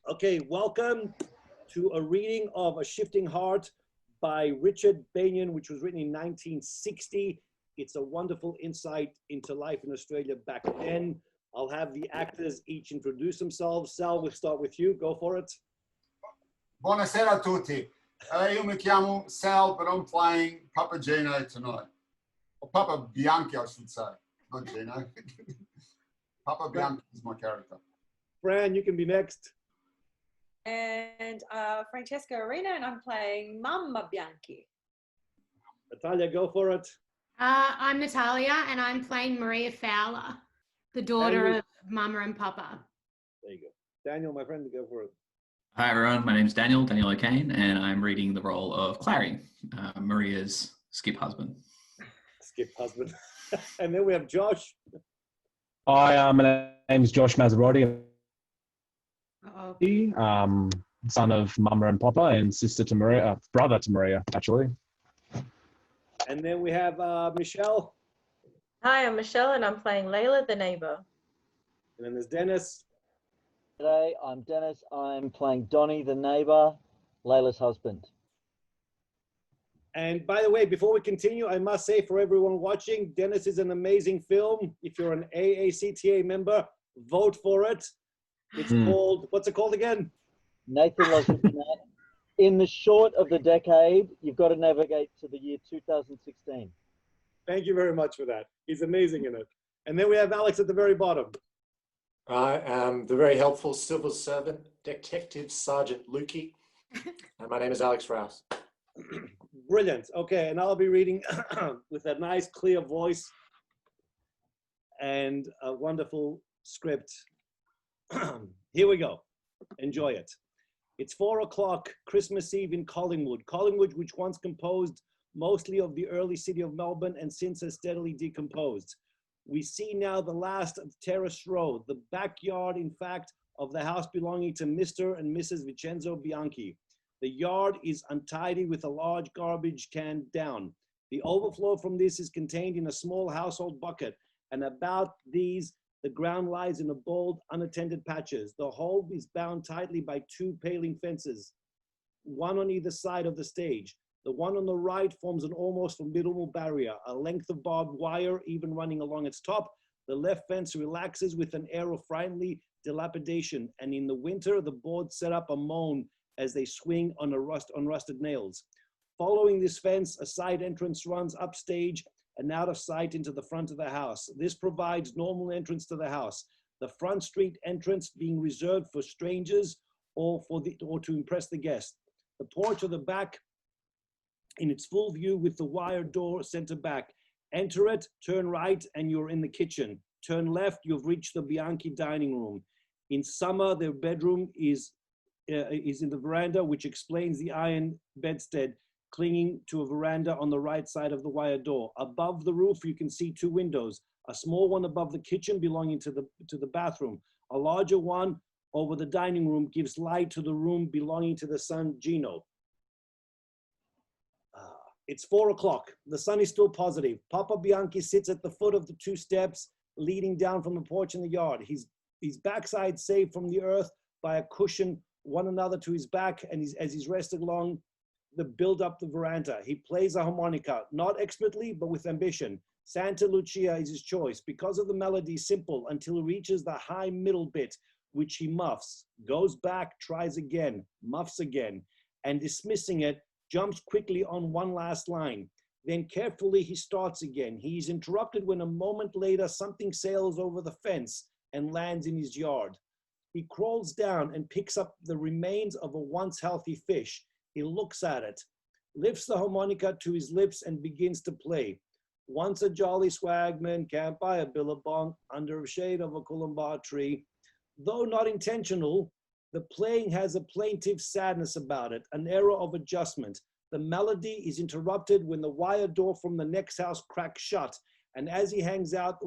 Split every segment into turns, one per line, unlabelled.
Okay, welcome to a reading of A Shifting Heart by Richard Beynon, which was written in 1960. It's a wonderful insight into life in Australia back then. I'll have the actors each introduce themselves. Sal, we'll start with you. Go for it.
Buonasera a tutti. Io mi chiamo Sal, but I'm playing Papa Gino tonight. Or Papa Bianchi, I should say. Not Gino. Papa Bianchi is my character.
Fran, you can be next.
And Francesca Arena, and I'm playing Mamma Bianchi.
Natalia, go for it.
I'm Natalia, and I'm playing Maria Fowler, the daughter of Mama and Papa.
There you go. Daniel, my friend, go for it.
Hi everyone, my name's Daniel O'Kane, and I'm reading the role of Clary, Maria's skip husband.
Skip husband. And then we have Josh.
Hi, my name's Josh Mazzarotti. Son of Mama and Papa and sister to Maria, brother to Maria, actually.
And then we have Michelle.
Hi, I'm Michelle, and I'm playing Layla, the neighbor.
And then there's Dennis.
G'day, I'm Dennis. I'm playing Donnie, the neighbor, Layla's husband.
And by the way, before we continue, I must say for everyone watching, Dennis is an amazing film. If you're an AACTA member, vote for it. It's called, what's it called again?
Nathan Loves It Tonight. In the short of the decade, you've got to navigate to the year 2016.
Thank you very much for that. He's amazing in it. And then we have Alex at the very bottom.
I am the very helpful civil servant, Detective Sergeant Lukey. And my name is Alex Rouse.
Brilliant. Okay, and I'll be reading with a nice, clear voice and a wonderful script. Here we go. Enjoy it. It's 4 o'clock, Christmas Eve in Collingwood. Collingwood, which once composed mostly of the early city of Melbourne and since has steadily decomposed. We see now the last of Terrace Road, the backyard, in fact, of the house belonging to Mr. and Mrs. Vincenzo Bianchi. The yard is untidy with a large garbage can down. The overflow from this is contained in a small household bucket, and about these, the ground lies in a bold, unattended patches. The whole is bound tightly by 2 paling fences, one on either side of the stage. The one on the right forms an almost formidable barrier, a length of barbed wire even running along its top. The left fence relaxes with an air of friendly dilapidation, and in the winter, the boards set up a moan as they swing on rusted nails. Following this fence, a side entrance runs upstage and out of sight into the front of the house. This provides normal entrance to the house. The front street entrance being reserved for strangers or to impress the guest. The porch of the back in its full view with the wire door center back. Enter it, turn right, and you're in the kitchen. Turn left, you've reached the Bianchi dining room. In summer, their bedroom is in the veranda, which explains the iron bedstead clinging to a veranda on the right side of the wire door. Above the roof, you can see 2 windows, a small one above the kitchen belonging to the bathroom. A larger one over the dining room gives light to the room belonging to the son, Gino. It's 4 o'clock. The sun is still positive. Papa Bianchi sits at the foot of the 2 steps leading down from the porch in the yard. His backside saved from the earth by a cushion, one another to his back, and as he's rested along the build up the veranda. He plays a harmonica, not expertly, but with ambition. Santa Lucia is his choice because of the melody, simple until he reaches the high middle bit, which he muffs, goes back, tries again, muffs again, and dismissing it, jumps quickly on one last line. Then carefully he starts again. He is interrupted when a moment later something sails over the fence and lands in his yard. He crawls down and picks up the remains of a once healthy fish. He looks at it, lifts the harmonica to his lips and begins to play. Once a jolly swagman camped by a billabong under the shade of a coolumbar tree. Though not intentional, the playing has a plaintive sadness about it, an error of adjustment. The melody is interrupted when the wire door from the next house cracks shut, and as she hangs out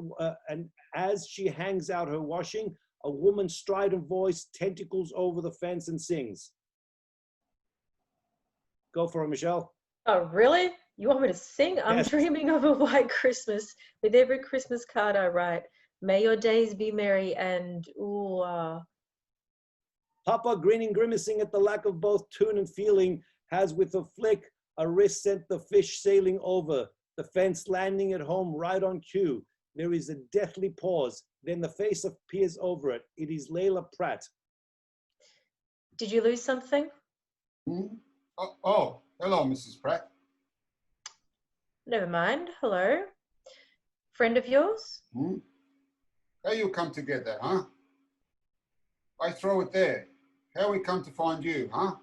her washing, a woman's strident voice tentacles over the fence and sings. Go for it, Michelle.
Oh, really? You want me to sing? I'm
Yes.
dreaming of a white Christmas with every Christmas card I write. May your days be merry and,
Papa, grinning, grimacing at the lack of both tune and feeling, has with a flick a wrist sent the fish sailing over, the fence landing at home right on cue. There is a deathly pause, then the face appears over it. It is Layla Pratt.
Did you lose something?
Hmm? Oh, hello, Mrs. Pratt.
Never mind. Hello. Friend of yours?
Hmm? How you come to get that, huh? I throw it there. How we come to find you, huh?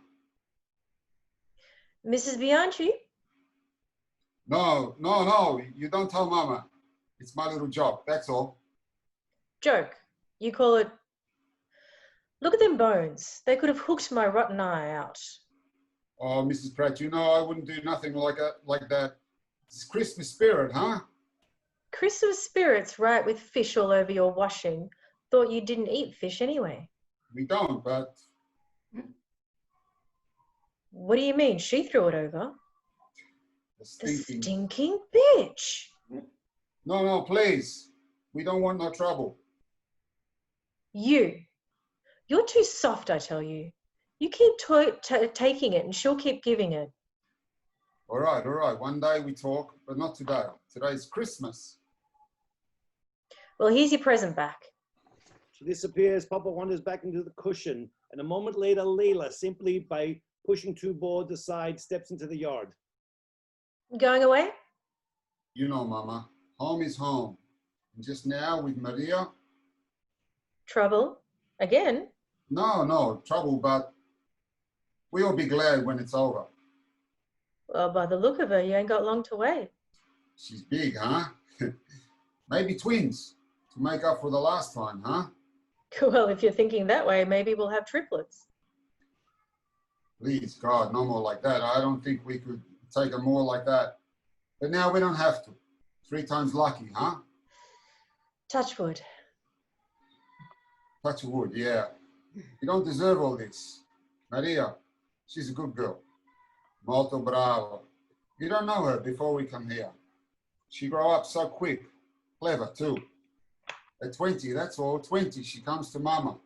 Mrs. Bianchi?
No, no, no. You don't tell Mama. It's my little job, that's all.
Joke. You call it... Look at them bones. They could have hooked my rotten eye out.
Oh, Mrs. Pratt, you know I wouldn't do nothing like that. It's Christmas spirit, huh?
Christmas spirit's right with fish all over your washing. Thought you didn't eat fish anyway.
We don't, but
What do you mean? She threw it over?
the
The
stinking...
stinking bitch.
No, no, please. We don't want no trouble.
You're too soft, I tell you. You keep taking it and she'll keep giving it.
All right. One day we talk, but not today. Today's Christmas.
Well, here's your present back.
She disappears. Papa wanders back into the cushion, and a moment later, Layla, simply by pushing two boards aside, steps into the yard.
Going away?
You know, Mama, home is home. And just now with Maria,
Trouble? Again?
no trouble, but we'll be glad when it's over.
Well, by the look of her, you ain't got long to wait.
She's big, huh? Maybe twins to make up for the last time, huh?
Well, if you're thinking that way, maybe we'll have triplets.
Please, God, no more like that. I don't think we could take a more like that. But now we don't have to. 3 times lucky, huh?
Touch wood.
Touch wood, yeah. You don't deserve all this. Maria, she's a good girl. Molto bravo. You don't know her before we come here. She grew up so quick. Clever, too. At 20, that's all. 20, she comes to Mama.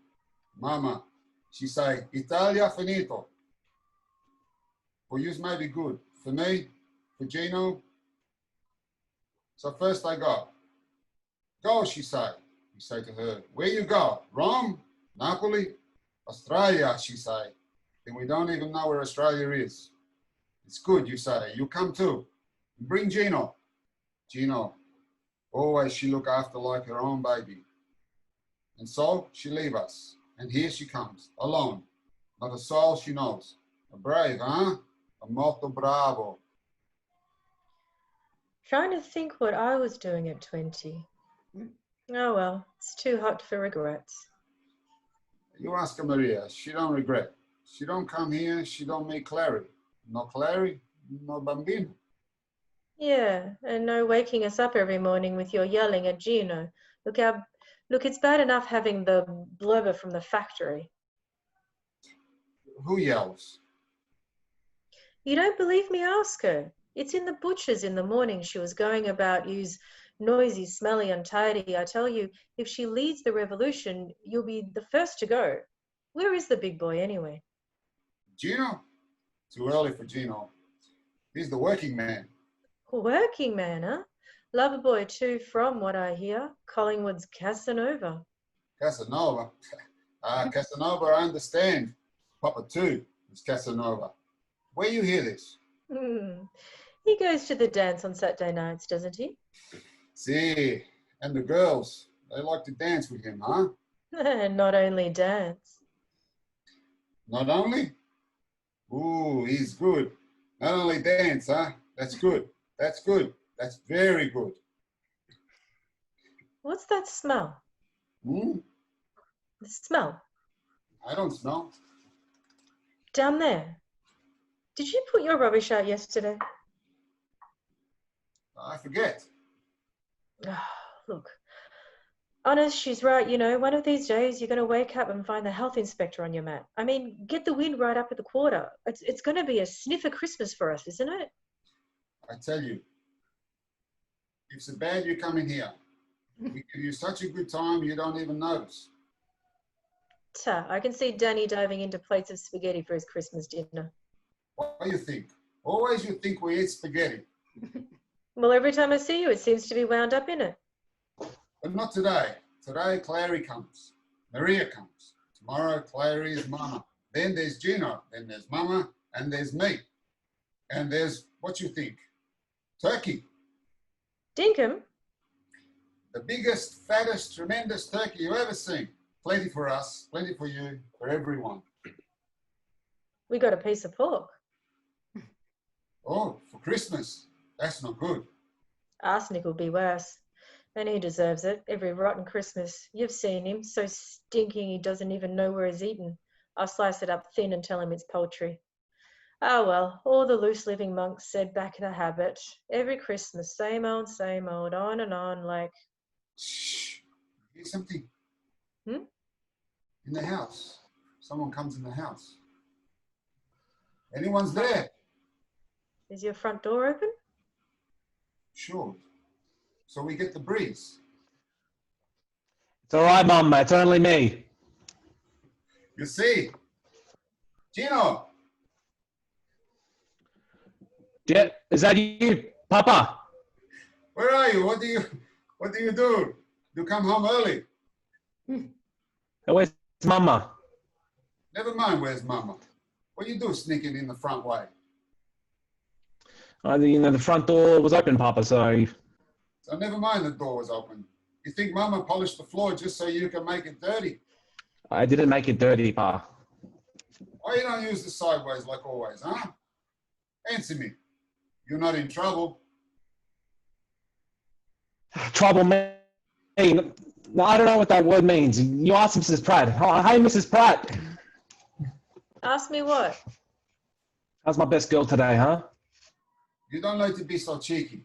Mama, she say, Italia finito. For you may be good. For me, for Gino. So first I go. Go, she say. We say to her, where you go? Rome? Napoli? Australia, she say. And we don't even know where Australia is. It's good, you say. You come too. Bring Gino. Gino, always she look after like her own baby. And so she leave us. And here she comes, alone. Not a soul she knows. A brave, huh? A molto bravo.
Trying to think what I was doing at 20. Oh well, it's too hot for regrets.
You ask her, Maria, she don't regret. She don't come here, she don't meet Clary. No Clary, no bambino.
Yeah, and no waking us up every morning with your yelling at Gino. Look, it's bad enough having the blubber from the factory.
Who yells?
You don't believe me? Ask her. It's in the butcher's in the morning. She was going about you's noisy, smelly, untidy. I tell you, if she leads the revolution, you'll be the first to go. Where is the big boy anyway?
Gino? Too early for Gino. He's the working man.
Working man, huh? Lover boy too, from what I hear. Collingwood's Casanova.
Casanova? Casanova, I understand. Papa too is Casanova. Where you hear this?
He goes to the dance on Saturday nights, doesn't he?
See, and the girls, they like to dance with him, huh?
Not only dance.
Not only? Ooh, he's good. Not only dance, huh? That's good. That's good. That's very good.
What's that smell?
Hmm?
The smell.
I don't smell.
Down there. Did you put your rubbish out yesterday?
I forget.
Oh, look, honest, she's right. You know, one of these days you're going to wake up and find the health inspector on your mat. I mean, get the wind right up at the quarter. It's going to be a sniffer Christmas for us, isn't it?
I tell you, if it's bad you come in here. We give you such a good time you don't even notice.
Ta, I can see Danny diving into plates of spaghetti for his Christmas dinner.
What do you think? Always you think we eat spaghetti.
Well, every time I see you, it seems to be wound up in it.
But not today. Today, Clary comes. Maria comes. Tomorrow, Clary is Mama. Then there's Gino. Then there's Mama. And there's me. And there's, what you think? Turkey.
Dinkum,
The biggest, fattest, tremendous turkey you ever seen. Plenty for us, plenty for you, for everyone.
we got a piece of pork.
Oh, for Christmas. That's not good.
Arsenic will be worse. And he deserves it. Every rotten Christmas. You've seen him, so stinking he doesn't even know where he's eaten. I'll slice it up thin and tell him it's poultry. Oh well, all the loose-living monks said back in the habit. Every Christmas, same old, on and on, like...
Shh. Here's something.
Hmm?
In the house. Someone comes in the house. Anyone's there?
Is your front door open?
Sure. So we get the breeze.
It's all right, Mum. It's only me.
You see? Gino!
Yeah, is that you, Papa?
Where are you? What do you do? You come home early.
Where's Mama?
Never mind where's Mama. What do you do sneaking in the front way?
The front door was open, Papa, so...
So never mind the door was open. You think Mama polished the floor just so you can make it dirty?
I didn't make it dirty, Pa.
Why you don't use the sideways like always, huh? Answer me. You're not in trouble.
Trouble me. No, I don't know what that word means. You ask Mrs. Pratt. Oh, hey, Mrs. Pratt.
Ask me what?
How's my best girl today, huh?
You don't like to be so cheeky.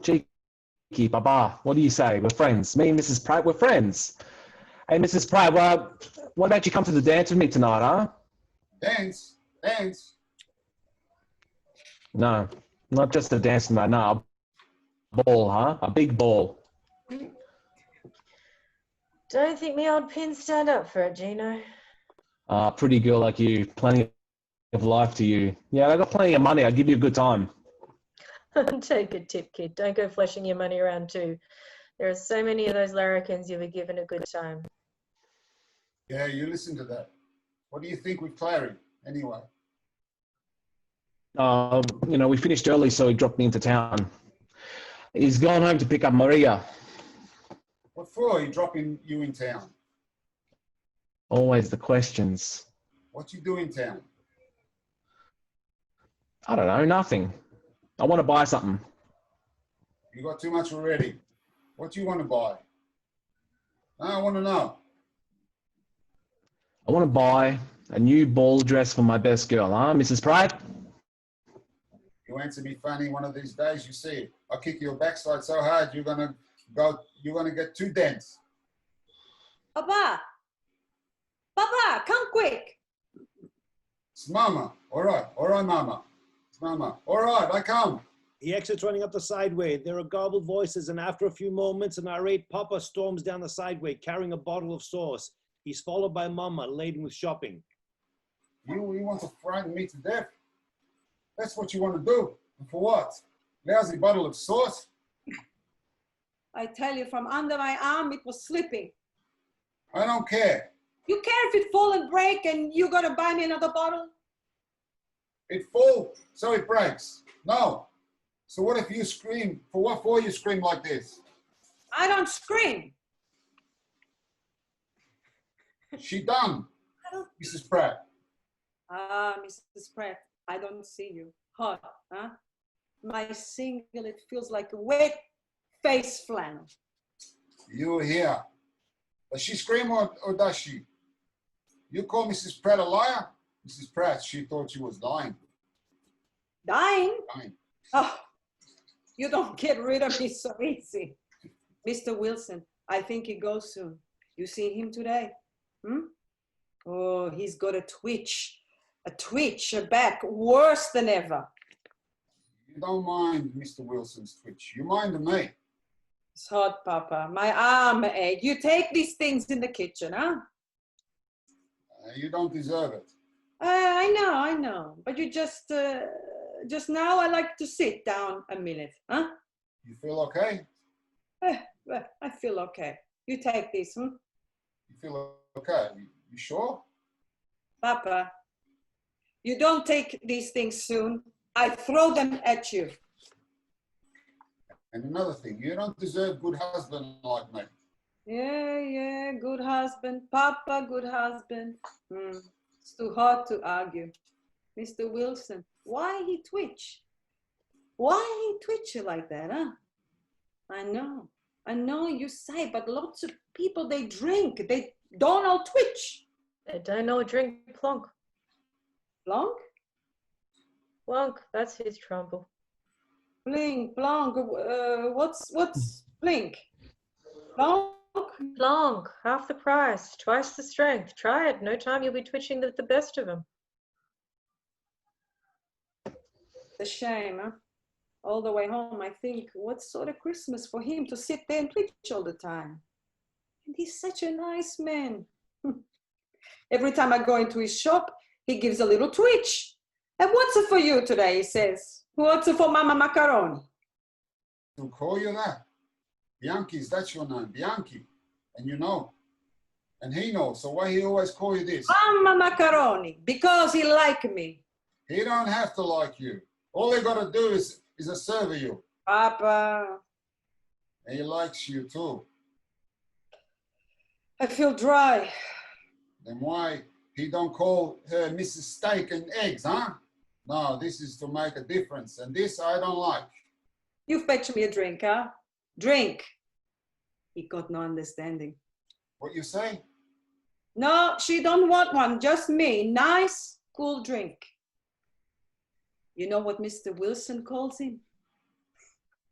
Cheeky, Papa. What do you say? We're friends. Me and Mrs. Pratt, we're friends. Hey, Mrs. Pratt, what about you come to the dance with me tonight, huh?
Dance? Dance?
No, not just a dance tonight. No, a ball, huh? A big ball.
Don't think me old pins stand up for it, Gino.
Pretty girl like you. Plenty of life to you. Yeah, I got plenty of money. I'll give you a good time.
Take a tip, kid. Don't go flashing your money around too. There are so many of those larrikins you'll be given a good time.
Yeah, you listen to that. What do you think with Clary, anyway?
We finished early, so he dropped me into town. He's gone home to pick up Maria.
What for? He dropping you in town?
Always the questions.
What you do in town?
I don't know, nothing. I want to buy something.
You got too much already. What do you want to buy? I want to know.
I want to buy a new ball dress for my best girl, huh, Mrs. Pratt?
You answer me funny one of these days, you see it. I'll kick your backside so hard you're gonna get 2 dents.
Papa! Papa, come quick!
It's Mama. All right, Mama. It's Mama. All right, I come.
He exits running up the sideway. There are garbled voices, and after a few moments, an irate Papa storms down the sideway carrying a bottle of sauce. He's followed by Mama, laden with shopping.
You want to frighten me to death? That's what you want to do. And for what? Lousy bottle of sauce?
I tell you, from under my arm, it was slipping.
I don't care.
You care if it fall and break and you're gonna buy me another bottle?
It falls, so it breaks. No. So what if you scream? For what for you scream like this?
I don't scream.
She done, Mrs. Pratt.
Mrs. Pratt, I don't see you. Hot, huh? My singlet feels like a wet face flannel.
You here. Does she scream or does she? You call Mrs. Pratt a liar? Mrs. Pratt, she thought she was dying.
Dying?
Dying.
Oh, you don't get rid of me so easy. Mr. Wilson, I think he goes soon. You seen him today? Oh, he's got a back worse than ever.
You don't mind Mr. Wilson's twitch. You mind me.
It's hot, Papa. My arm ache. You take these things in the kitchen, huh?
You don't deserve it.
I know. But you just now I like to sit down a minute, huh?
You feel okay?
Well, I feel okay. You take this,
You feel okay? You sure?
Papa, you don't take these things soon. I throw them at you.
And another thing, you don't deserve good husband like me.
Yeah, good husband. Papa, good husband. It's too hard to argue. Mr. Wilson, why he twitch? Why he twitch like that, huh? I know you say, but lots of people, they drink. They don't all twitch.
They don't know a drink plonk.
Plonk?
Plonk, that's his trouble.
Blink, plonk. What's blink? Plonk?
Plonk, half the price, twice the strength. Try it. No time you'll be twitching the best of them.
The shame, huh? All the way home, I think, what sort of Christmas for him to sit there and twitch all the time? And he's such a nice man. Every time I go into his shop, he gives a little twitch. And what's it for you today, he says. What's it for Mama Macaroni?
He'll call you that. Bianchi's, that's your name, Bianchi. And you know. And he knows, so why he always call you this?
Mama Macaroni, because he like me.
He don't have to like you. All he got to do is a serve you.
Papa.
And he likes you too.
I feel dry.
Then why he don't call her Mrs. Steak and Eggs, huh? No, this is to make a difference. And this I don't like.
You fetch me a drink, huh? Drink. He got no understanding.
What you say?
No, she don't want one, just me. Nice, cool drink. You know what Mr. Wilson calls him?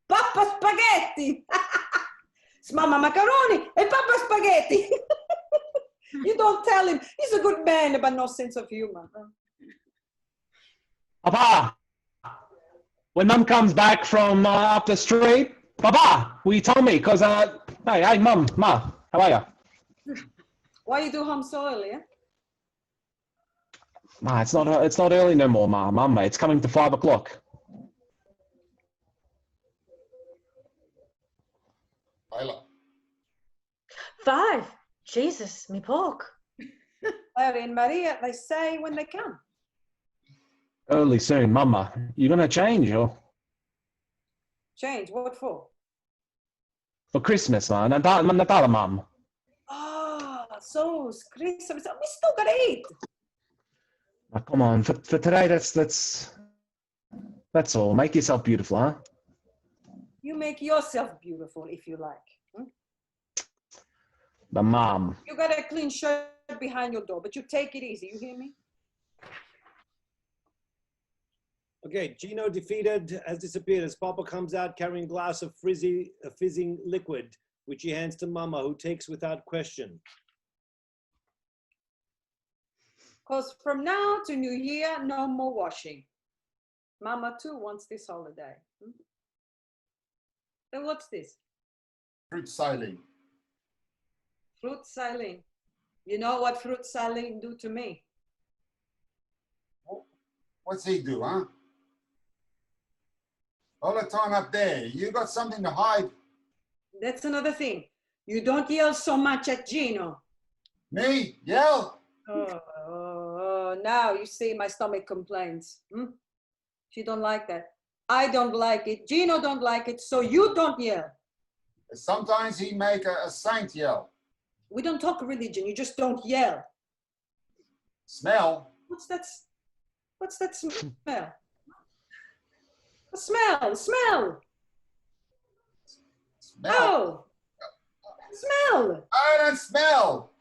Papa Spaghetti! It's Mama Macaroni and Papa Spaghetti! You don't tell him. He's a good man, but no sense of humor.
Papa, when Mum comes back from up the street, Papa, will you tell me? Because, hey, Mum, Ma, how are you?
Why you do home so early, eh?
Ma, it's not early no more, Ma. Mum, it's coming to 5 o'clock.
Layla.
5. Jesus, me pork.
Larry and Maria, they say when they come.
Early soon, Mama. You gonna change or
Change, what for?
for Christmas, Ma? Natala, Mum.
Ah, so it's Christmas. We still gotta eat.
Oh, come on, for today, that's all. Make yourself beautiful, huh?
You make yourself beautiful if you like.
But Mom.
You got a clean shirt behind your door, but you take it easy. You hear me?
Okay, Gino defeated has disappeared as Papa comes out carrying a glass of fizzing liquid, which he hands to Mama, who takes without question.
Because from now to New Year, no more washing. Mama too wants this holiday. Then what's this?
Fruit saline.
Fruit saline. You know what fruit saline do to me?
What's he do, huh? All the time up there. You got something to hide.
That's another thing. You don't yell so much at Gino.
Me? Yell?
Oh, now you see my stomach complains. She don't like that. I don't like it. Gino don't like it, so you don't yell.
Sometimes he make a saint yell.
We don't talk religion. You just don't yell.
Smell?
What's that smell? A smell.
Smell?
Oh, smell.
I don't smell.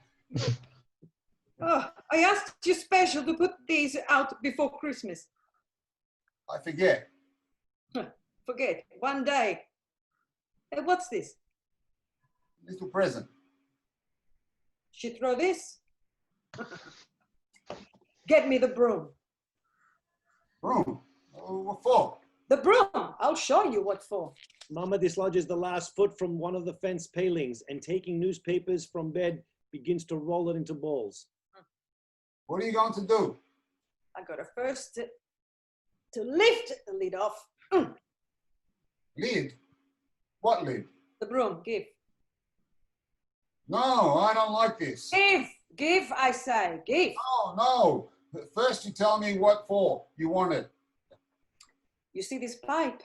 Oh, I asked you special to put these out before Christmas.
I forget.
Forget. One day. Hey, what's this?
Little present.
She throw this? Get me the broom.
Broom? What for?
The broom. I'll show you what for.
Mama dislodges the last foot from one of the fence palings and taking newspapers from bed begins to roll it into balls.
What are you going to do?
I gotta first to lift the lid off.
Lid? What lid?
The broom, give.
No, I don't like this.
Give, I say, give.
No. First you tell me what for you want it.
You see this pipe?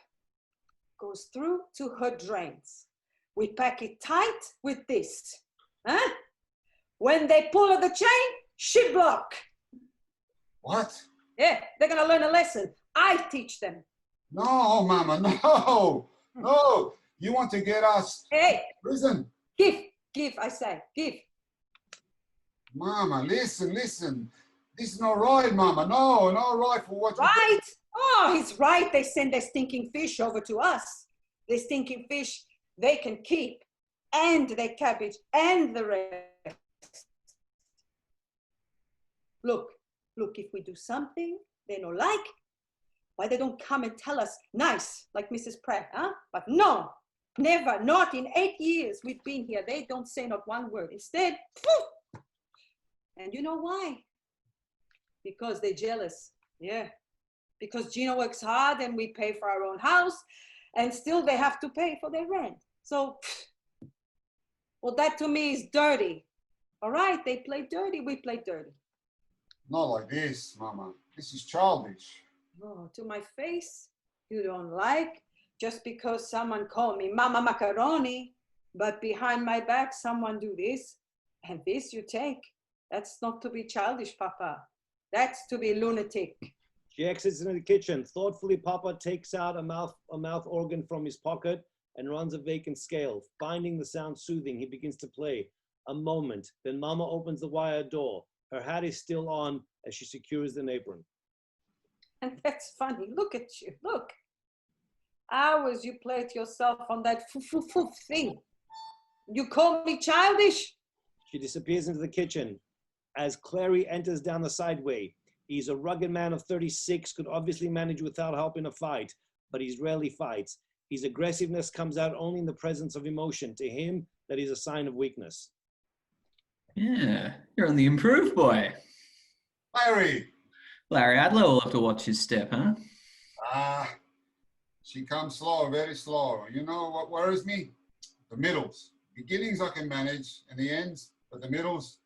Goes through to her drains. We pack it tight with this. Huh? When they pull at the chain, she block.
What?
Yeah, they're gonna learn a lesson. I teach them.
No, Mama, no. No. You want to get us
Hey,
prison.
give, I say, give.
Mama, listen. This is not right, Mama. No, not right for what you
Right? Oh, he's right. They send their stinking fish over to us. The stinking fish they can keep, and their cabbage, and the rest. Look, if we do something they don't like, why they don't come and tell us nice, like Mrs. Pratt, huh? But no, never, not in 8 years we've been here. They don't say not one word. Instead, poof. And you know why? Because they're jealous, yeah. Because Gina works hard and we pay for our own house and still they have to pay for their rent. So, well, that to me is dirty. All right, they play dirty, we play dirty.
Not like this, Mama. This is childish.
Oh, to my face, you don't like just because someone called me Mama Macaroni, but behind my back, someone do this and this you take. That's not to be childish, Papa. That's to be lunatic.
She exits into the kitchen. Thoughtfully, Papa takes out a mouth organ from his pocket and runs a vacant scale. Finding the sound soothing, he begins to play. A moment, then Mama opens the wire door. Her hat is still on as she secures an apron.
And that's funny. Look at you. Look. Hours you play it yourself on that thing. You call me childish?
She disappears into the kitchen. As Clary enters down the sideway, he's a rugged man of 36, could obviously manage without help in a fight, but he rarely fights. His aggressiveness comes out only in the presence of emotion. To him, that is a sign of weakness.
Yeah, you're on the improve, boy.
Larry!
Larry Adler will have to watch his step, huh?
She comes slow, very slow. You know what worries me? The middles. Beginnings I can manage, and the ends, but the middles,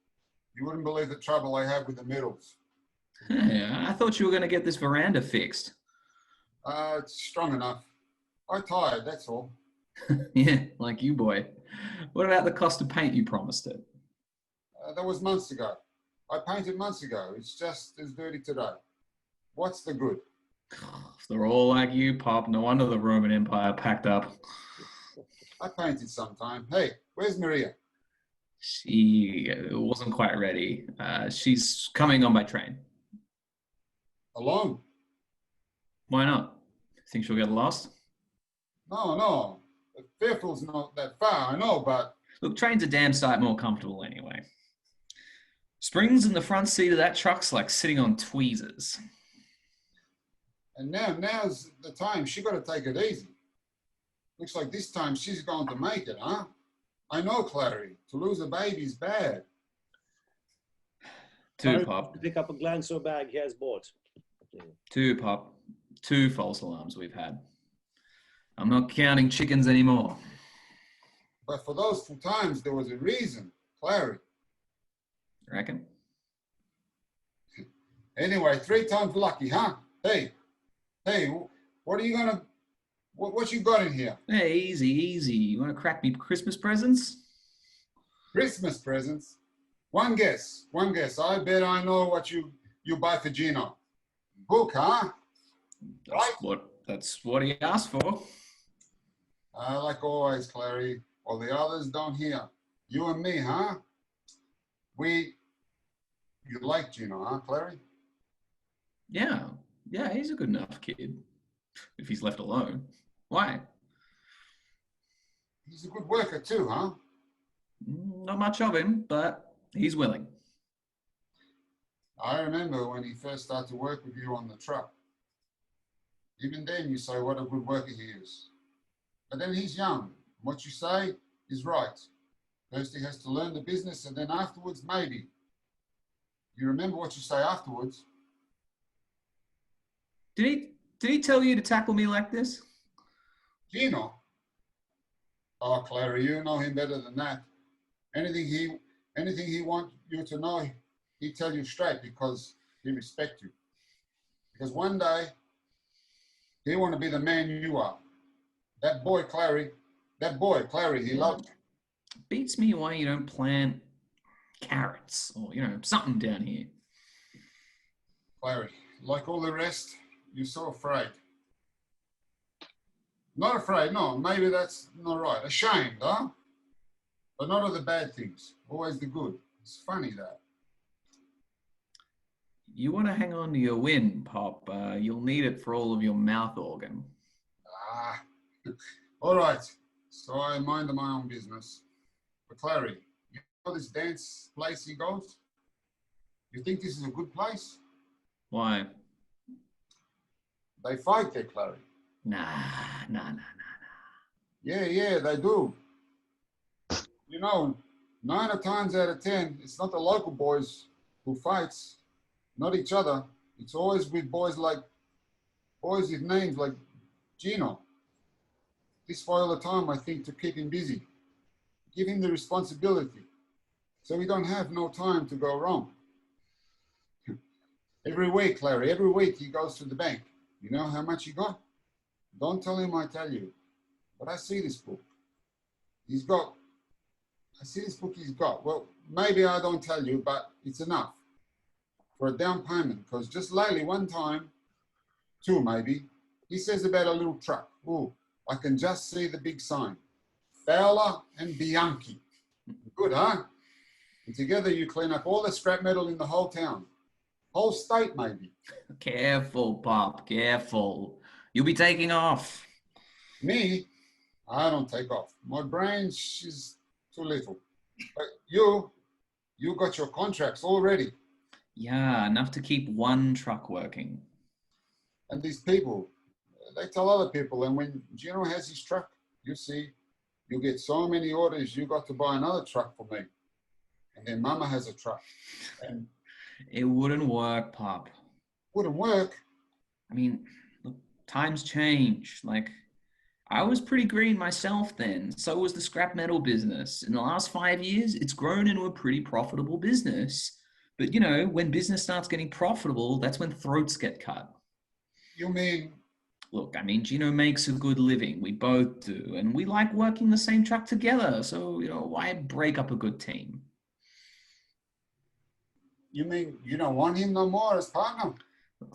you wouldn't believe the trouble I have with the middles.
Hey, I thought you were going to get this veranda fixed.
It's strong enough. I'm tired, that's all.
Yeah, like you, boy. What about the cost of paint you promised it?
That was months ago. I painted months ago. It's just as dirty today. What's the good?
If they're all like you, Pop, no wonder the Roman Empire packed up.
I painted sometime. Hey, where's Maria?
She wasn't quite ready. She's coming on by train.
Alone?
Why not? Think she'll get lost?
No. Fairfield's not that far, I know, but...
Look, trains are damn sight more comfortable anyway. Springs in the front seat of that truck's like sitting on tweezers.
And now's the time. She got to take it easy. Looks like this time she's going to make it, huh? I know, Clary. To lose a baby's bad.
Two, Pop.
Pick up a Glancer bag he has bought.
Two, Pop. 2 false alarms we've had. I'm not counting chickens anymore.
But for those 2 times, there was a reason, Clary.
Reckon?
Anyway, 3 times lucky, huh? Hey, what are you gonna... What you got in here?
Hey, easy. You want to crack me Christmas presents?
Christmas presents? One guess. I bet I know what you buy for Gino. Book, huh?
That's what he asked for.
Like always, Clary. All the others don't hear. You and me, huh? You like Gino, huh, Clary?
Yeah, he's a good enough kid. If he's left alone. Why?
He's a good worker too, huh?
Not much of him, but he's willing.
I remember when he first started to work with you on the truck. Even then you say what a good worker he is. But then he's young. What you say is right. First he has to learn the business and then afterwards maybe. You remember what you say afterwards.
Did he tell you to tackle me like this?
Gino? Oh, Clary, you know him better than that. Anything he wants you to know, he tell you straight because he respect you. Because one day, he want to be the man you are. That boy, Clary, he loves you.
Beats me why you don't plant carrots or, something down here.
Clary, like all the rest, you're so afraid. Not afraid, no, maybe that's not right. Ashamed, huh? But not of the bad things, always the good. It's funny that.
You want to hang on to your win, Pop. You'll need it for all of your mouth organ.
Ah, all right. So I mind my own business. But Clary, you know this dance place he goes? You think this is a good place?
Why?
They fight there, Clary.
Nah.
Yeah, they do. 9 times out of 10, it's not the local boys who fights, not each other. It's always with boys with names like Gino. This way all the time, I think, to keep him busy. Give him the responsibility, so he don't have no time to go wrong. Every week, Clary, he goes to the bank. You know how much he got? Don't tell him I tell you. But I see this book. He's got. Well, maybe I don't tell you, but it's enough for a down payment. Because just lately, one time, 2 maybe, he says about a little truck. Oh, I can just see the big sign. Fowler and Bianchi. Good, huh? And together you clean up all the scrap metal in the whole town. Whole state, maybe.
Careful, Pop, careful. You'll be taking off.
Me? I don't take off. My brain, she's too little. But you got your contracts already.
Yeah, enough to keep one truck working.
And these people, they tell other people, and when Gino has his truck, you see, you get so many orders, you got to buy another truck for me. And then Mama has a truck. And
it wouldn't work, Pop.
Wouldn't work?
I mean, look, times change. I was pretty green myself then. So was the scrap metal business. In the last 5 years, it's grown into a pretty profitable business. But, when business starts getting profitable, that's when throats get cut.
You mean?
Look, Gino makes a good living. We both do. And we like working the same truck together. So, why break up a good team?
You mean you don't want him no more as partner?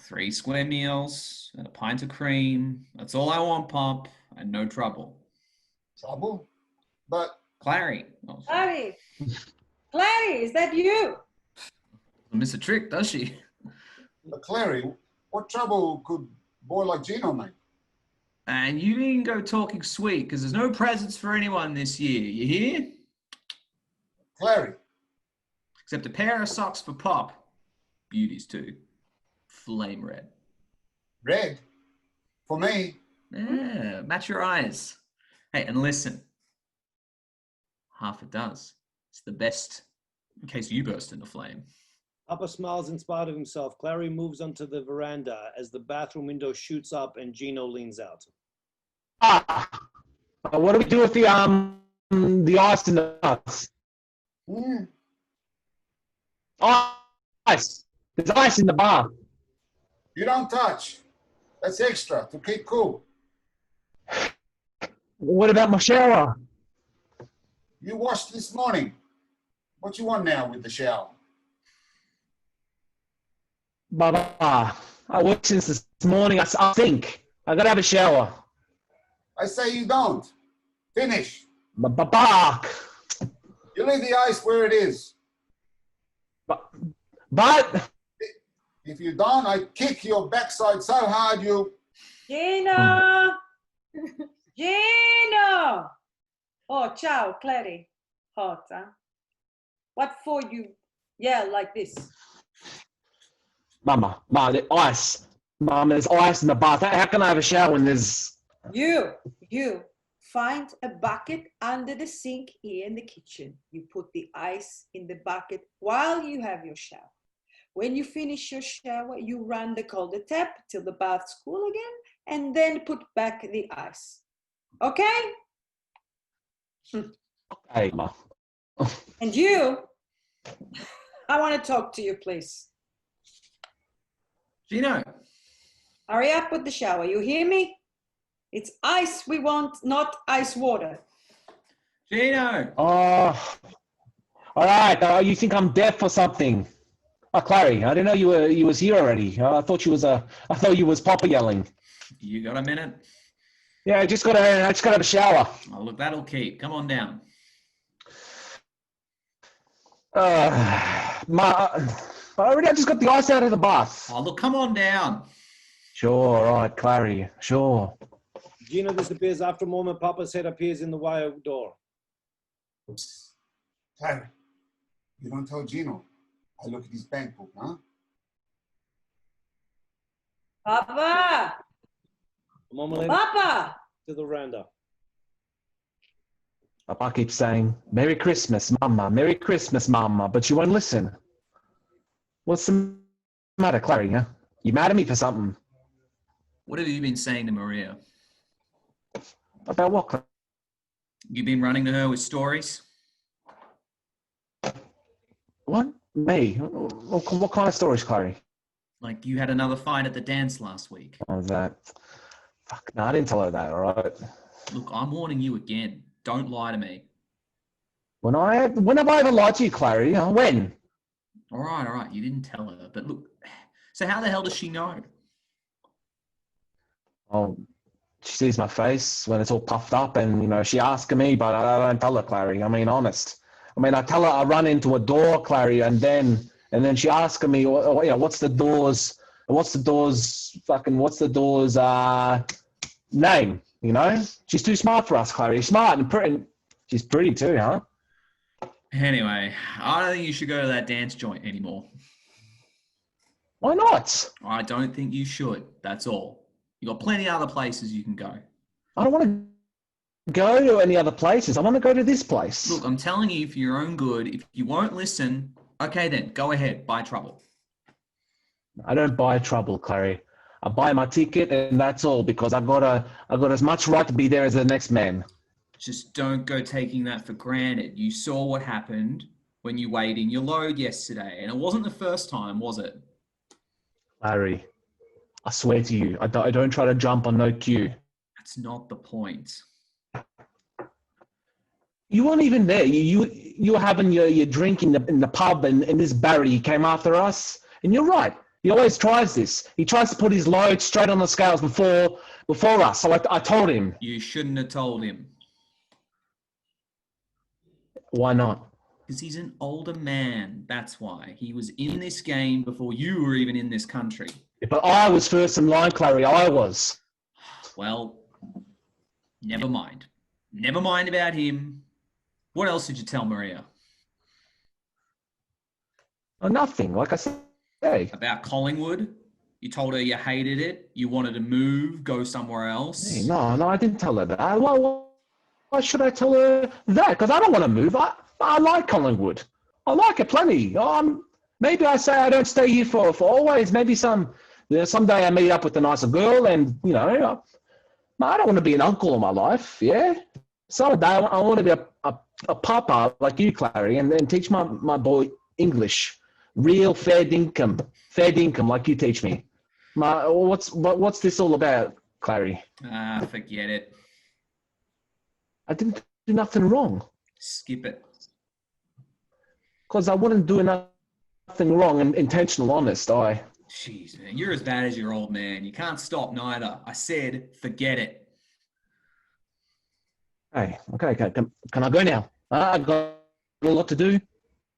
3 square meals and a pint of cream. That's all I want, Pop. And no trouble.
Trouble? But...
Clary. Oh,
Clary, is that you?
Miss a trick, does she?
But Clary, what trouble could a boy like Gino make?
And you didn't go talking sweet, because there's no presents for anyone this year. You hear?
Clary.
Except a pair of socks for Pop. Beauties too. Flame red.
Red? For me?
Yeah, match your eyes. Hey, and listen. Half it does. It's the best in case you burst into flame.
Papa smiles in spite of himself. Clary moves onto the veranda as the bathroom window shoots up and Gino leans out.
What do we do with the ice and the nuts? Ice. There's ice in the bar.
You don't touch. That's extra to keep cool.
What about my shower?
You washed this morning. What you want now with the shower?
Baba, I worked since this morning. I think. I gotta have a shower.
I say you don't. Finish.
Baba.
You leave the ice where it is.
But
if you don't, I kick your backside so hard you...
Gino! Gino! Oh, ciao, Clary. Hot, huh? What for you yell like this?
Mama, the ice. Mama, there's ice in the bath. How can I have a shower when there's...
You, find a bucket under the sink here in the kitchen. You put the ice in the bucket while you have your shower. When you finish your shower, you run the cold tap till the bath's cool again, and then put back the ice. Okay?
Hey, Ma.
And you, I want to talk to you, please.
Gino,
Hurry up with the shower. You hear me? It's ice we want, not ice water.
Gino.
Oh, all right. You think I'm deaf or something? Oh, Clary, I didn't know you was here already. I thought you was Papa yelling.
You got a minute?
Yeah, I just got out of the shower.
Oh, look, that'll keep. Come on down.
I just got the ice out of the bath.
Oh, look, come on down.
Sure, all right, Clary, sure.
Gino disappears after a moment. Papa's head appears in the wire door.
Clary, you don't tell Gino. I look at his bank book, huh?
Papa!
A moment later,
Papa!
to the veranda.
Papa keeps saying, Merry Christmas, Mama, but you won't listen. What's the matter, Clary, huh? You mad at me for something?
What have you been saying to Maria?
About what, Clary?
You been running to her with stories?
What? Me? What kind of stories, Clary?
Like you had another fight at the dance last week.
Oh, that? Fuck, no, I didn't tell her that, all right?
Look, I'm warning you again. Don't lie to me.
When have I ever lied to you, Clary? When?
All right. You didn't tell her. But look, so how the hell does she know?
Oh, she sees my face when it's all puffed up and, she asks me, but I don't tell her, Clary. I mean, honest. I tell her I run into a door, Clary, and then she asks me, what's the door's name, She's too smart for us, Clary. Smart and pretty. She's pretty too, huh?
Anyway, I don't think you should go to that dance joint anymore.
Why not?
I don't think you should. That's all. You got plenty of other places you can go.
I don't want to go to any other places. I want to go to this place.
Look, I'm telling you for your own good. If you won't listen, okay then, go ahead, buy trouble.
I don't buy trouble, Clary. I buy my ticket and that's all because I've got as much right to be there as the next man.
Just don't go taking that for granted. You saw what happened when you weighed in your load yesterday, and it wasn't the first time, was it?
Larry, I swear to you, I don't try to jump on no cue.
That's not the point.
You weren't even there. You were having your drink in the pub, and this Barry came after us. And you're right. He always tries this. He tries to put his load straight on the scales before us. So I told him.
You shouldn't have told him.
Why not?
Because he's an older man. That's why. He was in this game before you were even in this country.
Yeah, but I was first in line, Clary. I was.
Well, never mind. Never mind about him. What else did you tell Maria?
Oh, nothing. Like I said.
About Collingwood? You told her you hated it. You wanted to move, go somewhere else.
Hey, no, I didn't tell her that. Why should I tell her that? Because I don't want to move. I like Collingwood. I like it plenty. Maybe I say I don't stay here for always. Maybe someday I meet up with a nicer girl and, I don't want to be an uncle in my life, yeah? Someday I want to be a papa like you, Clary, and then teach my boy English. Real fair income like you teach me. What's this all about, Clary?
Forget it.
I didn't do nothing wrong.
Skip it.
Because I wouldn't do nothing wrong and intentional, honest.
Jeez, man, you're as bad as your old man. You can't stop neither. I said, forget it.
Hey, okay. Can I go now? I've got a lot to do.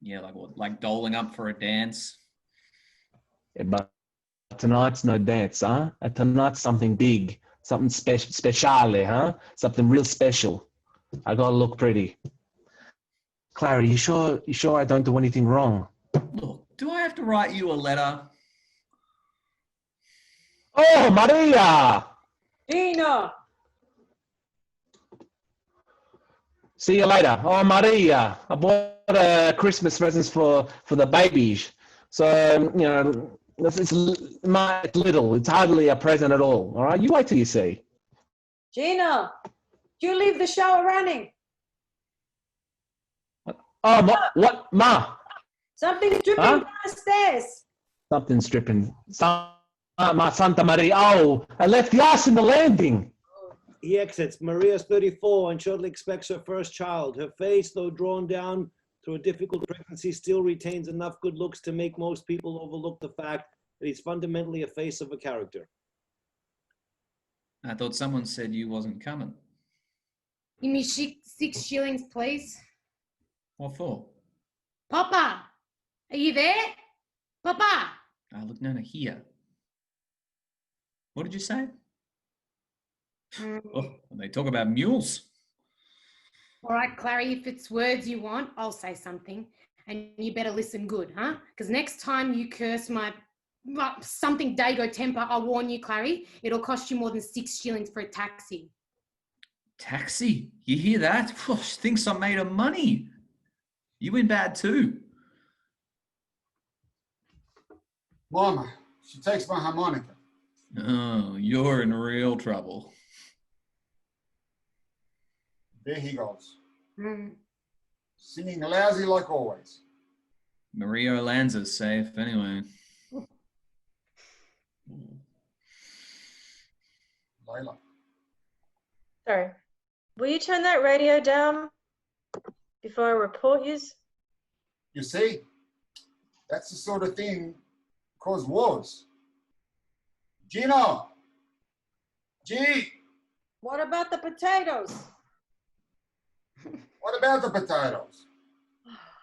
Yeah, like what? Like doling up for a dance?
Yeah, but tonight's no dance, huh? Tonight's something big, something speciale, huh? Something real special. I gotta look pretty. Clary, you sure I don't do anything wrong?
Look, do I have to write you a letter?
Oh, Maria!
Gino!
See you later. Oh, Maria, I bought Christmas presents for the babies. So, it's little. It's hardly a present at all. All right, you wait till you see.
Gina, you leave the shower running.
Oh, what, Ma?
Something's dripping
Huh?
down the stairs.
Something's dripping. Ma Santa Maria. Oh, I left the ice in the landing.
He exits. Maria's 34 and shortly expects her first child. Her face, though drawn down through a difficult pregnancy, still retains enough good looks to make most people overlook the fact that he's fundamentally a face of a character.
I thought someone said you wasn't coming.
Give me 6 shillings, please.
What for?
Papa, are you there? Papa.
Look, no, here. What did you say? Oh, they talk about mules.
All right, Clary, if it's words you want, I'll say something. And you better listen good, huh? Because next time you curse my something Dago temper, I'll warn you, Clary, it'll cost you more than 6 shillings for a taxi.
Taxi? You hear that? She thinks I'm made of money. You in bad too.
Mama, she takes my harmonica.
Oh, you're in real trouble.
There he goes.
Mm.
Singing lousy like always.
Maria Lanza's safe anyway.
Layla.
Sorry. Will you turn that radio down before I report yous?
You see, that's the sort of thing cause wars. Gino! G!
What about the potatoes?
What about the potatoes?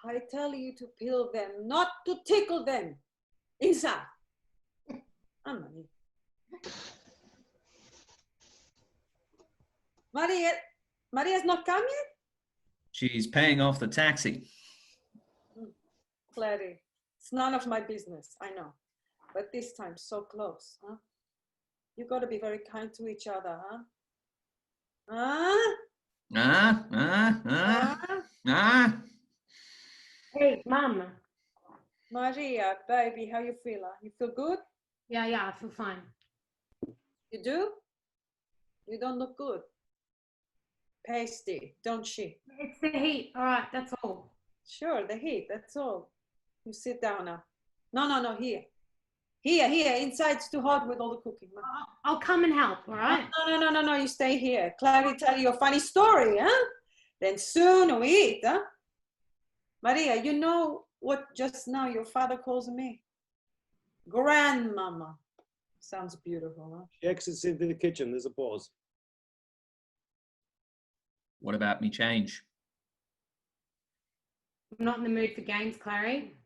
I tell you to peel them, not to tickle them. Inside. Maria's not come yet?
She's paying off the taxi.
Clary, it's none of my business, I know. But this time, so close, huh? You gotta be very kind to each other, huh?
Hey, Mum.
Maria, baby, how you feel? Huh? You feel good?
Yeah, I feel fine.
You do? You don't look good. Pasty, don't she?
It's the heat. All right, that's all.
Sure, the heat, that's all. You sit down now. No, here. Here, inside's too hot with all the cooking.
I'll come and help, all right?
No, you stay here. Clary tell you a funny story, huh? Then soon we eat, huh? Maria, you know what just now your father calls me? Grandmama. Sounds beautiful, huh?
She exits into the kitchen. There's a pause.
What about me change?
I'm not in the mood for games, Clary.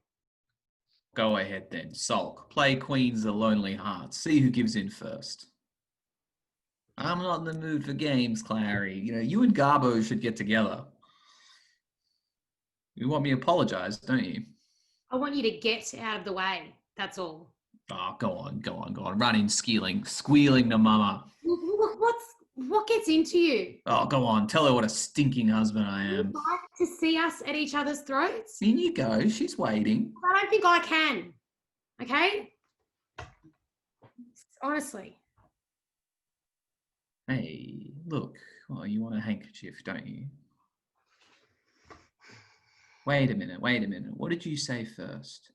Go ahead then, sulk. Play Queen's the Lonely Heart. See who gives in first. I'm not in the mood for games, Clary. You and Garbo should get together. You want me to apologize, don't you?
I want you to get out of the way. That's all.
Oh, go on. Running, squealing to mama.
What gets into you?
Oh, go on. Tell her what a stinking husband I am.
Would you like to see us at each other's throats?
In you go. She's waiting.
I don't think I can. Okay? Honestly.
Hey, look. Well, you want a handkerchief, don't you? Wait a minute. What did you say first?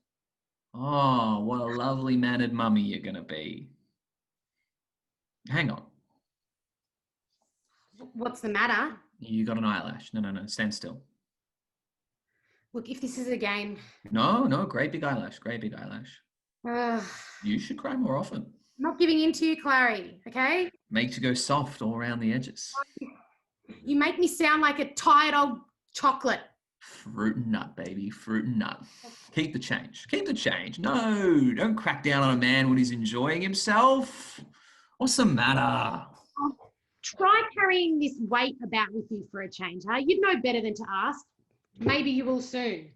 Oh, what a lovely mannered mummy you're going to be. Hang on.
What's the matter?
You got an eyelash. No, stand still.
Look, if this is a game.
No, great big eyelash. You should cry more often.
I'm not giving in to you, Clary, okay?
Makes you go soft all around the edges.
You make me sound like a tired old chocolate.
Fruit and nut, baby. Fruit and nut. Keep the change. No, don't crack down on a man when he's enjoying himself. What's the matter?
Try carrying this weight about with you for a change, huh? You'd know better than to ask. Maybe you will soon.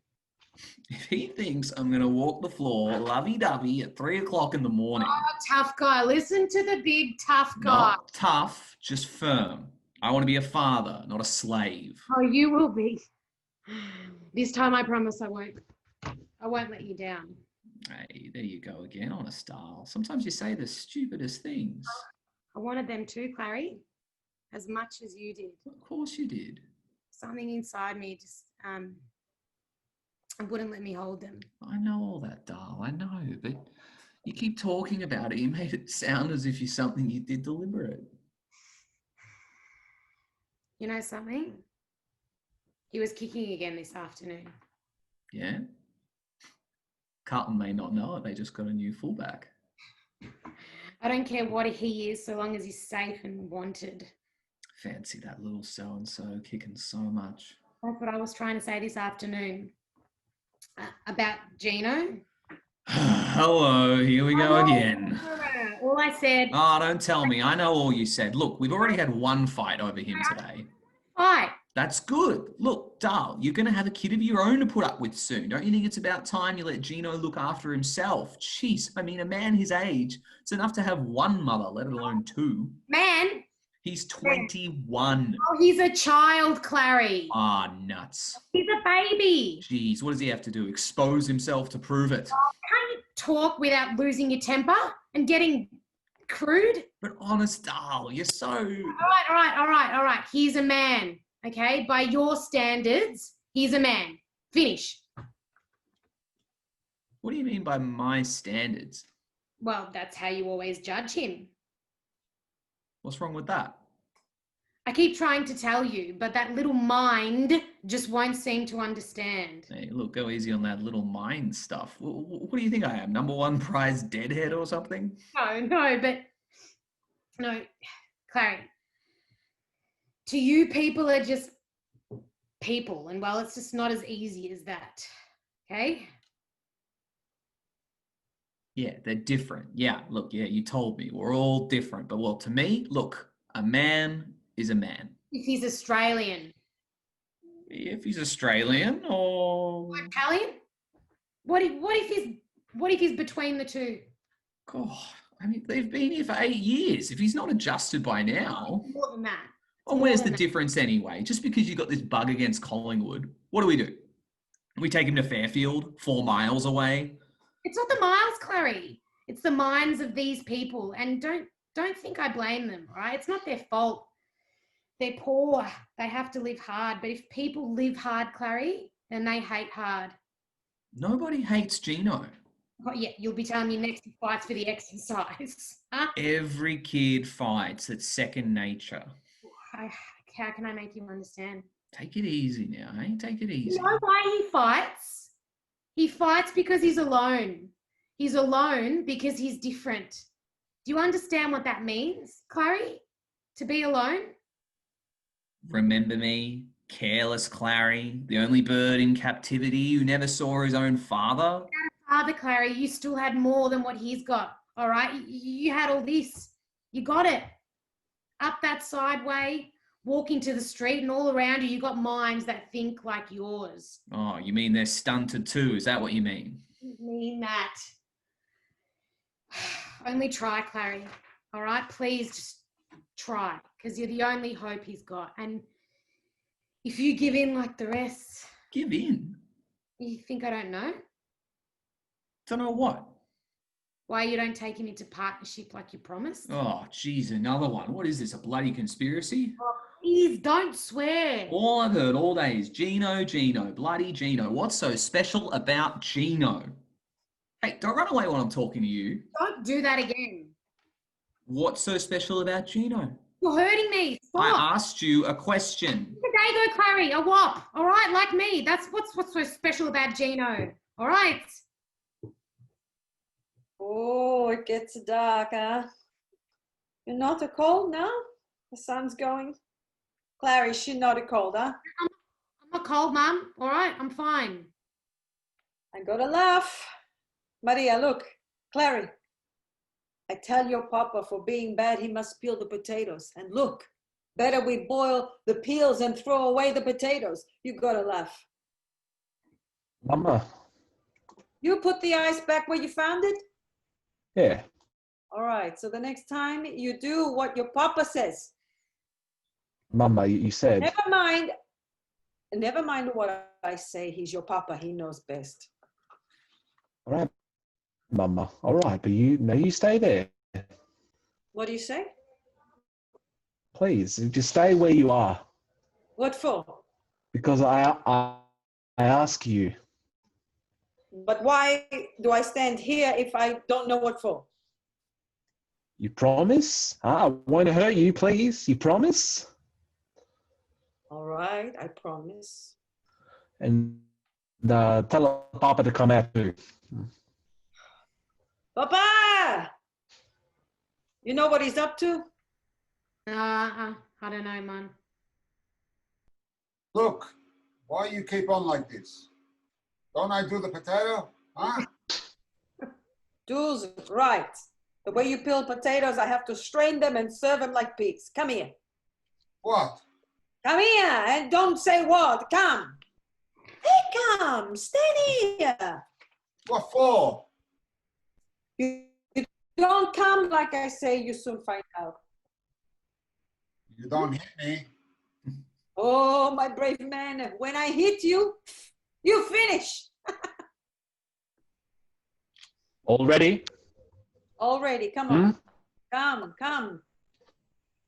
If he thinks I'm going to walk the floor lovey-dovey at 3 o'clock in the morning.
Oh, tough guy. Listen to the big tough guy.
Not tough, just firm. I want to be a father, not a slave.
Oh, you will be. This time I promise I won't let you down.
Hey, there you go again, honest Dal. Sometimes you say the stupidest things.
I wanted them too, Clary, as much as you did.
Of course you did.
Something inside me just wouldn't let me hold them.
I know all that, Dal. I know, but you keep talking about it. You made it sound as if you're something you did deliberate.
You know something? He was kicking again this afternoon.
Yeah? Carlton may not know it. They just got a new fullback.
I don't care what he is, so long as he's safe and wanted.
Fancy that little so-and-so kicking so much.
That's what I was trying to say this afternoon. About Gino.
Hello, here we go again.
All I said...
Oh, don't tell me. I know all you said. Look, we've already had one fight over him today.
Fight.
That's good. Look, Dal, you're going to have a kid of your own to put up with soon. Don't you think it's about time you let Gino look after himself? Jeez, I mean, a man his age, it's enough to have one mother, let alone two.
Man.
He's 21.
Oh, he's a child, Clary.
Ah, nuts.
He's a baby.
Jeez, what does he have to do? Expose himself to prove it?
Can't you talk without losing your temper and getting crude?
But honest, Dal, you're so...
All right. He's a man, okay? By your standards, he's a man. Finish.
What do you mean by my standards?
Well, that's how you always judge him.
What's wrong with that?
I keep trying to tell you, but that little mind just won't seem to understand.
Hey, look, go easy on that little mind stuff. What do you think I am? #1 prize deadhead or something?
No, Clary. To you, people are just people. And well, it's just not as easy as that. Okay?
Yeah, they're different. Yeah, look, yeah, you told me. We're all different. But well, to me, look, a man is a man.
If he's Australian.
If he's Australian or
Italian? What if he's between the two?
God, I mean, they've been here for 8 years. If he's not adjusted by now.
More than that.
Well, where's the difference anyway? Just because you got this bug against Collingwood, what do? We take him to Fairfield, 4 miles away.
It's not the miles, Clary. It's the minds of these people. And don't think I blame them, right? It's not their fault. They're poor. They have to live hard. But if people live hard, Clary, then they hate hard.
Nobody hates Gino.
Oh, yeah, you'll be telling me next he fights for the exercise. Huh?
Every kid fights. It's second nature.
How can I make you understand?
Take it easy now, eh? Take it easy.
You know why he fights? He fights because he's alone. He's alone because he's different. Do you understand what that means, Clary? To be alone?
Remember me? Careless Clary, the only bird in captivity who never saw his own father?
Father, Clary, you still had more than what he's got, all right? You had all this. You got it. Up that sideway, walk into the street, and all around you got minds that think like yours.
Oh, you mean they're stunted too? Is that what you mean?
I mean that. Only try, Clary, all right? Please just try, because you're the only hope he's got. And if you give in like the rest...
Give in?
You think I don't know?
Don't know what?
Why you don't take him into partnership like you promised?
Oh, geez, another one. What is this, a bloody conspiracy?
Oh, please, don't swear.
All I've heard all day is Gino, bloody Gino. What's so special about Gino? Hey, don't run away when I'm talking to you.
Don't do that again.
What's so special about Gino?
You're hurting me. Stop.
I asked you a question.
There you go, Clary, a whop. All right, like me. That's what's so special about Gino. All right.
Oh, it gets dark, huh? You're not a cold now? The sun's going. Clary, she's not a cold, huh?
I'm not cold, Mum. All right, I'm fine.
I gotta laugh. Maria, look. Clary, I tell your papa for being bad, he must peel the potatoes. And look, better we boil the peels and throw away the potatoes. You gotta laugh.
Mama.
You put the ice back where you found it?
Yeah.
All right, so the next time you do what your papa says.
Mama, you said.
Never mind what I say. He's your papa. He knows best.
All right, Mama. All right, but you stay there,
What do you say?
please. Just stay where you are,
What for?
because I ask you.
But why do I stand here if I don't know what for?
You promise? I won't hurt you, please. You promise?
All right, I promise.
And tell Papa to come out too.
Papa! You know what he's up to?
I don't know, Mum.
Look, why you keep on like this? Don't I do the potato? Huh?
Do's right. The way you peel potatoes, I have to strain them and serve them like pigs. Come here.
What?
Come here and don't say what. Come. Hey, come. Stand here.
What for?
You don't come like I say, you soon find out.
You don't hit me.
Oh, my brave man. When I hit you, you finish.
Already?
Already. Come on. Come, come.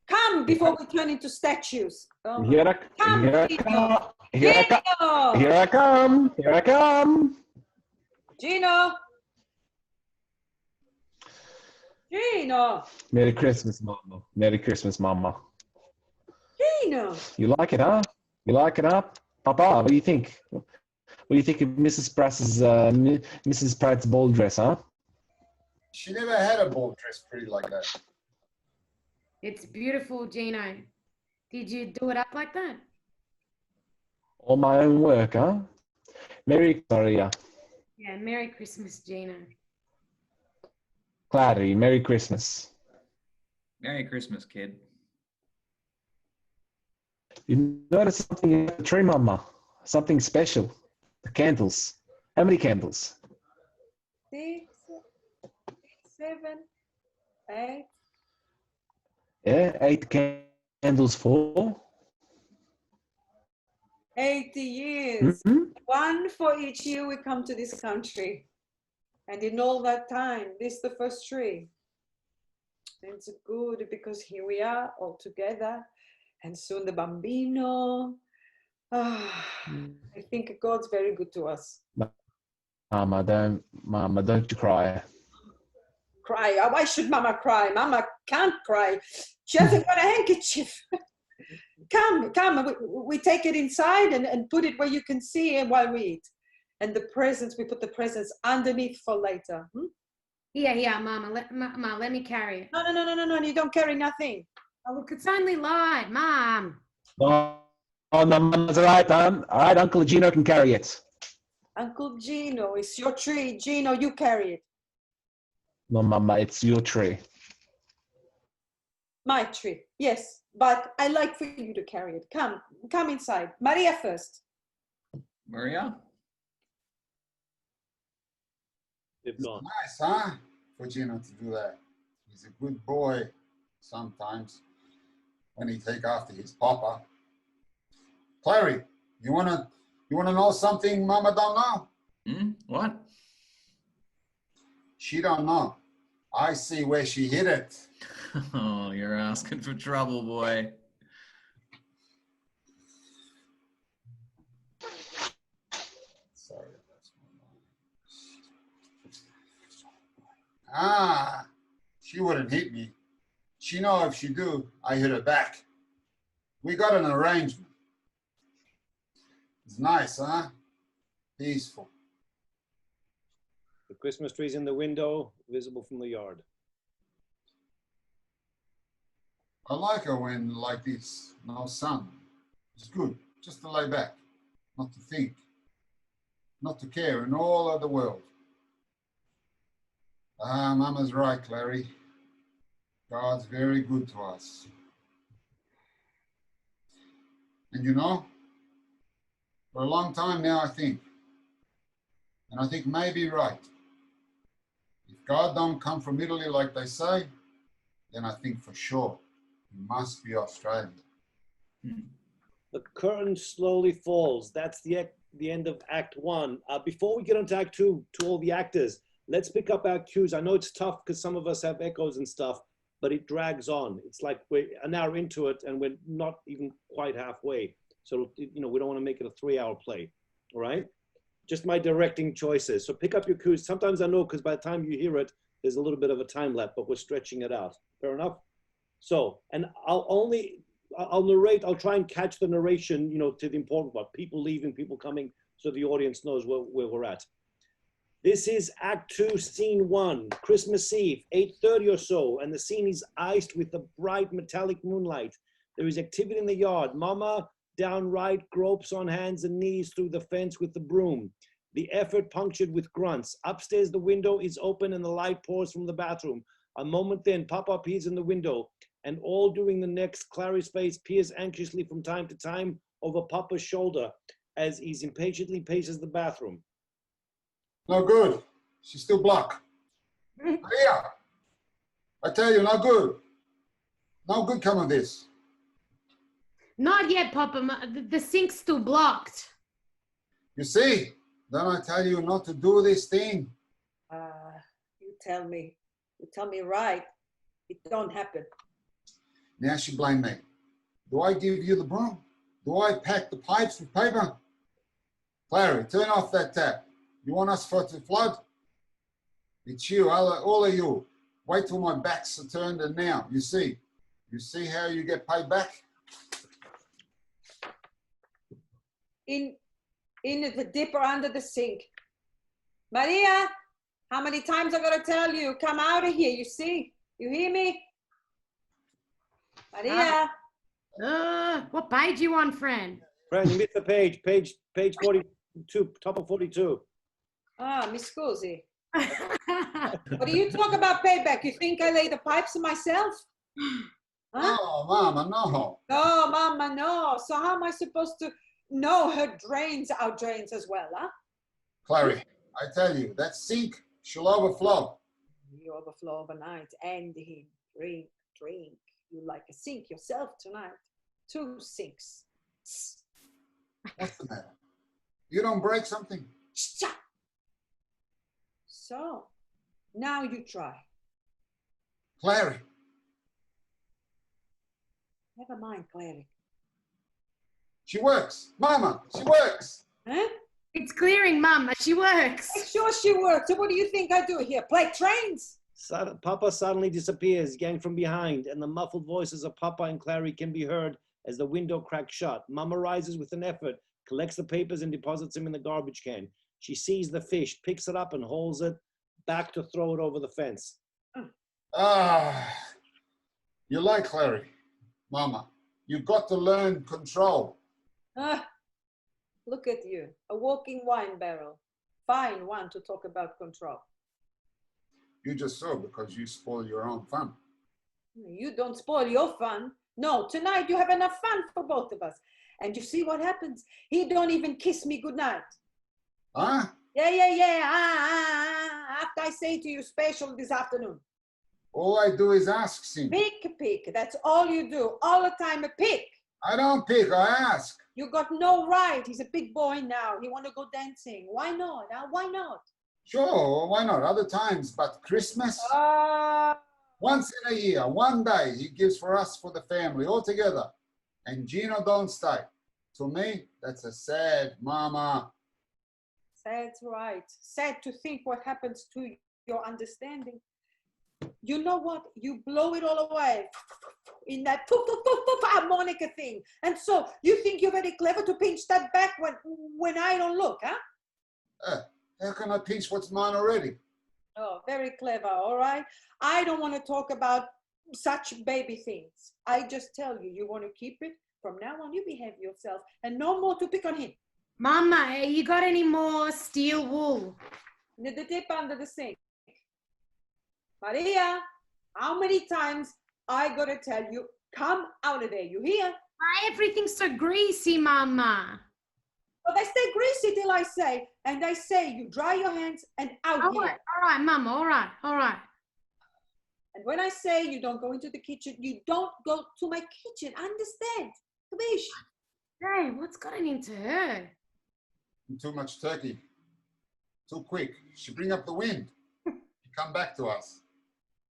Come before we turn into statues. Come.
Here I
Come,
come.
Gino.
Here I come.
Gino.
Here I come. Here I come.
Gino. Gino.
Merry Christmas, Mama. Merry Christmas, Mama.
Gino.
You like it, huh? You like it, huh? Papa, what do you think? What do you think of Mrs. Pratt's ball dress, huh?
She never had a ball dress pretty like that.
It's beautiful, Gino. Did you do it up like that?
All my own work, huh? Sorry,
Yeah, Merry Christmas, Gino.
Clary, Merry Christmas.
Merry Christmas, kid.
You noticed something in the tree, Mama? Something special. The candles. How many candles?
6, 7, 8.
Yeah, 8 candles for
80 years.
Mhm.
One for each year we come to this country. And in all that time, this is the first tree. And it's good because here we are all together. And soon the bambino. I think God's very good to us.
Mama, don't you cry.
Cry. Why should Mama cry? Mama can't cry. She hasn't got a handkerchief. Come. We take it inside and put it where you can see it while we eat. And the presents, we put the presents underneath for later.
Yeah, Mama. Let me carry it.
No, you don't carry nothing.
Oh, look, it's only light, Mom.
No, Mama's all right, All right, Uncle Gino can carry it.
Uncle Gino, it's your tree. Gino, you carry it.
No, Mama, it's your tree.
My tree, yes. But I like for you to carry it. Come inside. Maria first.
Maria?
They've gone.
Nice, huh? For Gino to do that. He's a good boy sometimes when he take after his papa. Clary, you wanna know something Mama don't know?
What?
She don't know. I see where she hid it.
Oh, you're asking for trouble, boy.
Sorry. Ah, she wouldn't hit me. She know if she do, I hit her back. We got an arrangement. It's nice, huh? Peaceful.
The Christmas tree's in the window, visible from the yard.
I like her when like this, no sun. It's good, just to lay back, not to think, not to care in all of the world. Ah, Mama's right, Clary. God's very good to us. And you know, for a long time now I think, and I think maybe right, if God don't come from Italy like they say, then I think for sure he must be Australian.
The curtain slowly falls. That's the end of Act 1. Before we get on to Act 2, to all the actors, let's pick up our cues. I know it's tough because some of us have echoes and stuff, but it drags on. It's like we're an hour into it and we're not even quite halfway. So, we don't want to make it a 3-hour play, all right? Just my directing choices. So pick up your cues. Sometimes I know because by the time you hear it, there's a little bit of a time lapse, but we're stretching it out. Fair enough? So, and I'll narrate, I'll try and catch the narration, to the important part, people leaving, people coming, so the audience knows where we're at. This is Act 2, Scene 1, Christmas Eve, 8:30 or so, and the scene is iced with the bright metallic moonlight. There is activity in the yard. Mama, downright, gropes on hands and knees through the fence with the broom. The effort punctured with grunts. Upstairs, the window is open and the light pours from the bathroom. A moment then, Papa appears in the window, and all during the next, Clary's face peers anxiously from time to time over Papa's shoulder as he impatiently paces the bathroom.
No good. She's still blocked. Maria, I tell you, no good. No good come of this.
Not yet, Papa. The sink's still blocked.
You see, then I tell you not to do this thing.
You tell me right. It don't happen.
Now she blame me. Do I give you the broom? Do I pack the pipes with paper? Clary, turn off that tap. You want us for it to flood? It's you, all of you. Wait till my back's turned and now, you see how you get paid back?
In the dipper under the sink. Maria, how many times I gotta tell you, come out of here, you see? You hear me? Maria.
What page you on, friend?
Friend, you missed the page 42, top of 42.
Mi scusi. What do you talk about payback? You think I lay the pipes myself? Huh?
Oh, Mama, no.
No, Mama, no. So how am I supposed to know her our drains as well, huh?
Clary, I tell you, that sink shall overflow.
You overflow overnight and him. Drink. You like a sink yourself tonight. 2 sinks.
What's the matter? You don't break something?
So, now you try.
Clary.
Never mind, Clary.
She works. Mama, she works.
Huh?
It's clearing, Mum. She works.
Sure she works. So what do you think I do here? Play trains?
Papa suddenly disappears, yanked from behind, and the muffled voices of Papa and Clary can be heard as the window cracks shut. Mama rises with an effort, collects the papers and deposits them in the garbage can. She sees the fish, picks it up and holds it back to throw it over the fence.
You like Clary, Mama. You've got to learn control.
Look at you, a walking wine barrel. Fine one to talk about control.
You just saw because you spoil your own fun.
You don't spoil your fun. No, tonight you have enough fun for both of us. And you see what happens? He don't even kiss me goodnight.
Huh?
Yeah. After I say to you special this afternoon.
All I do is ask, Sim.
Pick. That's all you do. All the time a pick.
I don't pick, I ask.
You got no right. He's a big boy now. He want to go dancing. Why not? Why not?
Sure, why not? Other times, but Christmas? Once in a year, one day he gives for us, for the family, all together. And Gino don't stay. To me, that's a sad mama.
Sad's right. Sad to think what happens to your understanding. You know what? You blow it all away in that harmonica thing. And so you think you're very clever to pinch that back when I don't look, huh?
How can I pinch what's mine already?
Oh, very clever, all right? I don't want to talk about such baby things. I just tell you, you want to keep it. From now on, you behave yourself and no more to pick on him.
Mama, you got any more steel wool?
The dip under the sink. Maria, how many times I gotta tell you, come out of there, you hear?
Why everything's so greasy, Mama?
Well, they stay greasy till I say, and I say you dry your hands and out
All
here.
right, Mama, all right.
And when I say you don't go into the kitchen, you don't go to my kitchen, understand? Kabish?
Hey, what's gotten into her?
Too much turkey. Too quick. She bring up the wind. come back to us.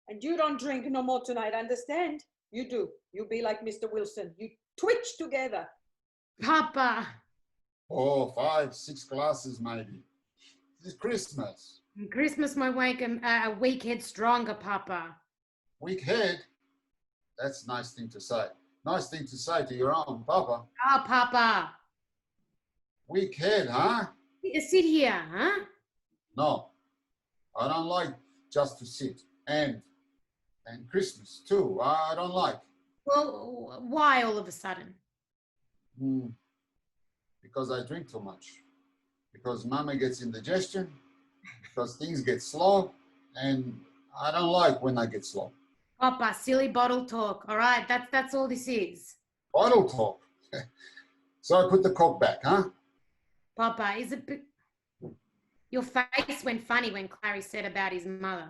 And you don't drink no more tonight, understand? You do. You be like Mr. Wilson. You twitch together.
Papa.
4, 5, 6 glasses maybe. It's Christmas.
Christmas might make a weak head stronger, Papa.
Weak head? That's a nice thing to say. Nice thing to say to your own Papa.
Oh, Papa.
Weak head, huh?
Sit here, huh?
No, I don't like just to sit. And Christmas too, I don't like.
Well, why all of a sudden?
Because I drink too much. Because Mama gets indigestion. Because things get slow. And I don't like when I get slow.
Papa, silly bottle talk. All right, that's all this is.
Bottle talk. So I put the cork back, huh?
Papa, is it... Your face went funny when Clary said about his mother.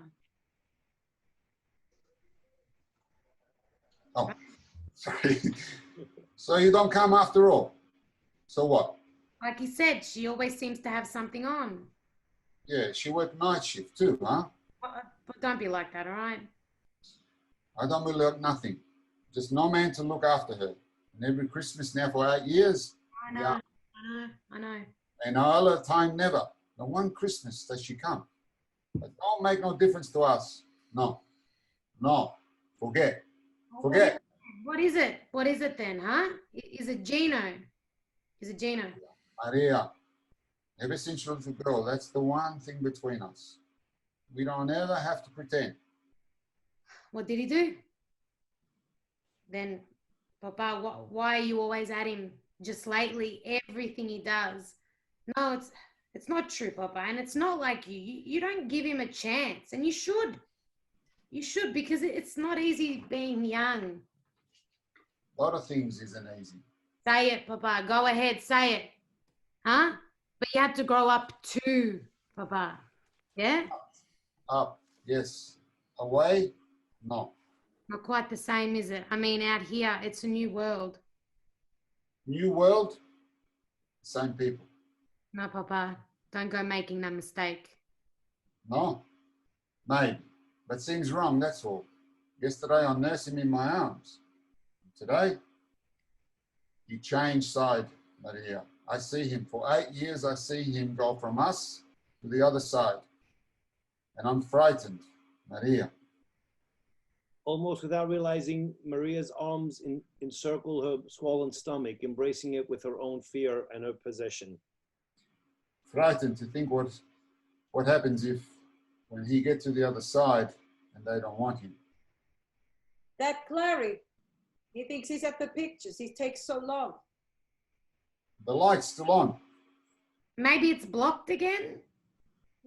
Oh, sorry. So you don't come after all? So what?
Like he said, she always seems to have something on.
Yeah, she worked night shift too, huh?
But don't be like that, all right?
I don't really like nothing. Just no man to look after her. And every Christmas now for 8 years.
I know,
yeah.
I know.
And all the time never. No one Christmas does she come. It don't make no difference to us. No. Forget.
What is it? What is it then, huh? Is it Gino?
Maria, ever since she was a girl, that's the one thing between us. We don't ever have to pretend.
What did he do? Then, Papa, why are you always at him? Just lately, everything he does. No, it's not true, Papa, and it's not like you. You don't give him a chance, and you should. You should, because it's not easy being young.
A lot of things isn't easy.
Say it, Papa. Go ahead, say it. Huh? But you had to grow up too, Papa. Yeah?
Up, yes. Away, no.
Not quite the same, is it? I mean, out here, it's a new world.
New world, same people.
No, Papa. Don't go making that mistake.
No, maybe. But seems wrong, that's all. Yesterday, I nursed him in my arms. Today, he changed side, Maria. I see him for 8 years. I see him go from us to the other side. And I'm frightened, Maria.
Almost without realizing, Maria's arms encircle her swollen stomach, embracing it with her own fear and her possession.
Frightened to think what happens if, when he gets to the other side and they don't want him.
That Clary, he thinks he's at the pictures. He takes so long.
The light's still on.
Maybe it's blocked again?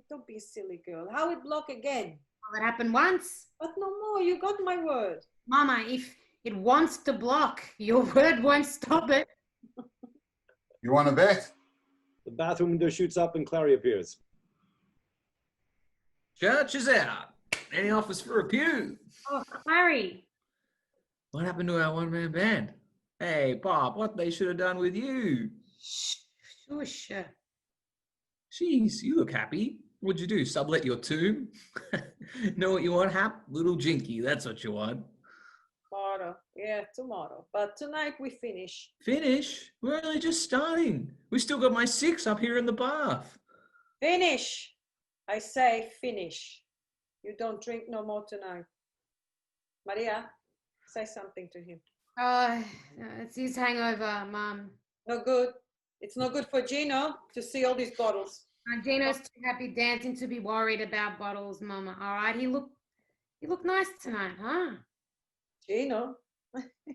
Don't be a silly girl. How it block again?
Well, it happened once.
But no more. You got my word.
Mama, if it wants to block, your word won't stop it.
You want to bet?
The bathroom window shoots up and Clary appears.
Church is out. Any offers for a pew?
Oh, Clary.
What happened to our one-man band? Hey, Pop, what they should have done with you?
Shush.
Jeez, you look happy. What'd you do, sublet your tomb? Know what you want, Hap? Little Jinky, that's what you want.
Tomorrow. Yeah, tomorrow. But tonight we finish.
Finish? We're only just starting. We still got my 6 up here in the bath.
Finish. I say finish. You don't drink no more tonight. Maria, say something to him.
Oh, it's his hangover, Mum.
No good. It's no good for Gino to see all these bottles.
Gino's too happy dancing to be worried about bottles, Mama. All right, he looked nice tonight, huh?
Gino,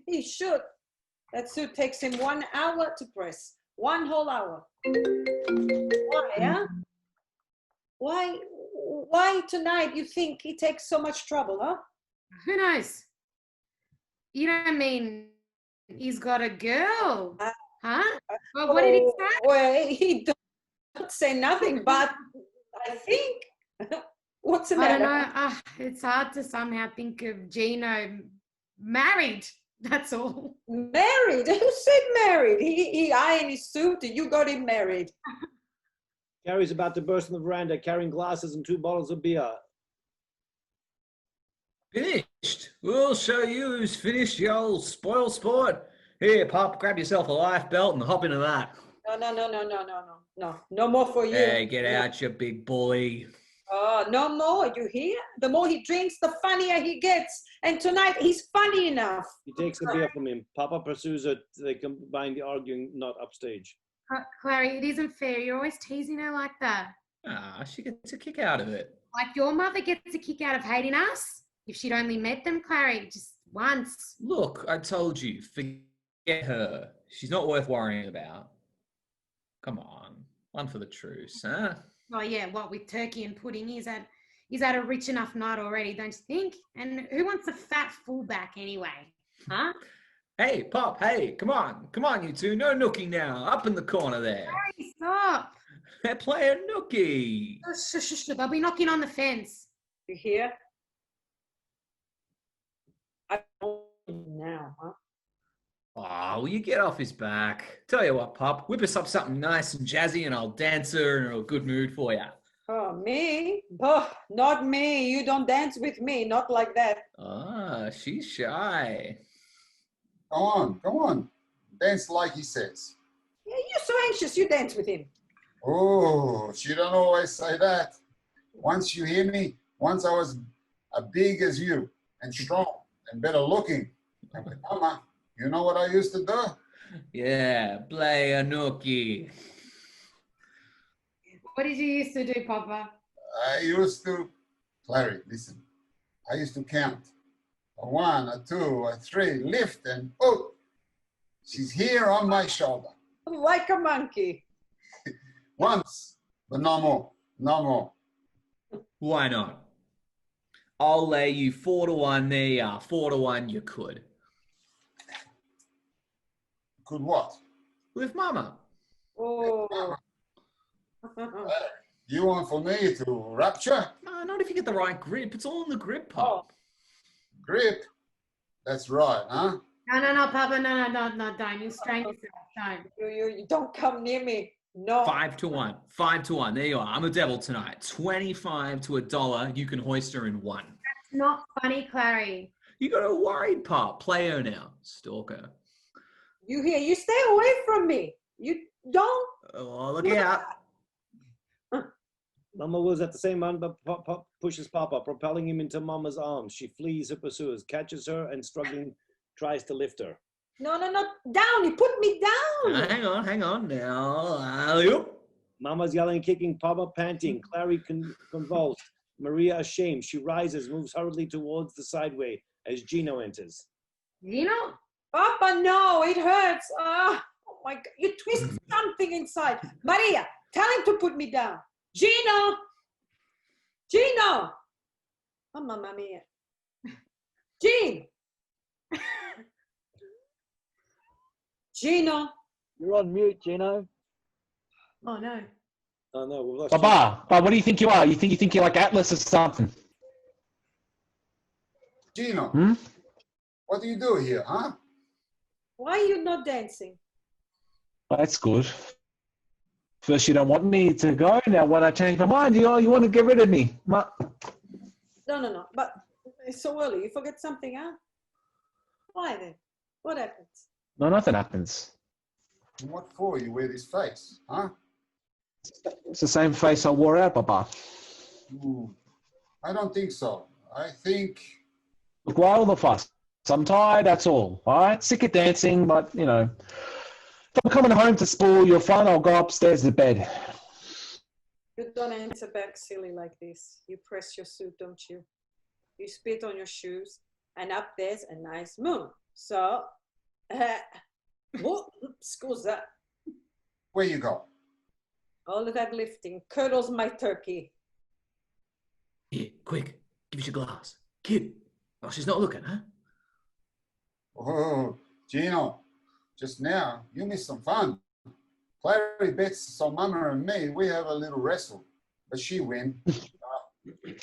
he should. That suit takes him 1 hour to press. 1 whole hour. Why, huh? Why tonight you think he takes so much trouble, huh?
Who knows? You don't mean he's got a girl, huh? Well, what did he say?
Well, he don't say nothing, but I think. What's the matter?
I don't know. It's hard to somehow think of Gino married. That's all.
Married? Who said married? He ironed his suit and you got him married.
Carrie's about to burst on the veranda carrying glasses and 2 bottles of beer.
Finished. We'll show you who's finished, you old spoil sport. Here, Pop, grab yourself a life belt and hop into that.
No. No more for you.
Hey, get
No.
out, you big bully.
Oh, no more, you hear? The more he drinks, the funnier he gets. And tonight, he's funny enough.
He takes a beer from him. Papa pursues it. They combine the arguing, not upstage.
Clary, it isn't fair. You're always teasing her like that.
Ah, she gets a kick out of it.
Like your mother gets a kick out of hating us. If she'd only met them, Clary, just once.
Look, I told you, forget her. She's not worth worrying about. Come on, one for the truce, huh?
Oh yeah, what with turkey and pudding? He's had a rich enough night already, don't you think? And who wants a fat fullback anyway? Huh?
Hey, Pop, hey, come on, you two. No nookie now. Up in the corner there.
Hey, stop.
They're playing nookie.
Oh, shush. They'll be knocking on the fence.
You hear? I don't now, huh?
Oh, will you get off his back? Tell you what, Pop, whip us up something nice and jazzy and I'll dance her in a good mood for you.
Oh, me? Oh, not me. You don't dance with me. Not like that.
Ah, she's shy.
Go on. Dance like he says.
Yeah, you're so anxious. You dance with him.
Oh, she don't always say that. Once you hear me, once I was as big as you and strong and better looking. And with Mama, you know what I used to do?
Yeah, play a nookie.
What did you used to do, Papa?
I used to, Clary, listen. I used to count. A 1, a 2, a 3, lift and oh, she's here on my shoulder.
Like a monkey.
Once, but no more.
Why not? I'll lay you 4-1. There you are. 4-1 you could.
Could what?
With Mama.
Oh.
You want for me to rapture?
No, not if you get the right grip. It's all in the grip, Pop.
Grip? That's right, huh?
No, Papa, no, don't. You'll strain yourself, don't.
You don't come near me. No.
5-1. 5-1. There you are. I'm a devil tonight. 25 to $1. You can hoist her in 1.
That's not funny, Clary.
You got a worried Pop. Play her now. Stalker.
You hear? You stay away from me. You don't.
Oh, look out.
Mama was at the same moment, but Pop pushes Papa, propelling him into Mama's arms. She flees her pursuers, catches her, and struggling, tries to lift her.
No, down. You put me down.
Hang on now. Alley-oop.
Mama's yelling, kicking, Papa panting, Clary convulsed, Maria ashamed. She rises, moves hurriedly towards the sideway as Gino enters.
Gino?
Papa, no, it hurts. Oh my God, you twist something inside. Maria, tell him to put me down. Gino! Oh, mamma mia. Gino!
You're on mute, Gino.
Oh no.
Oh no, we've lost
Papa, what do you think you are? You think you're like Atlas or something?
Gino, what do you do here, huh?
Why are you not dancing?
Well, that's good. First, you don't want me to go. Now, when I change my mind, you want to get rid of me.
No. But it's so early. You forget something, huh? Why then? What happens?
No, nothing happens.
And what for? You wear this face, huh?
It's the same face I wore out, Papa.
I don't think so. I think...
Look, why all the fuss? I'm tired, that's all. All right? Sick of dancing, but, you know, if I'm coming home to spoil your fun, I'll go upstairs to bed.
You don't answer back silly like this. You press your suit, don't you? You spit on your shoes, and up there's a nice moon. So, scusa.
Where you go?
All of that lifting curdles my turkey.
Here, quick, give us your glass. Kid. Oh, she's not looking, huh?
Oh, Gino, just now, you missed some fun. Clary bets so Mama and me, we have a little wrestle, but she wins.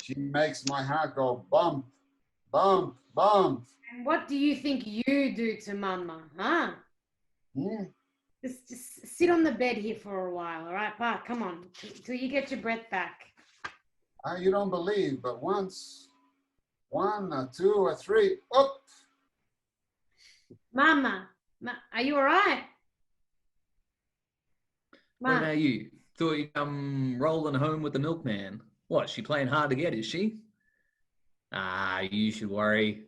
She makes my heart go bump, bump, bump.
And what do you think you do to Mama, huh? Just sit on the bed here for a while, all right, Pa? Come on, till you get your breath back.
You don't believe, but once 1, a 2, a 3. Up.
Mama, are you all right?
What
Ma,
about you? Thought you'd come rolling home with the milkman. What, she playing hard to get, is she? Ah, you should worry.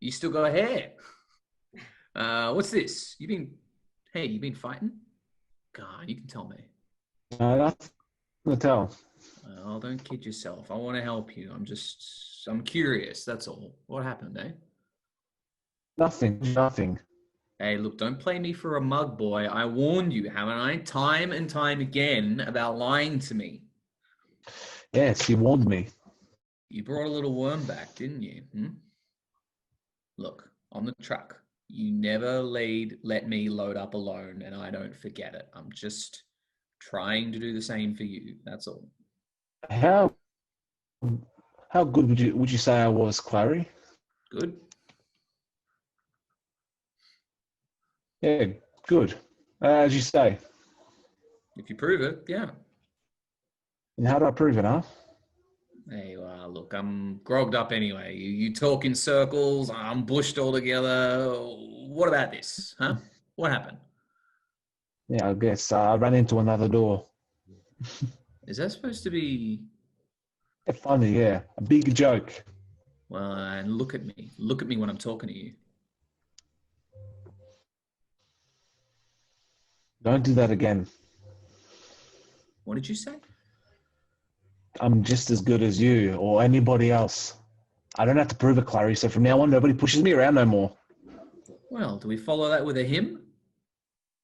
You still got hair. What's this? You been fighting? God, you can tell me.
Nothing to tell.
Oh, don't kid yourself. I want to help you. I'm curious. That's all. What happened, eh?
Nothing.
Hey, look, don't play me for a mug, boy. I warned you, haven't I? Time and time again about lying to me.
Yes, you warned me.
You brought a little worm back, didn't you? Look, on the truck, you never let me load up alone, and I don't forget it. I'm just trying to do the same for you. That's all.
How good would you say I was, Clary?
Good.
Yeah, good. As you say.
If you prove it, yeah.
And how do I prove it, huh?
Hey, well, look, I'm grogged up anyway. You talk in circles. I'm bushed all together. What about this, huh? What happened?
Yeah, I guess I ran into another door.
Is that supposed to be...
Funny, yeah. A big joke.
Well, and look at me. Look at me when I'm talking to you.
Don't do that again.
What did you say?
I'm just as good as you or anybody else. I don't have to prove it, Clary, so from now on, nobody pushes me around no more.
Well, do we follow that with a hymn?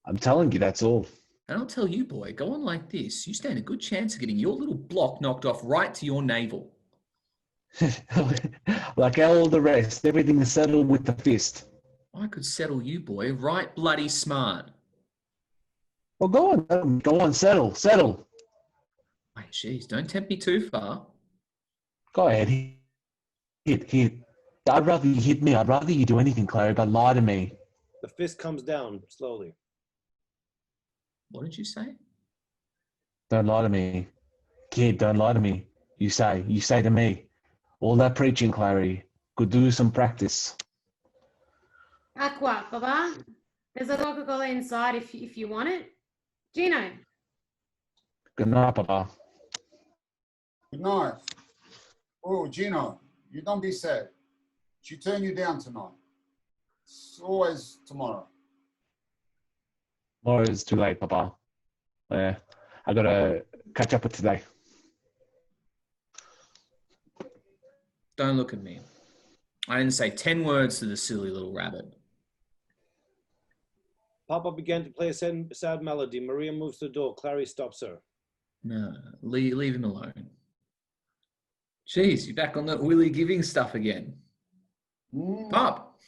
I'm telling you, that's all.
And I'll tell you, boy, go on like this. You stand a good chance of getting your little block knocked off right to your navel.
Like all the rest, everything is settled with the fist.
I could settle you, boy, right bloody smart.
Well, go on, settle.
Wait, jeez, don't tempt me too far.
Go ahead, hit. I'd rather you hit me. I'd rather you do anything, Clary, but lie to me.
The fist comes down slowly.
What did you say?
Don't lie to me. Kid, don't lie to me. You say to me. All that preaching, Clary, could do some practice.
Aqua, Baba. There's a Coca-Cola inside if you want it. Gino.
Good night, Papa.
Good night. Oh, Gino, you don't be sad. She turned you down tonight. It's always tomorrow.
Tomorrow is too late, Papa. I gotta catch up with today.
Don't look at me. I didn't say 10 words to the silly little rabbit.
Papa began to play a sad melody. Maria moves to the door. Clary stops her.
No, leave him alone. Jeez, you're back on that Willie giving stuff again. Pop,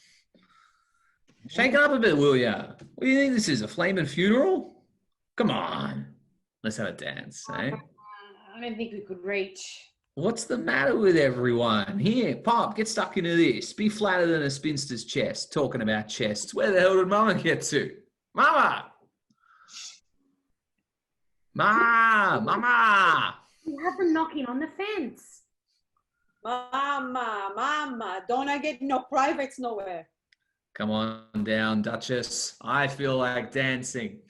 shake it up a bit, will ya? What do you think this is, a flaming funeral? Come on, let's have a dance, eh?
I don't think we could reach.
What's the matter with everyone? Here, Pop, get stuck into this. Be flatter than a spinster's chest. Talking about chests. Where the hell did Mama get to? Mama! Mama!
You have them knocking on the fence.
Mama, don't I get no privates nowhere?
Come on down, Duchess. I feel like dancing.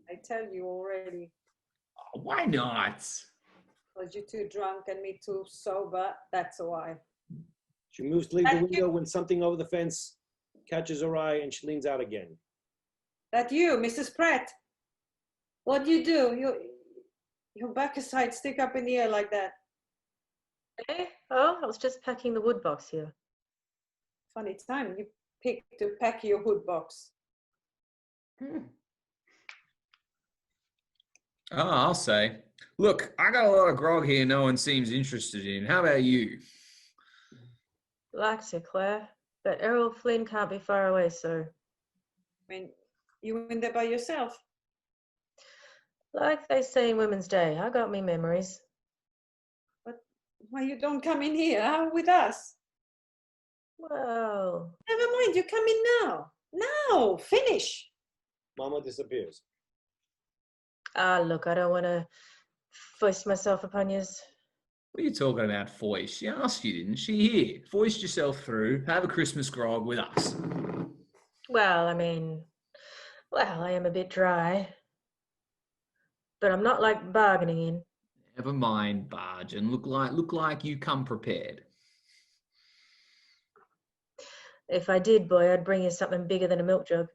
I tell you already.
Oh, why not?
Because you're too drunk and me too sober, that's why.
She moves to leave the window when something over the fence catches her eye and she leans out again.
That you, Mrs. Pratt? What do? Your back aside, stick up in the air like that.
Hey? Oh, I was just packing the wood box here.
Funny time you picked to pack your wood box.
Oh, I'll say. Look, I got a lot of grog here no one seems interested in. How about you?
Like to, Claire, but Errol Flynn can't be far away, so.
I mean, you in there by yourself?
Like they say in Women's Day, I got me memories.
But why you don't come in here with us?
Well.
Never mind, you come in now. Now, finish.
Mama disappears.
Look, I don't want to foist myself upon yous.
What are you talking about, Foyce? She asked you, didn't she? Here, foist yourself through. Have a Christmas grog with us.
Well, I mean, well, I am a bit dry. But I'm not like bargaining in.
Never mind, barge, and look like you come prepared.
If I did, boy, I'd bring you something bigger than a milk jug.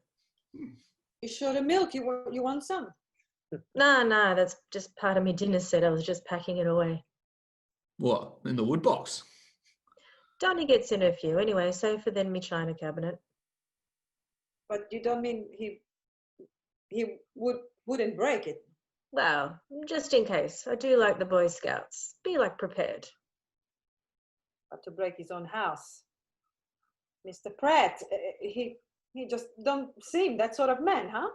You sure the milk? You want some?
Nah, that's just part of my dinner set. I was just packing it away.
What, in the wood box?
Donny gets in a few anyway, safer than me china cabinet.
But you don't mean he wouldn't break it?
Well, just in case. I do like the Boy Scouts. Be like prepared.
But to break his own house. Mr. Pratt, he just don't seem that sort of man, huh?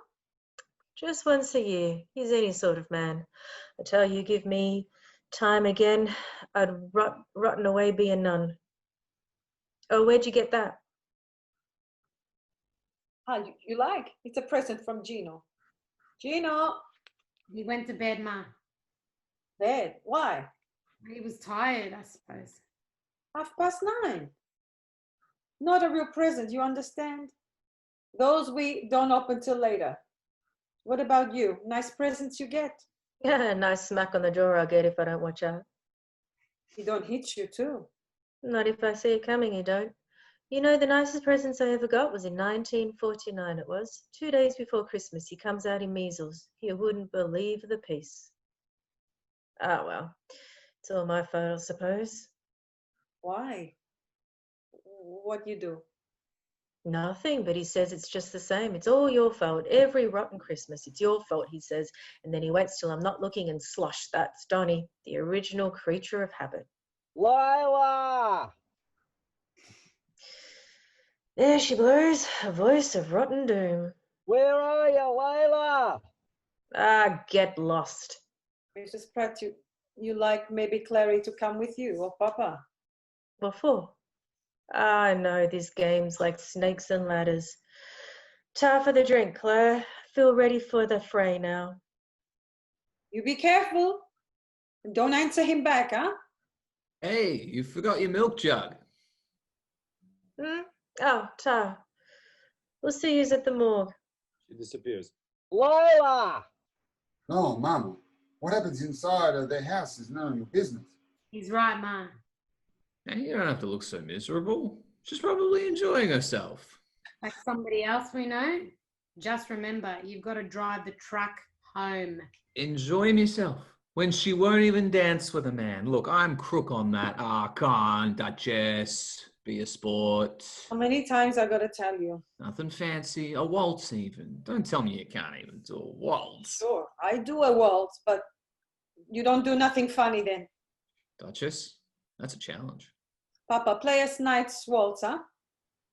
Just once a year. He's any sort of man. I tell you, give me time again, I'd rotten away be a nun. Oh, where'd you get that?
You like? It's a present from Gino. Gino!
He went to bed, Ma.
Bed? Why?
He was tired, I suppose.
9:30. Not a real present, you understand? Those we don't open till later. What about you? Nice presents you get?
Yeah, a nice smack on the jaw I'll get if I don't watch out.
He don't hit you too.
Not if I see it coming, he don't. You know, the nicest presents I ever got was in 1949, it was. 2 days before Christmas, he comes out in measles. You wouldn't believe the piece. Ah, well, it's all my fault, I suppose.
Why? What you do?
Nothing, but he says it's just the same. It's all your fault. Every rotten Christmas, it's your fault, he says. And then he waits till I'm not looking and slosh. That's Donny, the original creature of habit.
Lila!
There she blows, a voice of rotten doom.
Where are you, Lila?
Ah, get lost.
Mrs. Pratt, you like maybe Clary to come with you or Papa?
What for? I know these games like snakes and ladders. Time for the drink, Claire. Feel ready for the fray now.
You be careful. And don't answer him back, huh?
Hey, you forgot your milk jug.
Oh, Ta. We'll see you at the morgue.
She disappears.
Lila!
No, Mama. What happens inside of their house is none of your business.
He's right, Ma.
Hey, you don't have to look so miserable. She's probably enjoying herself.
Like somebody else we know. Just remember, you've got to drive the truck home.
Enjoy myself. When she won't even dance with a man. Look, I'm crook on that. Ah, come on, Duchess. Be a sport.
How many times I gotta tell you?
Nothing fancy. A waltz even. Don't tell me you can't even do a waltz.
Sure, I do a waltz, but you don't do nothing funny then.
Duchess, that's a challenge.
Papa, play us night's waltz, huh?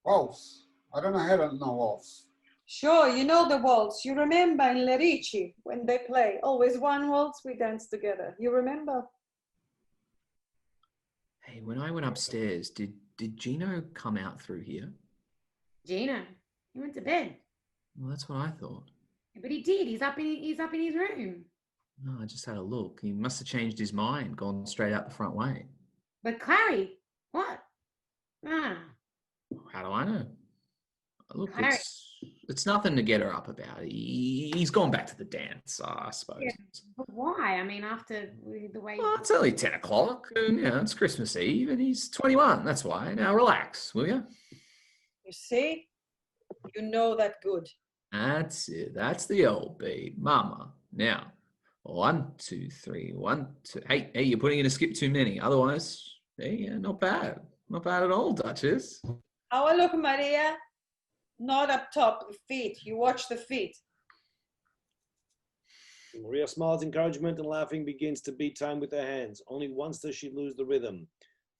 Waltz. I don't know how to know waltz.
Sure, you know the waltz. You remember in Lerici when they play, always one waltz, we dance together. You remember?
Hey, when I went upstairs, did Gino come out through here?
Gino, he went to bed.
Well, that's what I thought.
But he did. He's up in his room.
No, I just had a look. He must have changed his mind, gone straight out the front way.
But Clary, what? Ah,
How do I know? Look,
Clary.
it's nothing to get her up about. He's gone back to the dance, I suppose.
Yeah. But why? I mean, after the way...
Well, it's only 10 o'clock, and it's Christmas Eve, and he's 21. That's why. Now relax, will you?
You see? You know that good.
That's it. That's the old beat, Mama. Now, 1, 2, 3, 1, 2. Hey, you're putting in a skip too many. Otherwise, hey, not bad. Not bad at all, Duchess.
How I look, Maria? Not up top, the feet. You watch the feet.
Maria smiles encouragement and laughing begins to beat time with her hands. Only once does she lose the rhythm.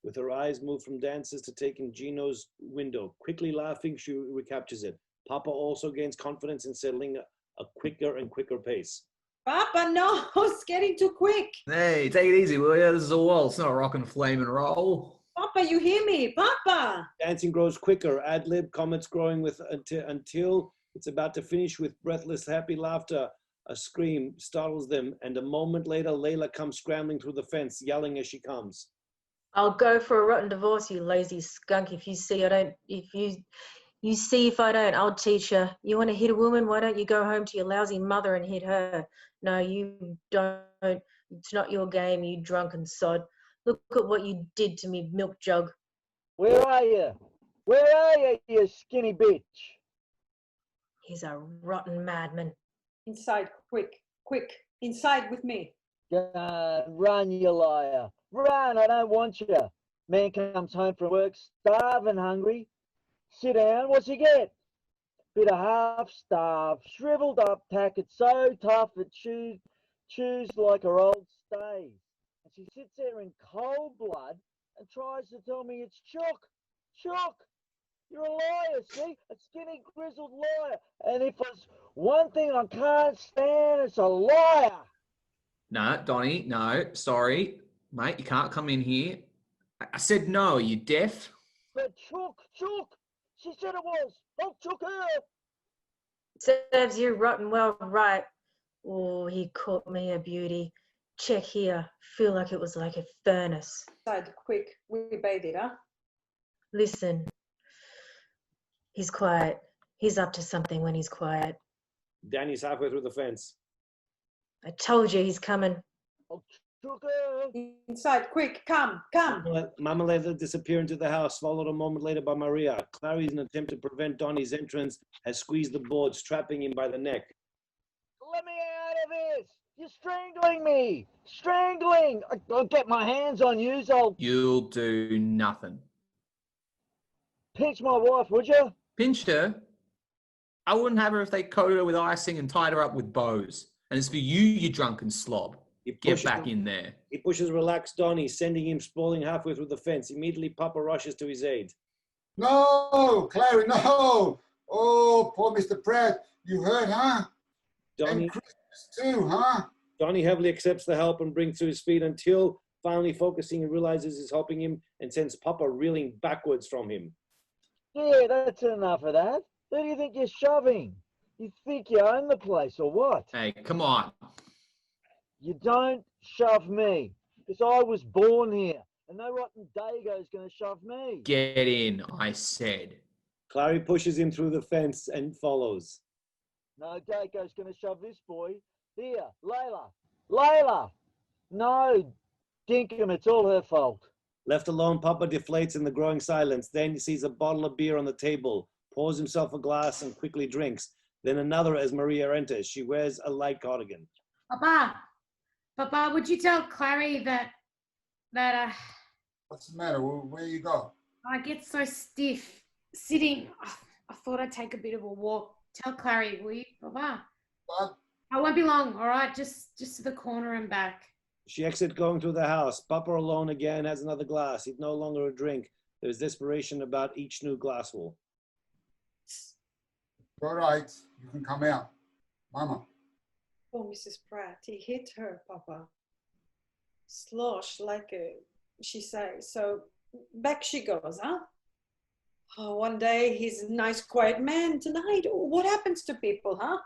With her eyes moved from dances to taking Gino's window. Quickly laughing, she recaptures it. Papa also gains confidence in settling a quicker and quicker pace.
Papa, no, it's getting too quick.
Hey, take it easy, will you? This is a waltz, not a rock and flame and roll.
Papa, you hear me? Papa!
Dancing grows quicker. Ad-lib comments growing with until it's about to finish with breathless, happy laughter. A scream startles them, and a moment later, Layla comes scrambling through the fence, yelling as she comes.
I'll go for a rotten divorce, you lazy skunk. If you see I don't, you see if I don't, I'll teach you. You want to hit a woman? Why don't you go home to your lousy mother and hit her? No, you don't. It's not your game, you drunken sod. Look at what you did to me, milk jug.
Where are you? Where are you, you skinny bitch?
He's a rotten madman.
Inside, quick, quick, inside with me.
Run, you liar. Run, I don't want you. Man comes home from work, starving hungry. Sit down, what's he get? Bit of half-starved, shriveled up packet, so tough it chews like her old stays. And she sits there in cold blood and tries to tell me it's chook. Chook! You're a liar, see? A skinny, grizzled liar. And if there's one thing I can't stand, it's a liar.
No, Donnie, no, sorry. Mate, you can't come in here. I said no, are you deaf?
But chook! She said it was. I'll chook her.
Serves you rotten well right. Oh, he caught me a beauty. Check here. Feel like it was like a furnace.
Inside, quick, we bathe it, huh?
Listen. He's quiet. He's up to something when he's quiet.
Danny's halfway through the fence.
I told you he's coming.
I'll chook her.
Inside, quick, come.
Mama let her disappear into the house, followed a moment later by Maria. Clary, in an attempt to prevent Donnie's entrance, has squeezed the boards, trapping him by the neck.
Let me out of this. You're strangling me. Strangling. I'll get my hands on you, so
You'll do nothing.
pinch my wife, would you?
Pinch her? I wouldn't have her if they coated her with icing and tied her up with bows. And it's for you, you drunken slob. Get back in there.
He pushes relaxed Donnie, sending him sprawling halfway through the fence. Immediately, Papa rushes to his aid.
No, Clary, no. Oh, poor Mr. Pratt. You hurt, huh?
Donnie,
And Christmas too, huh?
Donnie heavily accepts the help and brings to his feet until, finally focusing, he realizes he's helping him and sends Papa reeling backwards from him.
Yeah, that's enough of that. Who do you think you're shoving? You think you own the place or what?
Hey, come on.
You don't shove me, because I was born here, and no rotten Dago's going to shove me.
Get in, I said.
Clary pushes him through the fence and follows.
No Dago's going to shove this boy. Here, Layla. No, Dinkum, it's all her fault.
Left alone, Papa deflates in the growing silence. Then he sees a bottle of beer on the table, pours himself a glass and quickly drinks. Then another as Maria enters. She wears a light cardigan.
Papa, would you tell Clary that
What's the matter? Where you go?
I get so stiff sitting? I thought I'd take a bit of a walk. Tell Clary, will you, Papa?
What?
I won't be long, all right? Just to the corner and back.
She exits, going through the house. Papa alone again has another glass. He's no longer a drink. There's desperation about each new glassful.
All right, you can come out. Mama.
Oh, Mrs. Pratt, he hit her, Papa. Slosh, like she says. So back she goes, huh? Oh, one day he's a nice, quiet man. Tonight, what happens to people, huh?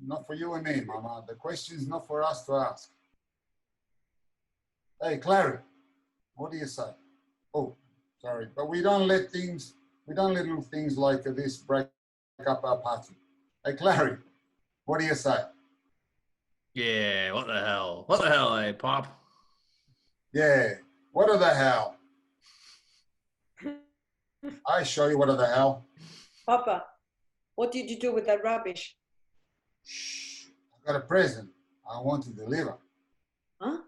Not for you and me, Mama. The question's not for us to ask. Hey, Clary, what do you say? Oh, sorry, but we don't let little things like this break up our party. Hey, Clary, what do you say?
Yeah, what the hell? What the hell, eh, Pop?
Yeah, what the hell? I show you what the hell.
Papa, what did you do with that rubbish?
Shh, I got a present I want to deliver.
Huh?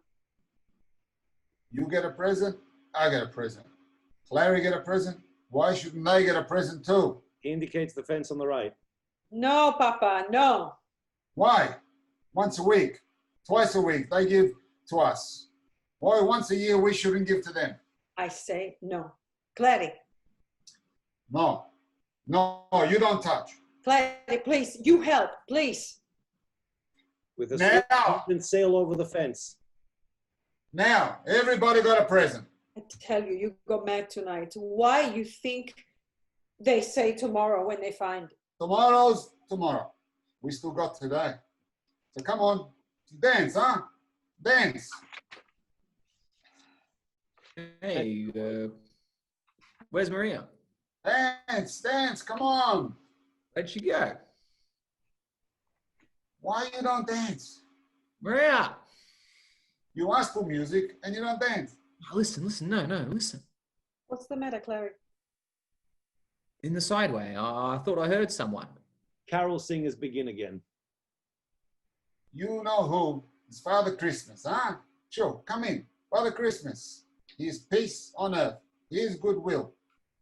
You get a present, I get a present. Clary get a present, why shouldn't they get a present too?
He indicates the fence on the right.
No, Papa, no.
Why? Once a week, twice a week, they give to us. Why once a year we shouldn't give to them?
I say no. Clary,
No, you don't touch.
Clary, please, you help, please.
With a
Now!
swift sail over the fence.
Now, everybody got a present.
I tell you, you got mad tonight. Why you think they say tomorrow when they find?
Tomorrow's tomorrow. We still got today. So come on, dance, huh? Dance.
Hey, where's Maria?
Dance, come on.
Where'd she go?
Why you don't dance?
Maria!
You ask for music and you don't dance.
Listen, no, listen.
What's the matter, Clary?
In the sideway, I thought I heard someone.
Carol singers begin again.
You know who? It's Father Christmas, huh? Sure, come in. Father Christmas. He is peace on earth. He is goodwill.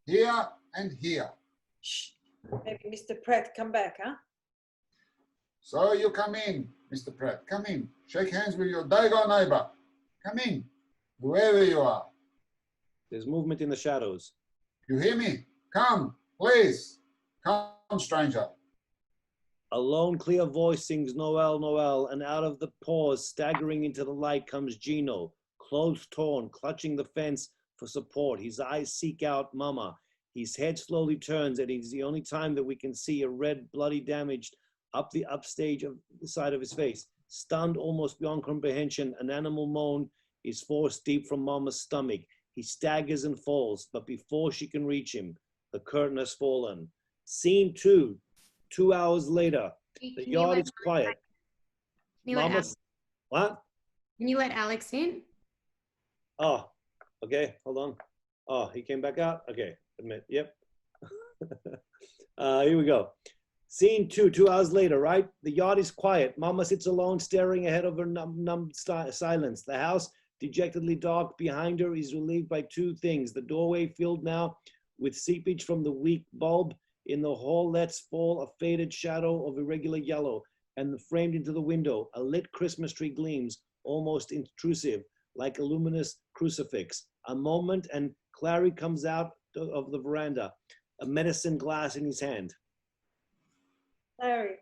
Here and here.
Shh. Maybe Mr. Pratt come back, huh?
So you come in, Mr. Pratt. Come in. Shake hands with your Dago neighbor. Come in, whoever you are.
There's movement in the shadows.
You hear me? Come, please. Come, stranger.
A lone, clear voice sings Noel, Noel, and out of the pause, staggering into the light, comes Gino, clothes torn, clutching the fence for support. His eyes seek out Mama. His head slowly turns, and it's the only time that we can see a red, bloody damage up the upstage of the side of his face. Stunned almost beyond comprehension, an animal moan is forced deep from Mama's stomach. He staggers and falls, but before she can reach him, the curtain has fallen. Scene 2, 2 hours later. The yard is quiet. Mama's, what?
Can you let Alex in?
Oh, okay, hold on. Oh, he came back out? Okay, admit, yep. Here we go. Scene 2, 2 hours later, right? The yard is quiet. Mama sits alone, staring ahead of her numb silence. The house, dejectedly dark behind her, is relieved by two things. The doorway filled now with seepage from the weak bulb. In the hall lets fall a faded shadow of irregular yellow, and framed into the window, a lit Christmas tree gleams, almost intrusive, like a luminous crucifix. A moment, and Clary comes out of the veranda, a medicine glass in his hand.
Larry,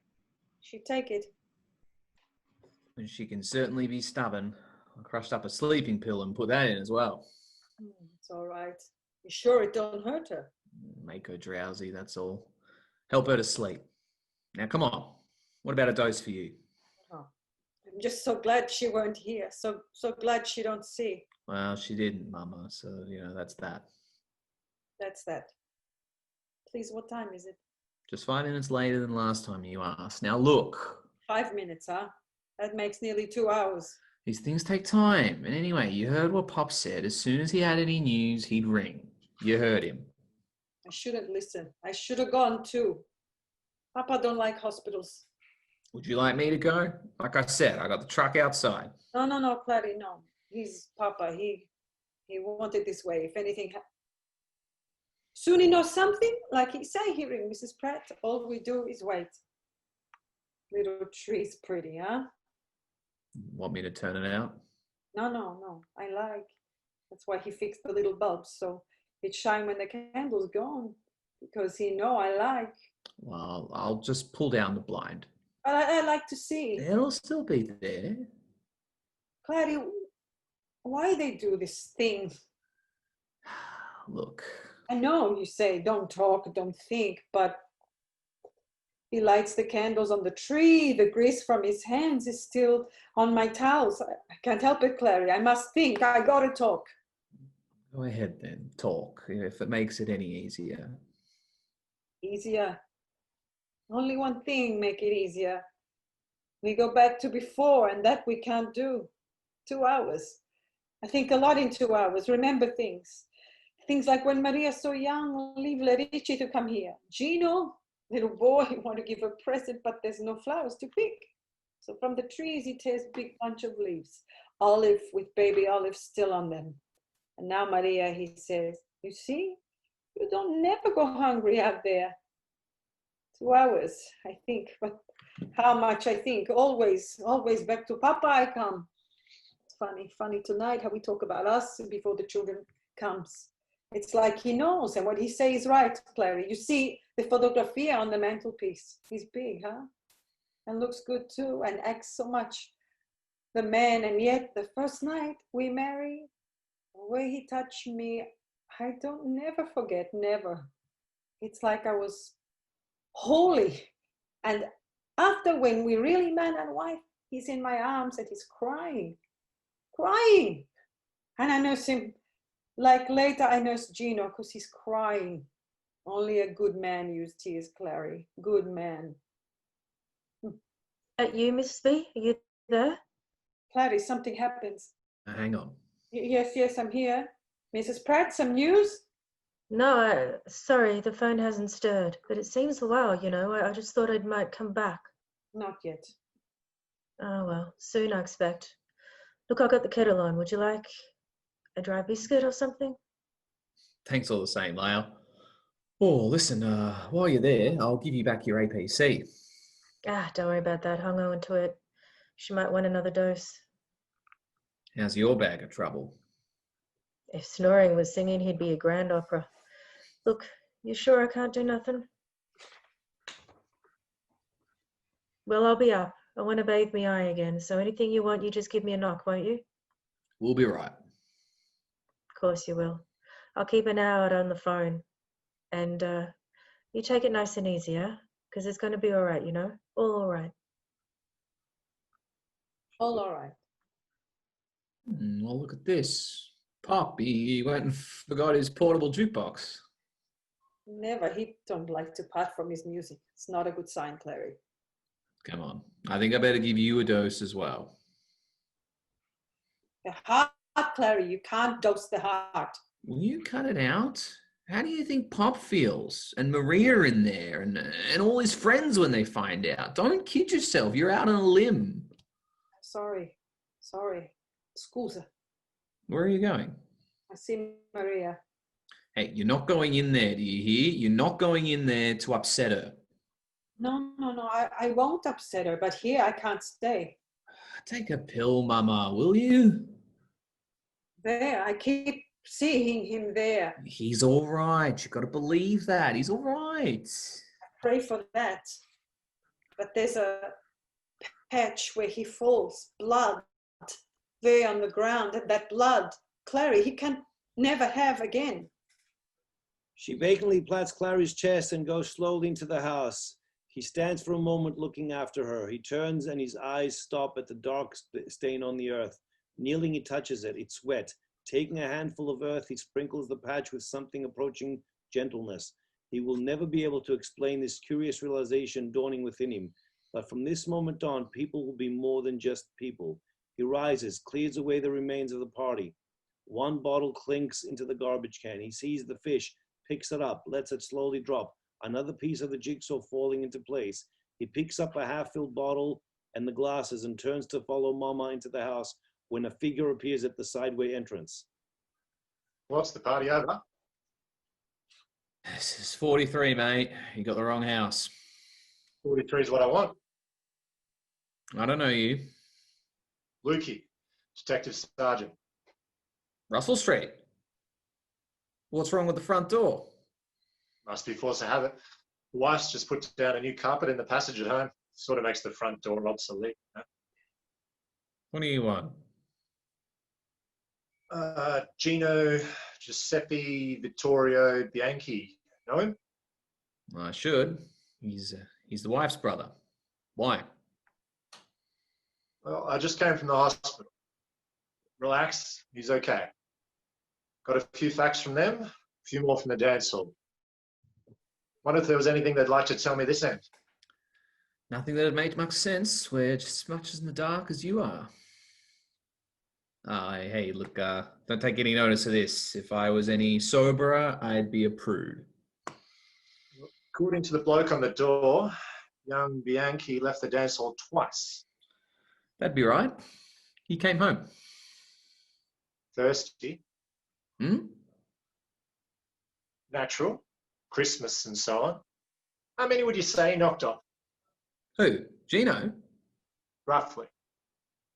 she take it.
And she can certainly be stubborn. I crushed up a sleeping pill and put that in as well.
It's all right. You sure it don't hurt her?
Make her drowsy, that's all. Help her to sleep. Now, come on. What about a dose for you?
Oh, I'm just so glad she weren't here. So glad she don't see.
Well, she didn't, Mama, so, that's that.
That's that. Please, what time is it?
Just 5 minutes later than last time you asked. Now, look.
5 minutes, huh? That makes nearly 2 hours.
These things take time. And anyway, you heard what Pop said. As soon as he had any news, he'd ring. You heard him.
I shouldn't listen. I should have gone too. Papa don't like hospitals.
Would you like me to go? Like I said, I got the truck outside.
No, Clary, no. He's Papa. He wanted this way. If anything soon he knows something, like he say, he ring Mrs. Pratt. All we do is wait. Little tree's pretty, huh?
Want me to turn it out?
No. I like. That's why he fixed the little bulbs, so it shine when the candle's gone. Because he know I like.
Well, I'll just pull down the blind.
But I like to see.
It'll still be there.
Clary, why they do this thing?
Look.
I know you say don't talk, don't think, but he lights the candles on the tree. The grease from his hands is still on my towels. I can't help it, Clary. I must think. I gotta talk.
Go ahead then, talk, if it makes it any easier.
Easier? Only one thing make it easier. We go back to before, and that we can't do. 2 hours. I think a lot in 2 hours. Remember things. Things like when Maria's so young, leave Lerici to come here. Gino, little boy, want to give a present, but there's no flowers to pick. So from the trees, he tears a big bunch of leaves. Olive with baby olives still on them. And now Maria, he says, you see, you don't never go hungry out there. 2 hours, I think, but how much I think, always back to Papa I come. It's funny tonight how we talk about us before the children comes. It's like he knows, and what he says is right, Clary. You see the photography on the mantelpiece. He's big, huh? And looks good too, and acts so much the man, and yet the first night we married, the way he touched me, I don't never forget, never. It's like I was holy. And after, when we really man and wife, He's in my arms and he's crying. Crying. And I nurse him. Like later I nurse Gino because he's crying. Only a good man used tears, Clary. Good man.
You, Miss B, are you there?
Clary, something happens.
Hang on.
Yes, I'm here. Mrs. Pratt, some news?
No, sorry, the phone hasn't stirred, but it seems well, you know. I just thought it might come back.
Not yet.
Oh, well, soon I expect. Look, I got the kettle on. Would you like a dry biscuit or something?
Thanks all the same, Lyle. Oh, listen, while you're there, I'll give you back your APC.
Ah, don't worry about that. Hung on to it. She might want another dose.
How's your bag of trouble?
If Snoring was singing, he'd be a grand opera. Look, you sure I can't do nothing? Well, I'll be up. I want to bathe me eye again, so anything you want, you just give me a knock, won't you?
We'll be right.
Of course you will. I'll keep an eye out on the phone. And you take it nice and easy, huh? Because it's going to be all right, you know? All right.
All right.
Well, look at this. Pop, he went and forgot his portable jukebox.
Never. He don't like to part from his music. It's not a good sign, Clary.
Come on. I think I better give you a dose as well.
The heart, Clary. You can't dose the heart.
Will you cut it out? How do you think Pop feels? And Maria in there and all his friends when they find out? Don't kid yourself. You're out on a limb.
Sorry. Scusa.
Where are you going?
I see Maria.
Hey, you're not going in there, do you hear? You're not going in there to upset her.
No. I won't upset her, but here I can't stay.
Take a pill, Mama, will you?
There, I keep seeing him there.
He's all right. You got to believe that. He's all right.
Pray for that. But there's a patch where he falls, blood there on the ground, and that blood, Clary, he can never have again.
She vacantly plats Clary's chest and goes slowly into the house. He stands for a moment looking after her. He turns and his eyes stop at the dark stain on the earth. Kneeling, he touches it. It's wet. Taking a handful of earth, he sprinkles the patch with something approaching gentleness. He will never be able to explain this curious realization dawning within him. But from this moment on, people will be more than just people. He rises, clears away the remains of the party. One bottle clinks into the garbage can. He sees the fish, picks it up, lets it slowly drop. Another piece of the jigsaw falling into place. He picks up a half-filled bottle and the glasses and turns to follow Mama into the house when a figure appears at the sideway entrance.
What's the party over?
This is 43, mate. You got the wrong house.
43 is what I want.
I don't know you.
Lukey, Detective Sergeant.
Russell Street. What's wrong with the front door?
Must be force of habit. The wife's just put down a new carpet in the passage at home. Sort of makes the front door obsolete. You know?
What do you want?
Gino, Giuseppe, Vittorio, Bianchi. Know him?
I should. He's the wife's brother. Why?
Well, I just came from the hospital. Relax, he's okay. Got a few facts from them, a few more from the dance hall. Wonder if there was anything they'd like to tell me this end.
Nothing that'd make much sense. We're just as much in the dark as you are. Hey, look, don't take any notice of this. If I was any soberer, I'd be a prude.
According to the bloke on the door, young Bianchi left the dance hall twice.
That'd be right. He came home.
Thirsty. Natural. Christmas and so on. How many would you say he knocked off?
Who? Gino?
Roughly.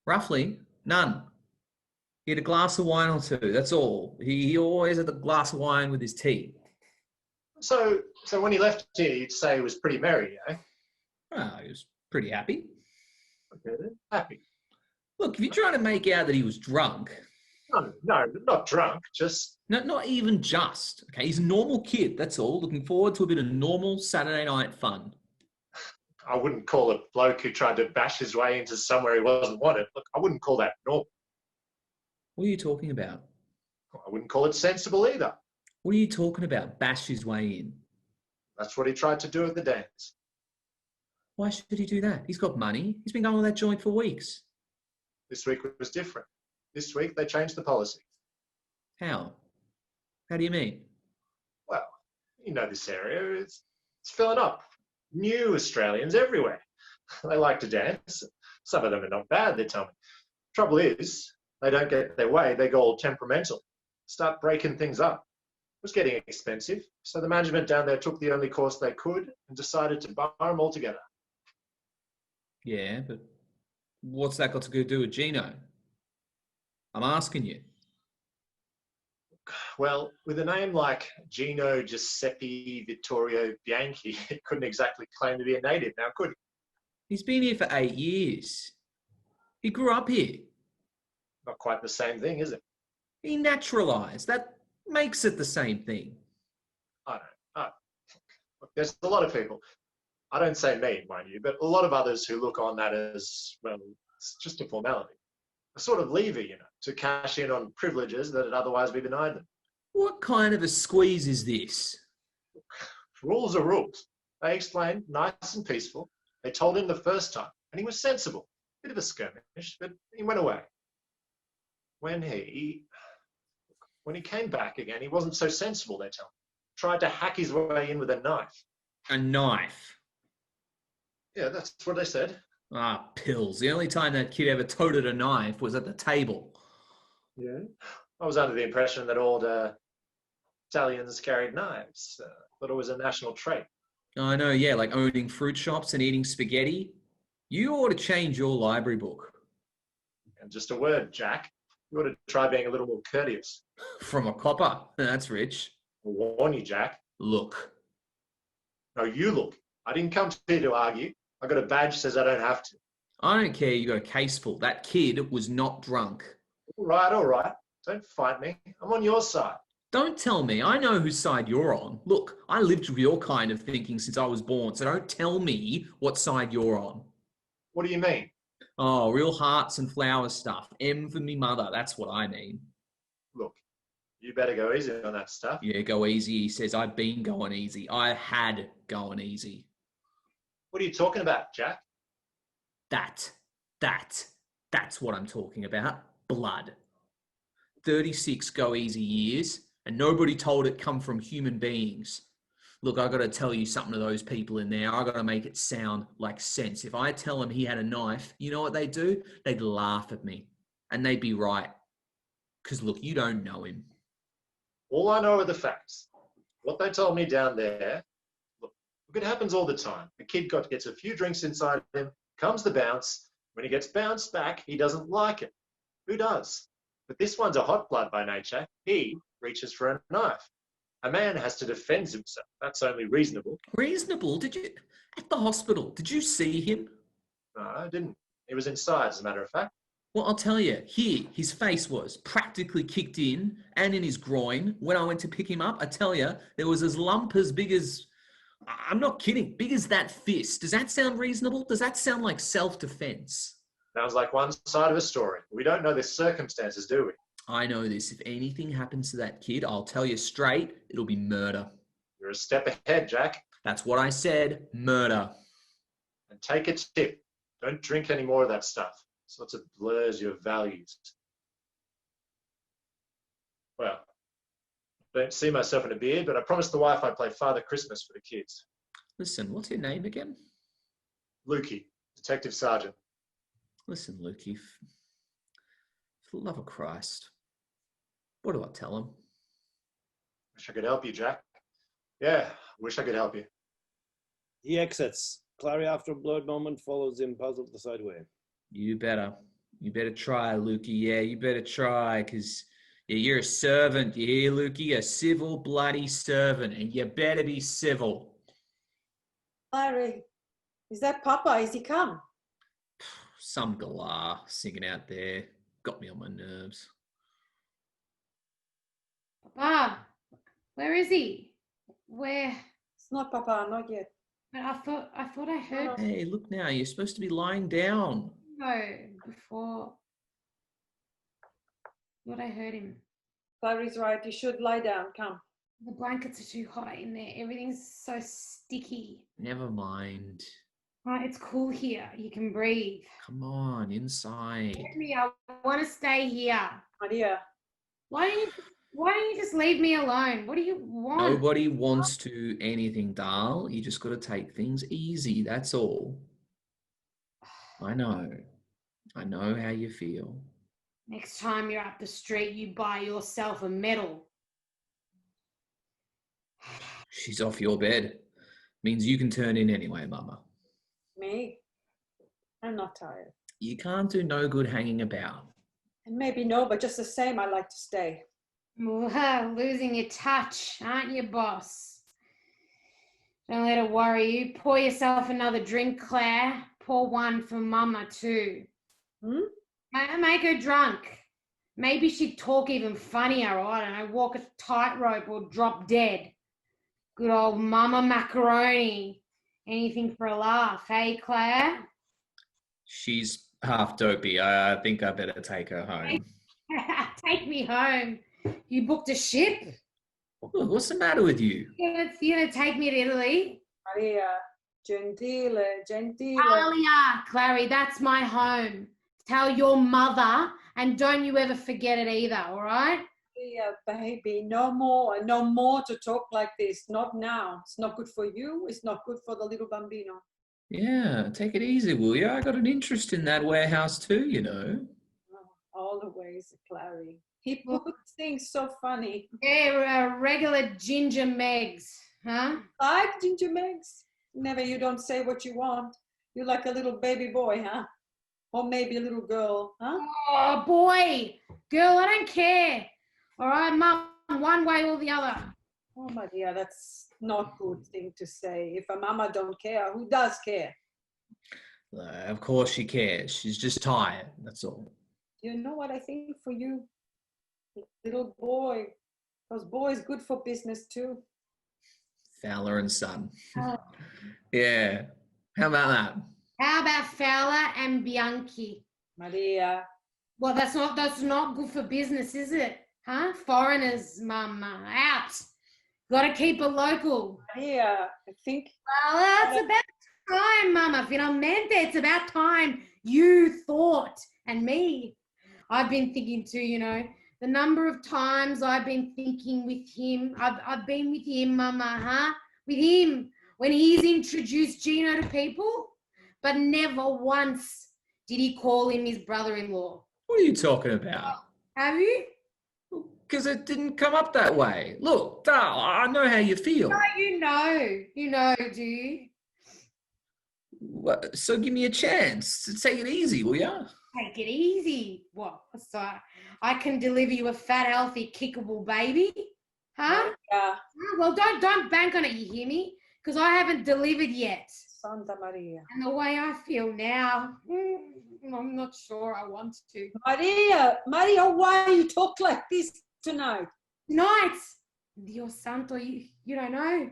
Roughly? None. He had a glass of wine or two, that's all. He always had a glass of wine with his tea.
So when he left here, you'd say he was pretty merry, eh?
Well, he was pretty happy.
Okay, then. Happy.
Look, if you're trying to make out that he was drunk...
No, not drunk, just...
No, not even just. Okay, he's a normal kid, that's all. Looking forward to a bit of normal Saturday night fun.
I wouldn't call a bloke who tried to bash his way into somewhere he wasn't wanted. Look, I wouldn't call that normal.
What are you talking about?
I wouldn't call it sensible either.
What are you talking about? Bash his way in?
That's what he tried to do at the dance.
Why should he do that? He's got money. He's been going on that joint for weeks.
This week was different. This week they changed the policy.
How? How do you mean?
Well, you know this area, it's filling up. New Australians everywhere. They like to dance. Some of them are not bad, they tell me. Trouble is, they don't get their way, they go all temperamental. Start breaking things up. It was getting expensive, so the management down there took the only course they could and decided to bar them all together.
Yeah, but what's that got to do with Gino? I'm asking you.
Well, with a name like Gino Giuseppe Vittorio Bianchi, he couldn't exactly claim to be a native now, could he?
He's been here for 8 years. He grew up here.
Not quite the same thing, is it?
He naturalised. That makes it the same thing.
I don't. Look, there's a lot of people, I don't say me, mind you, but a lot of others who look on that as, well, it's just a formality. A sort of lever, you know, to cash in on privileges that would otherwise be denied them.
What kind of a squeeze is this?
Rules are rules. They explained, nice and peaceful. They told him the first time, and he was sensible. Bit of a skirmish, but he went away. When he came back again, he wasn't so sensible, they tell me. Tried to hack his way in with a knife.
A knife?
Yeah, that's what they said.
Ah, pills. The only time that kid ever toted a knife was at the table.
Yeah. I was under the impression that all the Italians carried knives. Thought it was a national trait.
I know, yeah, like owning fruit shops and eating spaghetti. You ought to change your library book.
And just a word, Jack. You ought to try being a little more courteous.
From a copper. That's rich.
I'll warn you, Jack.
Look.
No, you look. I didn't come here to argue. I got a badge that says I don't have to.
I don't care you got a case full. That kid was not drunk.
All right. Don't fight me. I'm on your side.
Don't tell me. I know whose side you're on. Look, I lived with your kind of thinking since I was born, so don't tell me what side you're on.
What do you mean?
Oh, real hearts and flowers stuff. M for me mother. That's what I mean.
Look, you better go easy on that stuff.
Yeah, go easy. He says, I've been going easy. I had going easy.
What are you talking about, Jack?
That's what I'm talking about. Blood. 36 go easy years, and nobody told it come from human beings. Look, I got to tell you something to those people in there. I got to make it sound like sense. If I tell them he had a knife, you know what they'd do? They'd laugh at me, and they'd be right. Because look, you don't know him.
All I know are the facts. What they told me down there, look, it happens all the time. The kid gets a few drinks inside him, comes the bounce. When he gets bounced back, he doesn't like it. Who does? But this one's a hot blood by nature. He reaches for a knife. A man has to defend himself. That's only reasonable.
Reasonable? Did you, at the hospital, did you see him?
No, I didn't. He was inside, as a matter of fact.
Well, I'll tell you, here, his face was practically kicked in and in his groin. When I went to pick him up, I tell you, there was a lump as big as, I'm not kidding, big as that fist. Does that sound reasonable? Does that sound like self-defense?
Sounds like one side of a story. We don't know the circumstances, do we?
I know this. If anything happens to that kid, I'll tell you straight, it'll be murder.
You're a step ahead, Jack.
That's what I said, murder.
And take a tip. Don't drink any more of that stuff. Sorts of blurs your values. Well, I don't see myself in a beard, but I promised the wife I'd play Father Christmas for the kids.
Listen, what's your name again?
Lukey, Detective Sergeant.
Listen, Lukey, for the love of Christ, what do I tell him?
Wish I could help you, Jack. Yeah, wish I could help you.
He exits. Clary, after a blurred moment, follows him, puzzled the side way.
You better try, Lukey. Yeah, you better try, because you're a servant. You hear, Lukey? A civil bloody servant, and you better be civil.
Larry, is that Papa? Is he come?
Some galah singing out there. Got me on my nerves.
Papa, where is he? Where?
It's not Papa, not yet.
But I thought I heard
Hey, look now, you're supposed to be lying down.
no before. Thought I heard him.
Clary's right. You should lie down. Come.
The blankets are too hot in there. Everything's so sticky.
Never mind.
Right, it's cool here. You can breathe.
Come on, inside.
Let me. I want to stay here.
Maria.
Why don't you just leave me alone? What do you want?
Nobody wants to do anything, Dal. You just got to take things easy. That's all. I know how you feel.
Next time you're up the street, you buy yourself a medal.
She's off your bed. Means you can turn in anyway, Mama.
Me? I'm not tired.
You can't do no good hanging about.
And maybe no, but just the same, I like to stay.
Well, losing your touch, aren't you, boss? Don't let it worry you. Pour yourself another drink, Claire. Pour one for Mama too. Make her drunk. Maybe she'd talk even funnier, or I don't know, walk a tightrope or drop dead. Good old Mama Macaroni. Anything for a laugh, hey, Claire?
She's half dopey. I think I better take her home.
Take me home. You booked a ship?
What's the matter with you?
You're gonna take me to Italy?
Maria, gentile.
Alia, Clary, that's my home. Tell your mother, and don't you ever forget it either, all right?
Maria, baby, no more to talk like this. Not now. It's not good for you. It's not good for the little bambino.
Yeah, take it easy, will you? I got an interest in that warehouse too, you know.
All the ways, Clary. He puts things so funny.
Yeah, regular ginger megs, huh?
Like ginger megs? Never, you don't say what you want. You're like a little baby boy, huh? Or maybe a little girl, huh?
Oh, boy. Girl, I don't care. All right, Mum, one way or the other.
Oh, Maria, that's not a good thing to say. If a mama don't care, who does care?
Of course she cares. She's just tired, that's all.
You know what I think for you? Little boy. Because boys good for business too.
Fowler and Son.
Oh.
Yeah. How about that?
How about Fowler and Bianchi?
Maria.
Well, that's not good for business, is it? Huh? Foreigners, Mama, out. Got to keep it local.
Maria, I think.
Well, it's about time, Mama. Finalmente, it's about time you thought, and me. I've been thinking too, you know, the number of times I've been thinking with him. I've been with him, Mama, huh? With him when he's introduced Gino to people, but never once did he call him his brother-in-law.
What are you talking about?
Have you?
Because it didn't come up that way. Look, Dal, I know how you feel.
No, you know, do you?
So give me a chance to take it easy, will ya?
Take it easy. What? So I can deliver you a fat, healthy, kickable baby? Huh?
Yeah.
Well, don't bank on it, you hear me? Because I haven't delivered yet.
Santa Maria.
And the way I feel now, I'm not sure I want to.
Maria, why you talk like this tonight?
Nights. Dios santo, you don't know.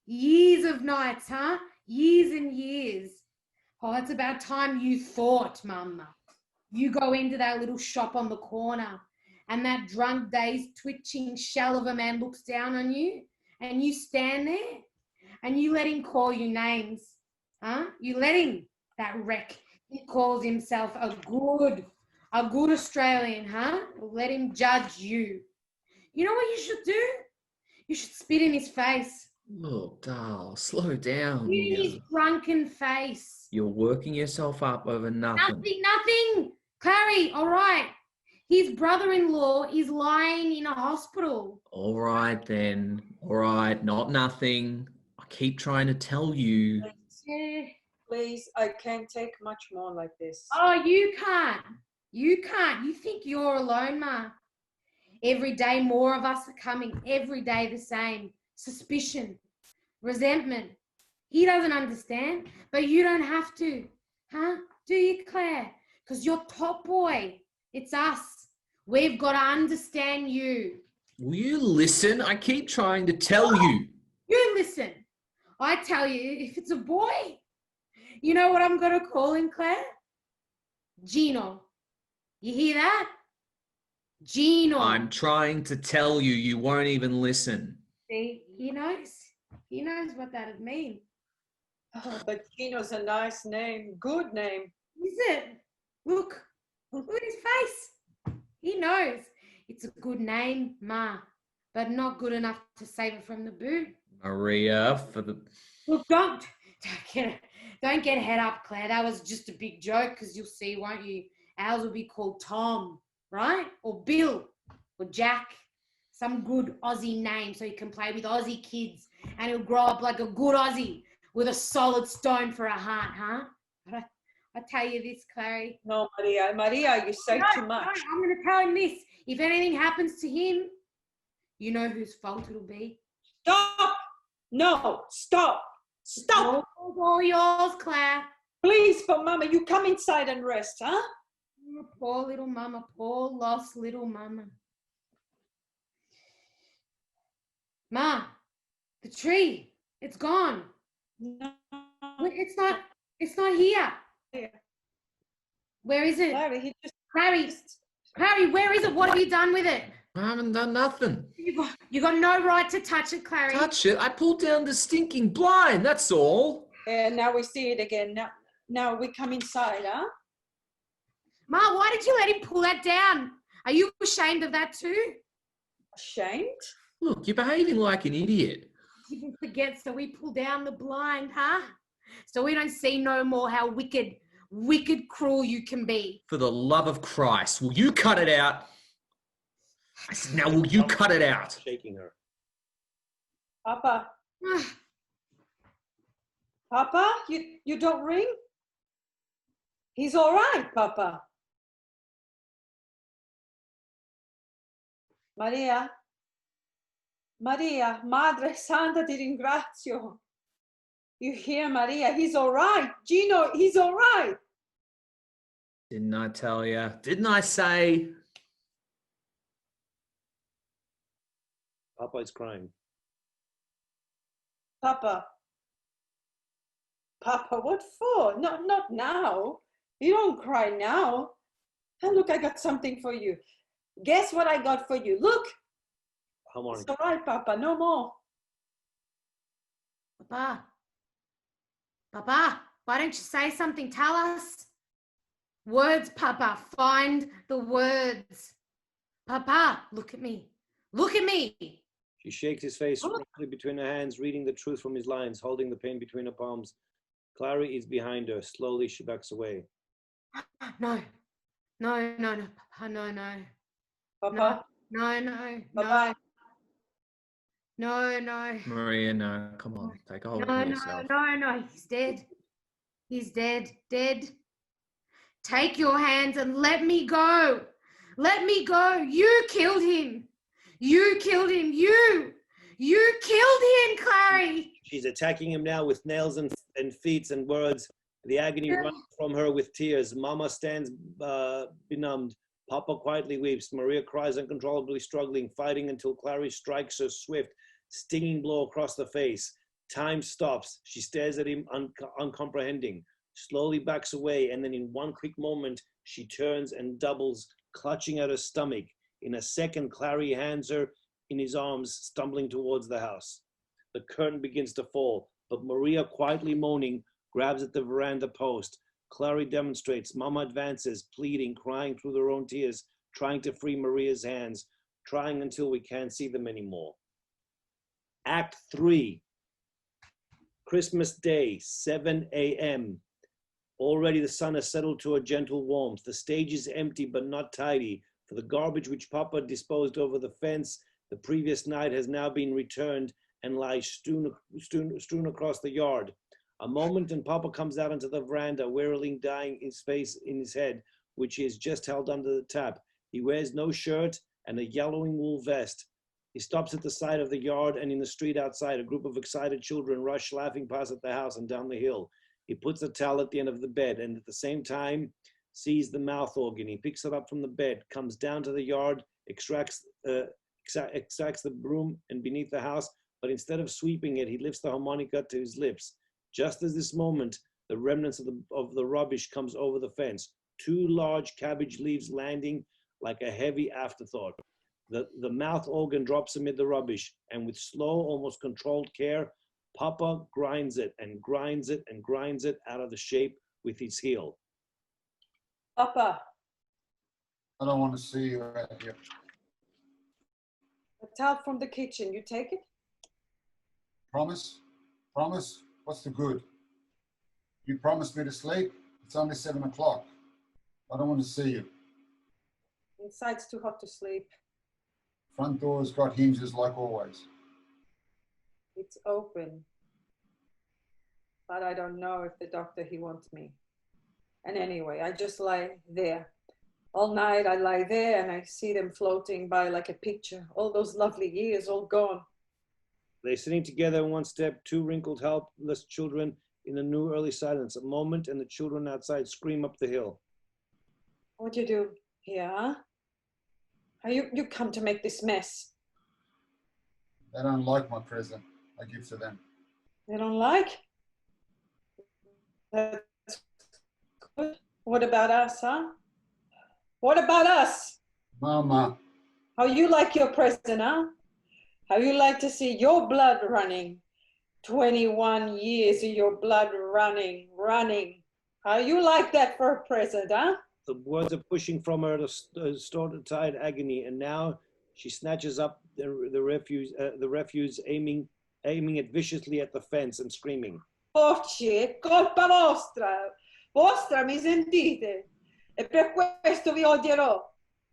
Years of nights, huh? Years and years. Oh, it's about time you thought, Mama. You go into that little shop on the corner and that drunk dazed twitching shell of a man looks down on you and you stand there and you let him call you names, huh? You let him, that wreck. He calls himself a good Australian, huh? Let him judge you. You know what you should do? You should spit in his face.
Look, Dal, slow down.
Spit in his drunken face.
You're working yourself up over nothing.
Nothing. Clary, all right. His brother-in-law is lying in a hospital.
All right, then. All right, not nothing. I keep trying to tell you.
Yeah.
Please, I can't take much more like this.
Oh, you can't. You can't. You think you're alone, Ma. Every day more of us are coming. Every day the same. Suspicion, resentment. He doesn't understand, but you don't have to. Huh? Do you, Claire? Because you're top boy. It's us. We've got to understand you.
Will you listen? I keep trying to tell you.
You listen. I tell you, if it's a boy, you know what I'm going to call him, Claire? Gino. You hear that? Gino.
I'm trying to tell you, you won't even listen.
See, he knows. He knows what that'd mean.
Oh, but Gino's a nice name. Good name.
Is it? Look at his face. He knows. It's a good name, Ma, but not good enough to save it from the boot.
Maria, for the...
Look, don't get head up, Claire. That was just a big joke, because you'll see, won't you? Ours will be called Tom, right? Or Bill, or Jack. Some good Aussie name so he can play with Aussie kids and he'll grow up like a good Aussie with a solid stone for a heart, huh? But I tell you this, Clary.
No, Maria, you say too much.
No, I'm going to tell him this. If anything happens to him, you know whose fault it'll be.
Stop! No, stop! Stop!
All yours, Claire.
Please, for Mama, you come inside and rest, huh?
Oh, poor little Mama, poor lost little Mama. Ma, the tree, it's gone.
No.
It's not here. Where is it? Clary, where is it? What have you done with it?
I haven't done nothing.
You got no right to touch it, Clary.
Touch it? I pulled down the stinking blind, that's all.
And now we see it again. Now we come inside, huh?
Ma, why did you let him pull that down? Are you ashamed of that too?
Ashamed?
Look, you're behaving like an idiot.
You forget, so we pull down the blind, huh? So we don't see no more how wicked, cruel you can be.
For the love of Christ, will you cut it out? I said, now will you cut it out?
Shaking her.
Papa. Papa, you don't ring? He's all right, Papa. Maria, Madre Santa, ti ringrazio. You hear, Maria? He's all right. Gino, he's all right.
Didn't I tell you? Didn't I say?
Papa is crying.
Papa, what for? Not now. You don't cry now. And look, I got something for you. Guess what I got for you? Look.
Harmonic.
It's all right, Papa. No more.
Papa, why don't you say something? Tell us. Words, Papa. Find the words. Papa, look at me. Look at me.
She shakes his face roughly between her hands, reading the truth from his lines, holding the pen between her palms. Clary is behind her. Slowly, she backs away.
No, Papa, no.
Papa?
No.
Papa?
No.
Maria, no. Come on, take a hold of yourself.
No. He's dead. Take your hands and let me go. Let me go. You killed him. You killed him, Clary.
She's attacking him now with nails and feet and words. The agony runs from her with tears. Mama stands benumbed. Papa quietly weeps. Maria cries uncontrollably, struggling, fighting until Clary strikes her swift, stinging blow across the face. Time stops. She stares at him, uncomprehending, slowly backs away, and then in one quick moment, she turns and doubles, clutching at her stomach. In a second, Clary hands her in his arms, stumbling towards the house. The curtain begins to fall, but Maria, quietly moaning, grabs at the veranda post. Clary demonstrates. Mama advances, pleading, crying through their own tears, trying to free Maria's hands, trying until we can't see them anymore. Act 3. Christmas Day, 7 a.m. Already the sun has settled to a gentle warmth. The stage is empty but not tidy, for the garbage which Papa disposed over the fence the previous night has now been returned and lies strewn across the yard. A moment and Papa comes out into the veranda, wearily dyeing his face in his head, which he has just held under the tap. He wears no shirt and a yellowing wool vest. He stops at the side of the yard, and in the street outside, a group of excited children rush laughing past at the house and down the hill. He puts a towel at the end of the bed and at the same time sees the mouth organ. He picks it up from the bed, comes down to the yard, extracts the broom, and beneath the house, but instead of sweeping it, he lifts the harmonica to his lips. Just as this moment, the remnants of the rubbish comes over the fence. 2 large cabbage leaves landing like a heavy afterthought. The mouth organ drops amid the rubbish, and with slow, almost controlled care, Papa grinds it and grinds it and grinds it out of the shape with his heel.
Papa,
I don't want to see you out here.
a towel from the kitchen, you take it?
Promise? Promise? What's the good? You promised me to sleep? It's only 7 o'clock. I don't want to see you.
Inside's too hot to sleep.
Front door's got hinges like always.
It's open. But I don't know if the doctor, he wants me. And anyway, I just lie there. All night I lie there and I see them floating by like a picture. All those lovely years, all gone.
They're sitting together in one step, 2 wrinkled, helpless children in the new early silence. A moment and the children outside scream up the hill.
What you do here, huh? How you come to make this mess?
They don't like my present I give to them.
They don't like? That's good. What about us, huh? What about us?
Mama,
How you like your present, huh? How you like to see your blood running? 21 years of your blood running. How you like that for a present, huh?
The words are pushing from her to stored-tied agony, and now she snatches up the refuse, aiming it viciously at the fence and screaming.
Porci, è colpa vostra. Vostra, mi sentite? E per questo vi odierò.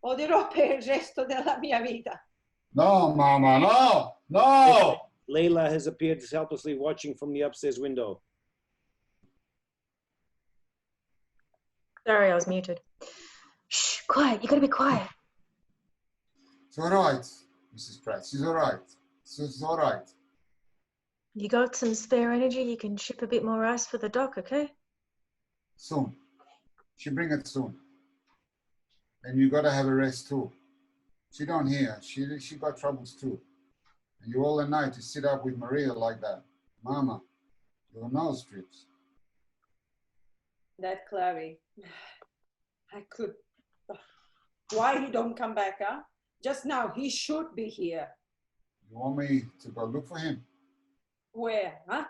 Odierò per il resto della mia vita.
no, Mama, no, no!
Layla has appeared helplessly watching from the upstairs window.
Sorry, I was muted. Shh, quiet. You gotta be quiet.
It's all right, Mrs. Pratt. She's all right. It's all right.
You got some spare energy? You can ship a bit more rice for the doc, okay?
Soon. She bring it soon. And you gotta have a rest too. She don't hear. She got troubles too. And you all the night to sit up with Maria like that. Mama, your nose drips.
That Clary, I could. Why he don't come back, huh? Just now, he should be here.
You want me to go look for him?
Where, huh?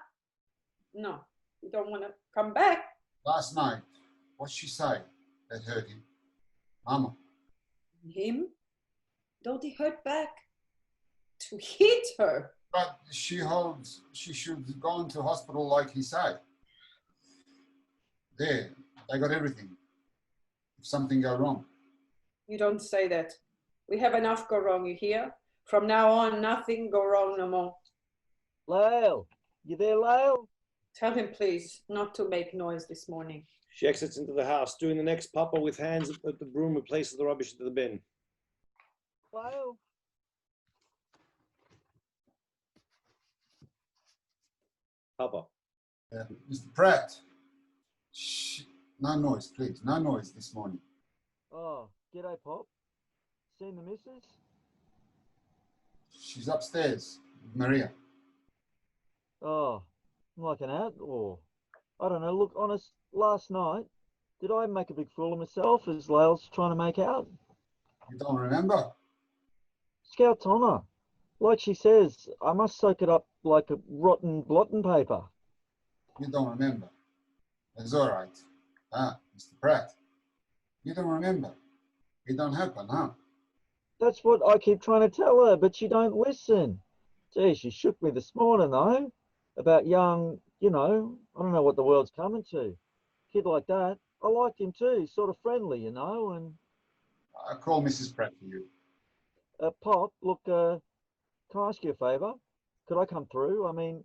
No, you don't want to come back.
Last night, what'd she say that hurt him? Mama,
Him? Don't he hurt back? To hit her.
but she should have gone to hospital like he said. There, they got everything. If something go wrong.
You don't say that. We have enough go wrong, you hear? From now on, nothing go wrong no more.
Lyle, you there, Lyle?
Tell him, please, not to make noise this morning.
She exits into the house, doing the next Papa with hands at the broom replaces the rubbish into the bin.
Lyle?
Papa.
Mr. Pratt. Shh. No noise, please. No noise this morning.
Oh, g'day, Pop. Seen the missus?
She's upstairs with Maria.
Oh, like an out, or I don't know. Look, honest, last night, did I make a big fool of myself as Lyle's trying to make out?
You don't remember?
Scout's honour. Like she says, I must soak it up like a rotten blotting paper.
You don't remember. It's all right. Mr. Pratt. You don't remember. It don't happen, huh?
That's what I keep trying to tell her, but she don't listen. Gee, she shook me this morning, though, about young, you know, I don't know what the world's coming to. Kid like that. I liked him too, sort of friendly, you know, and...
I'll call Mrs. Pratt for you.
Pop, look, can I ask you a favour? Could I come through? I mean,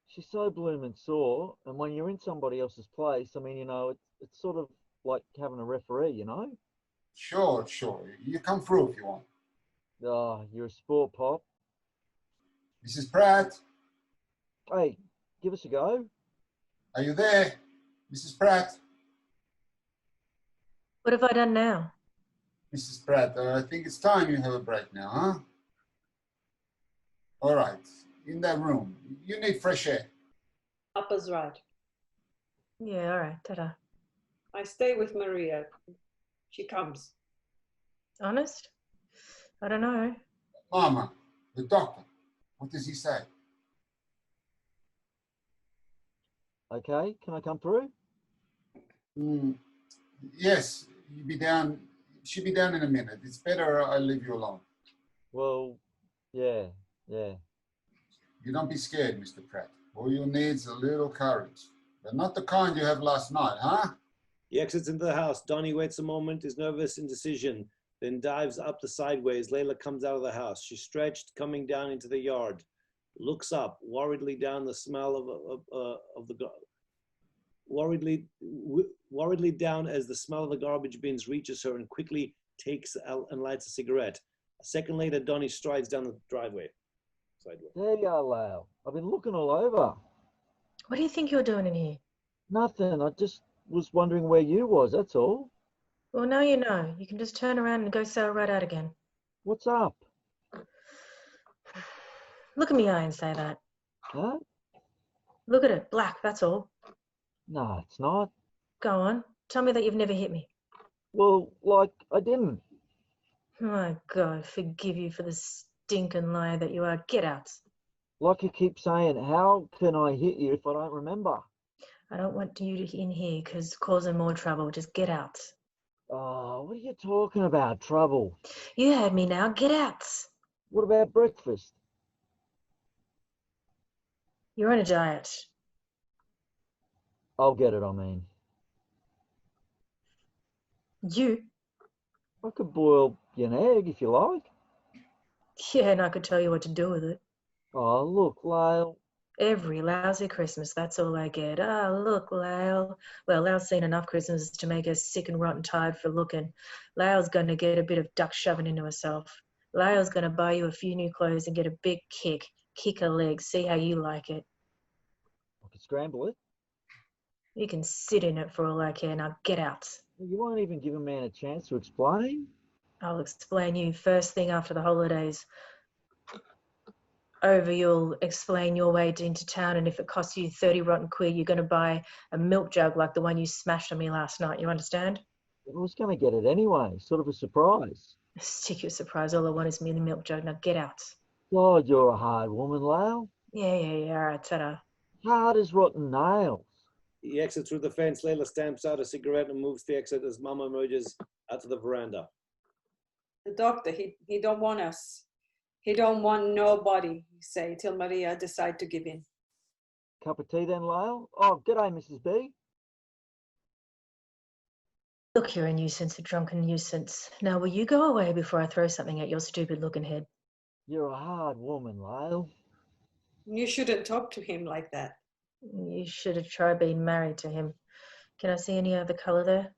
she's so blooming sore, and when you're in somebody else's place, I mean, you know, it's sort of like having a referee, you know?
Sure. You come through if you want.
Oh, you're a sport, Pop.
Mrs. Pratt,
Hey, give us a go.
are you there? Mrs. Pratt?
What have I done now?
Mrs. Pratt, I think it's time you have a break now, huh? All right. in that room. You need fresh air.
Papa's right.
Yeah, all right, ta-da.
I stay with Maria. She comes.
Honest? I don't know.
Mama, the doctor, what does he say?
Okay, can I come through?
Yes, she'll be down in a minute. It's better I leave you alone.
Well, yeah.
You don't be scared, Mr. Pratt. All you need is a little courage, but not the kind you have last night, huh?
He exits into the house. Donnie waits a moment, is nervous, indecision, then dives up the sideways. Layla comes out of the house. She's stretched, coming down into the yard. Looks up, worriedly down the smell of the worriedly down as the smell of the garbage bins reaches her and quickly takes out and lights a cigarette. A second later, Donnie strides down the driveway. Sideway.
There you are, Lyle. I've been looking all over.
What do you think you're doing in here?
Nothing. I just was wondering where you was, that's all.
Well, now you know. You can just turn around and go sail right out again.
What's up?
Look at me eye and say that.
Huh?
Look at it. Black, that's all.
No, it's not.
Go on. Tell me that you've never hit me.
Well, like, I didn't.
My God, forgive you for the stinking liar that you are. Get out.
Like you keep saying, how can I hit you if I don't remember?
I don't want you to in here because causing more trouble. Just get out.
Oh, what are you talking about? Trouble?
You heard me now. Get out.
What about breakfast?
You're on a diet.
I'll get it, I mean.
You?
I could boil you an egg if you like.
Yeah, and I could tell you what to do with it.
Oh, look, Lyle.
Every lousy Christmas, that's all I get. Ah, look, Lyle. Well, Lyle's seen enough Christmases to make her sick and rotten tired for looking. Lyle's going to get a bit of duck shoving into herself. Lyle's going to buy you a few new clothes and get a big kick. Kick her legs, see how you like it.
I could scramble it.
You can sit in it for all I care. Now get out.
You won't even give a man a chance to explain.
I'll explain you first thing after the holidays. Over, you'll explain your way into town, and if it costs you 30 rotten quid, you're going to buy a milk jug like the one you smashed on me last night. You understand?
I was going to get it anyway, sort of a surprise.
Stick your surprise. All I want is me in the milk jug. Now get out.
God, you're a hard woman, Lyle.
Yeah. All right, ta-da.
Hard as rotten nails.
He exits through the fence. Layla stamps out a cigarette and moves to the exit as Mama emerges out to the veranda.
The doctor, he don't want us. He don't want nobody, he say, till Maria decide to give in.
Cup of tea then, Lyle? Oh, g'day, Mrs. B.
Look, you're a nuisance, a drunken nuisance. Now, will you go away before I throw something at your stupid-looking head?
You're a hard woman, Lyle.
You shouldn't talk to him like that.
You should have tried being married to him. Can I see any other colour there?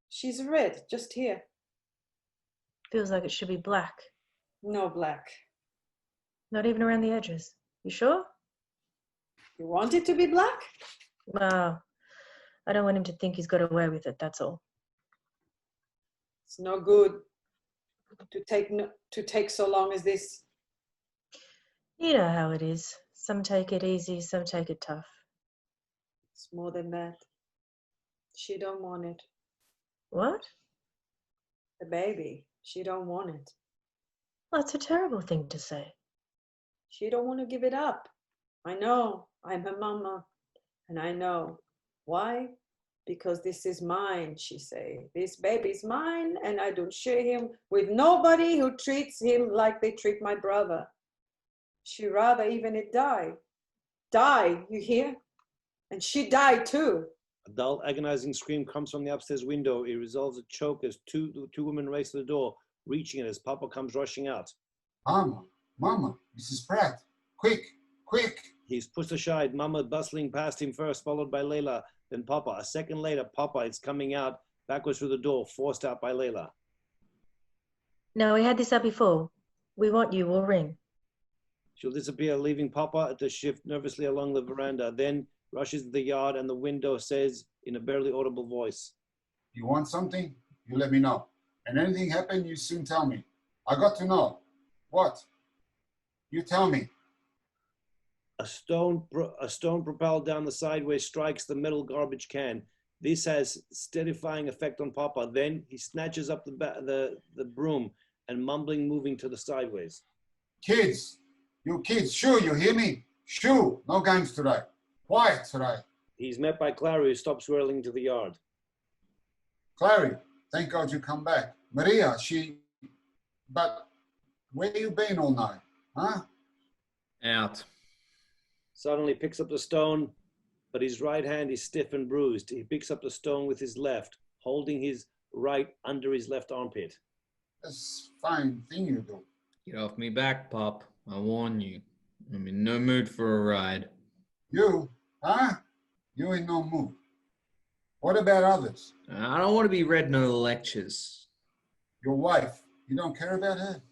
She's red, just here.
Feels like it should be black.
No black.
Not even around the edges. You sure?
You want it to be black?
Well, I don't want him to think he's got away with it, that's all.
It's no good to take so long as this.
You know how it is. Some take it easy, some take it tough.
It's more than that. She don't want it.
What?
The baby. She don't want it.
That's a terrible thing to say.
She don't want to give it up. I know. I'm her mama. And I know. Why? Because this is mine, she say. This baby's mine, and I don't share him with nobody who treats him like they treat my brother. She rather even it die. Die, you hear? And she died too.
A dull, agonizing scream comes from the upstairs window. It resolves a choke as two women race to the door, reaching it as Papa comes rushing out.
Mama, Mrs. Pratt, quick.
He's pushed aside, Mama bustling past him first, followed by Layla, then Papa. A second later, Papa is coming out backwards through the door, forced out by Layla.
No, we had this up before. We want you, we'll ring.
She'll disappear, leaving Papa at the shift nervously along the veranda, then rushes to the yard and the window says in a barely audible voice,
You want something? You let me know. And anything happen, you soon tell me. I got to know. What? You tell me.
A stone propelled down the sideway strikes the metal garbage can. This has steadifying effect on Papa. Then he snatches up the broom and mumbling, moving to the sideways.
Kids, you kids, shoo, you hear me? Shoo, no games today. Quiet today.
He's met by Clary, who stops whirling to the yard.
Clary, thank God you come back. Maria, but where you been all night, huh?
Out.
Suddenly picks up the stone, but his right hand is stiff and bruised. He picks up the stone with his left, holding his right under his left armpit.
That's a fine thing you do.
Get off me back, Pop. I warn you. I'm in no mood for a ride.
You, huh? You in no mood. What about others?
I don't want to be read no lectures.
Your wife, you don't care about her?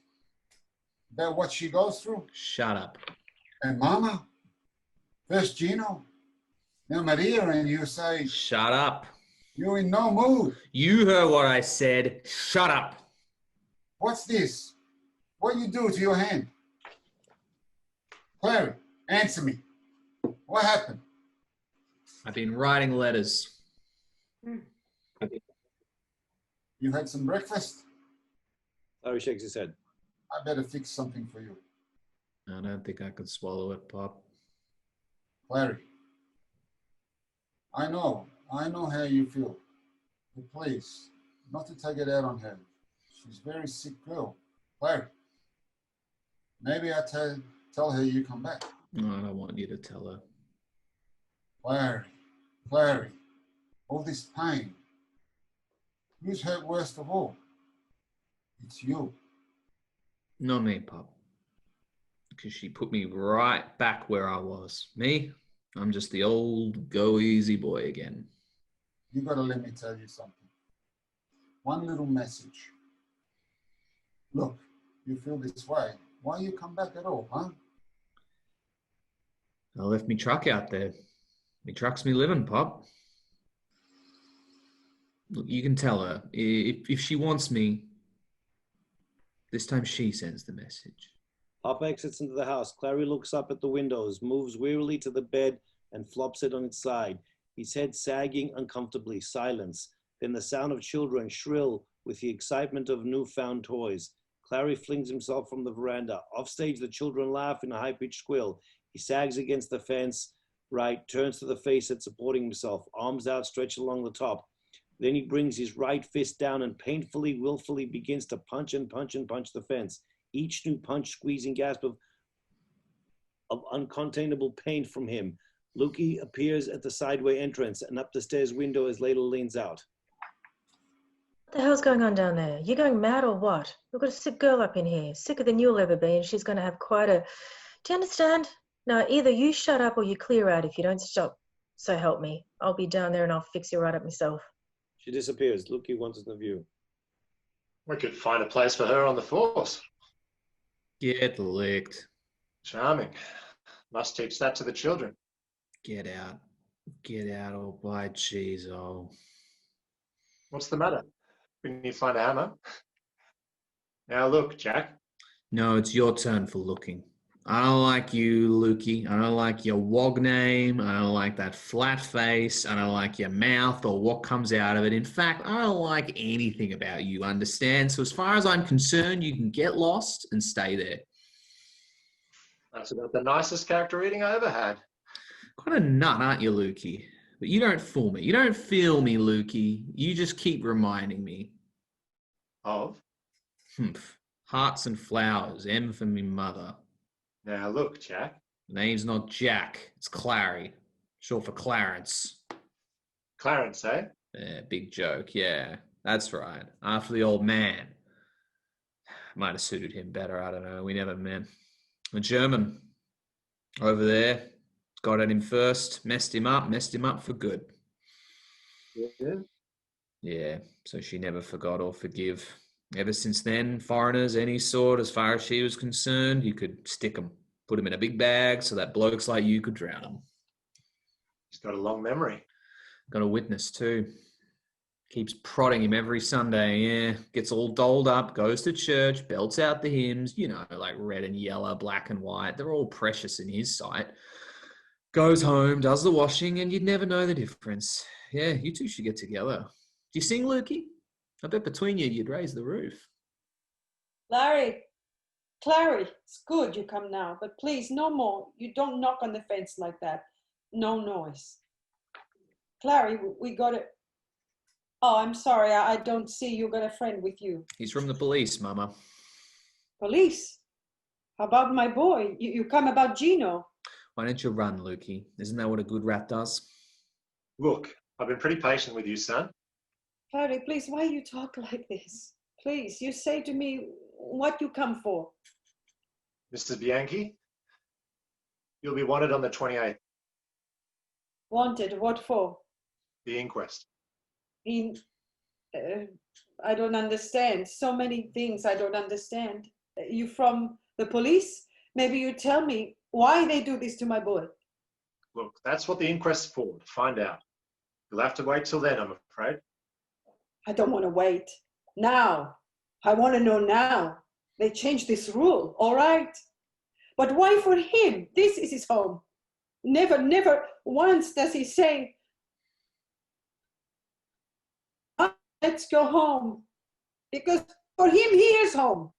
About what she goes through?
Shut up.
And Mama? First Gino, now Maria, and you say...
Shut up.
You're in no mood.
You heard what I said. Shut up.
What's this? What you do to your hand? Clary, answer me. What happened?
I've been writing letters.
You had some breakfast?
Larry shakes his head.
I better fix something for you.
I don't think I could swallow it, Pop.
Clary, I know how you feel. But please, not to take it out on her. She's a very sick girl. Clary, maybe I tell her you come back.
No, I don't want you to tell her.
Clary, all this pain. Who's hurt worst of all? It's you.
Not me, Pop. Because she put me right back where I was. Me, I'm just the old go easy boy again.
You gotta let me tell you something. One little message. Look, you feel this way. Why you come back at all, huh?
I left me truck out there. Me truck's me living, Pop. Look, you can tell her. If she wants me, this time she sends the message.
Papa exits into the house. Clary looks up at the windows, moves wearily to the bed and flops it on its side. His head sagging uncomfortably. Silence. Then the sound of children, shrill with the excitement of newfound toys. Clary flings himself from the veranda. Offstage, the children laugh in a high-pitched squeal. He sags against the fence, right, turns to the face that's supporting himself, arms outstretched along the top. Then he brings his right fist down and painfully, willfully begins to punch and punch and punch the fence. Each new punch squeezing gasp of uncontainable pain from him. Lukey appears at the sideway entrance and up the stairs window as Layla leans out.
What the hell's going on down there? You going mad or what? We've got a sick girl up in here, sicker than you'll ever be, and she's going to have quite a... Do you understand? Now, either you shut up or you clear out if you don't stop. So help me. I'll be down there and I'll fix you right up myself.
She disappears. Lukey wants the view.
We could find a place for her on the force.
Get licked.
Charming. Must teach that to the children.
Get out. Get out, oh by cheese, oh.
What's the matter? Can you find a hammer? Now look, Jack.
No, it's your turn for looking. I don't like you, Lukey. I don't like your wog name. I don't like that flat face. I don't like your mouth or what comes out of it. In fact, I don't like anything about you, understand? So as far as I'm concerned, you can get lost and stay there.
That's about the nicest character reading I ever had.
Quite a nut, aren't you, Lukey? But you don't fool me. You don't feel me, Lukey. You just keep reminding me.
Of?
Humph. Hearts and flowers. M for me mother.
Now look, Jack.
The name's not Jack. It's Clary. Short for Clarence.
Clarence, eh?
Yeah, big joke. Yeah, that's right. After the old man. Might have suited him better. I don't know. We never met. A German. Over there. Got at him first. Messed him up for good.
Yeah.
Yeah, so she never forgot or forgive. Ever since then, foreigners, any sort, as far as she was concerned, you could stick them, put them in a big bag so that blokes like you could drown them.
He's got a long memory.
Got a witness too. Keeps prodding him every Sunday, yeah. Gets all dolled up, goes to church, belts out the hymns, you know, like red and yellow, black and white. They're all precious in his sight. Goes home, does the washing, and you'd never know the difference. Yeah, you two should get together. Do you sing, Lukey? I bet between you, you'd raise the roof.
Larry, Clary, it's good you come now, but please, no more. You don't knock on the fence like that. No noise. Clary, we got to... Oh, I'm sorry, I don't see you got a friend with you.
He's from the police, Mama.
Police? How about my boy? You come about Gino.
Why don't you run, Lukey? Isn't that what a good rat does?
Look, I've been pretty patient with you, son.
Clary, please, why you talk like this? Please, you say to me what you come for.
Mrs. Bianchi, you'll be wanted on the 28th,
Wanted, what for?
the inquest.
I don't understand. So many things I don't understand. You from the police? Maybe you tell me why they do this to my boy.
Look, that's what the inquest's for, to find out. You'll have to wait till then, I'm afraid.
I don't want to wait. Now. I want to know now. They changed this rule, all right? But why for him? This is his home. Never once does he say, let's go home. Because for him, he is home.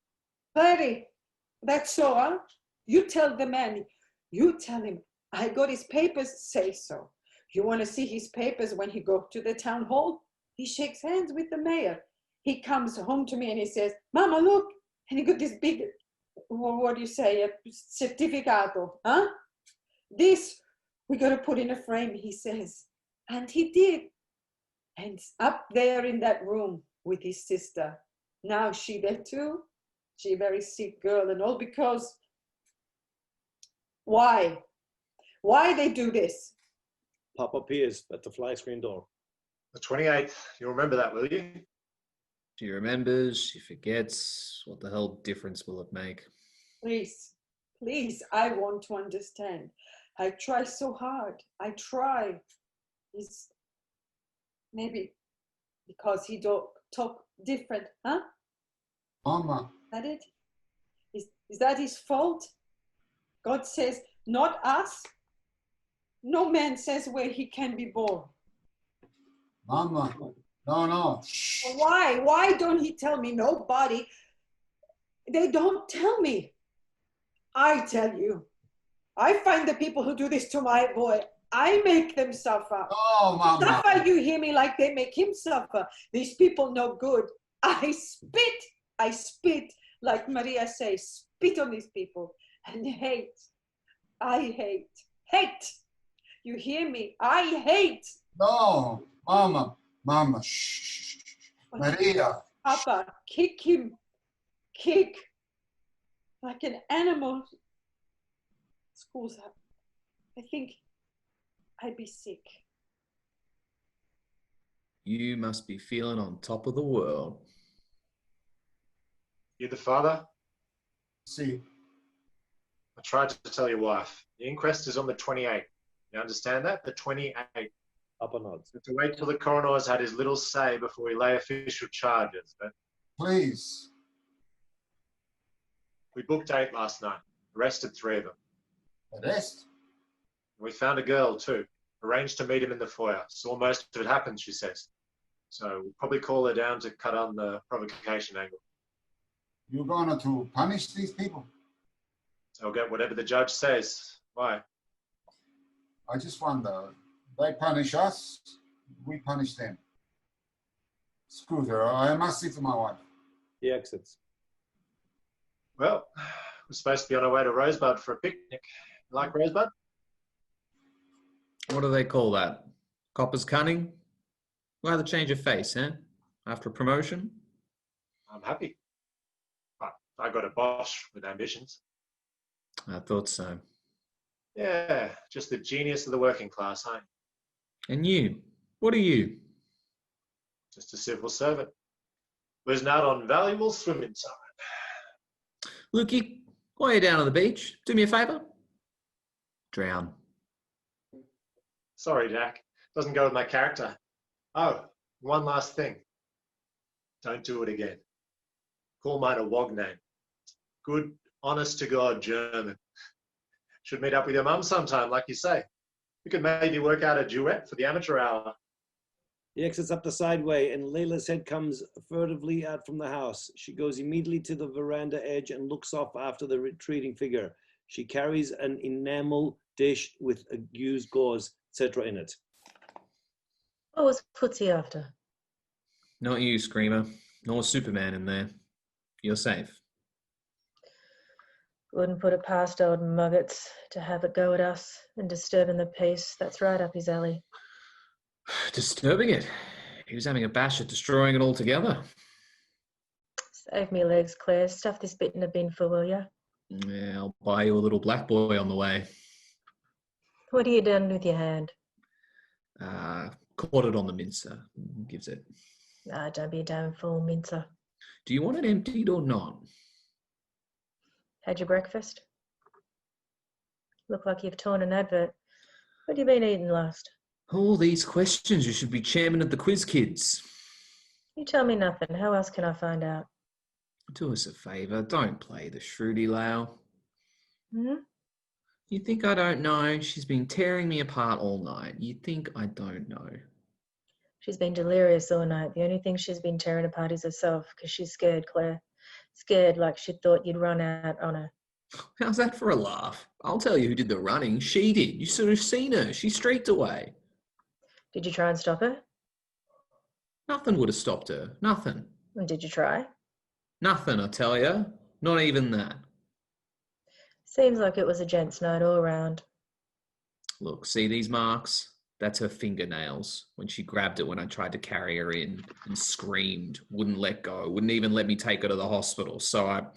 Larry, that's so, huh? You tell the man, you tell him, I got his papers, say so. You want to see his papers when he go to the town hall? He shakes hands with the mayor. He comes home to me and he says, Mama, look. And he got this big, what do you say, a certificato, huh? This, we got to put in a frame, he says. And he did. And up there in that room with his sister. Now she there too. She a very sick girl and all because, why? Why they do this?
Pop appears at the fly screen door.
The 28th, you'll remember that, will you?
She remembers, she forgets. What the hell difference will it make?
Please, I want to understand. I try so hard. I try. It's maybe because he don't talk different, huh?
Mama,
Is that it? Is that his fault? God says, not us. No man says where he can be born.
Mama, no. Shh.
Why? Why don't he tell me? Nobody. They don't tell me. I tell you. I find the people who do this to my boy. I make them suffer.
Oh, Mama.
Suffer, you hear me, like they make him suffer. These people no good. I spit, like Maria says, spit on these people. And hate. I hate. You hear me? I hate.
No, Mama, shh. Maria.
Papa, kick him. Kick. Like an animal. School's up. I think I'd be sick.
You must be feeling on top of the world.
You're the father?
See,
I tried to tell your wife. The inquest is on the 28th. You understand that? The 28th.
Papa nods.
To wait till the coroner has had his little say before we lay official charges. But
please.
we booked 8 last night. Arrested 3 of them.
Arrest?
We found a girl too. Arranged to meet him in the foyer. Saw most of it happen, she says. So we'll probably call her down to cut on the provocation angle.
You're going to punish these people?
I'll get whatever the judge says. Why?
I just wonder. They punish us, we punish them. Scooter, I must see to my wife.
He exits.
Well, we're supposed to be on our way to Rosebud for a picnic. You like Rosebud?
What do they call that? Copper's cunning? Rather change of face, eh? After a promotion?
I'm happy. But I got a boss with ambitions.
I thought so.
Yeah, just the genius of the working class, eh?
And you? What are you?
Just a civil servant. Losing out on valuable swimming time.
Lukey, while you're down on the beach, do me a favour. Drown.
Sorry, Jack. Doesn't go with my character. Oh, One last thing. Don't do it again. Call mine a wog name. Good, honest to God German. Should meet up with your mum sometime, like you say. We could maybe work out a duet for the amateur hour.
He exits up the sideway and Layla's head comes furtively out from the house. She goes immediately to the veranda edge and looks off after the retreating figure. She carries an enamel dish with a used gauze, etc. in it.
What was Footsie after?
Not you, Screamer. Nor Superman in there. You're safe.
Wouldn't put it past old Muggets to have a go at us and disturbing the peace. That's right up his alley.
Disturbing it. He was having a bash at destroying it altogether.
Save me legs, Claire. Stuff this bit in a bin for, will ya?
Yeah, I'll buy you a little black boy on the way.
What are you done with your hand?
Caught it on the mincer. Gives it.
Ah, don't be a damn fool, Mincer.
Do you want it emptied or not?
Had your breakfast? Look like you've torn an advert. What have you been eating last?
All these questions. You should be chairman of the quiz kids.
You tell me nothing. How else can I find out?
Do us a favour. Don't play the shrewdy Lau.
Hmm?
You think I don't know? She's been tearing me apart all night. You think I don't know?
She's been delirious all night. The only thing she's been tearing apart is herself because she's scared, Claire. Scared like she thought you'd run out on her.
How's that for a laugh? I'll tell you who did the running. She did. You should have seen her. She streaked away.
Did you try and stop her?
Nothing would have stopped her. Nothing.
And did you try?
Nothing, I tell you. Not even that.
Seems like it was a gent's night all round.
Look, see these marks? That's her fingernails. When she grabbed it when I tried to carry her in and screamed, wouldn't let go, wouldn't even let me take her to the hospital. So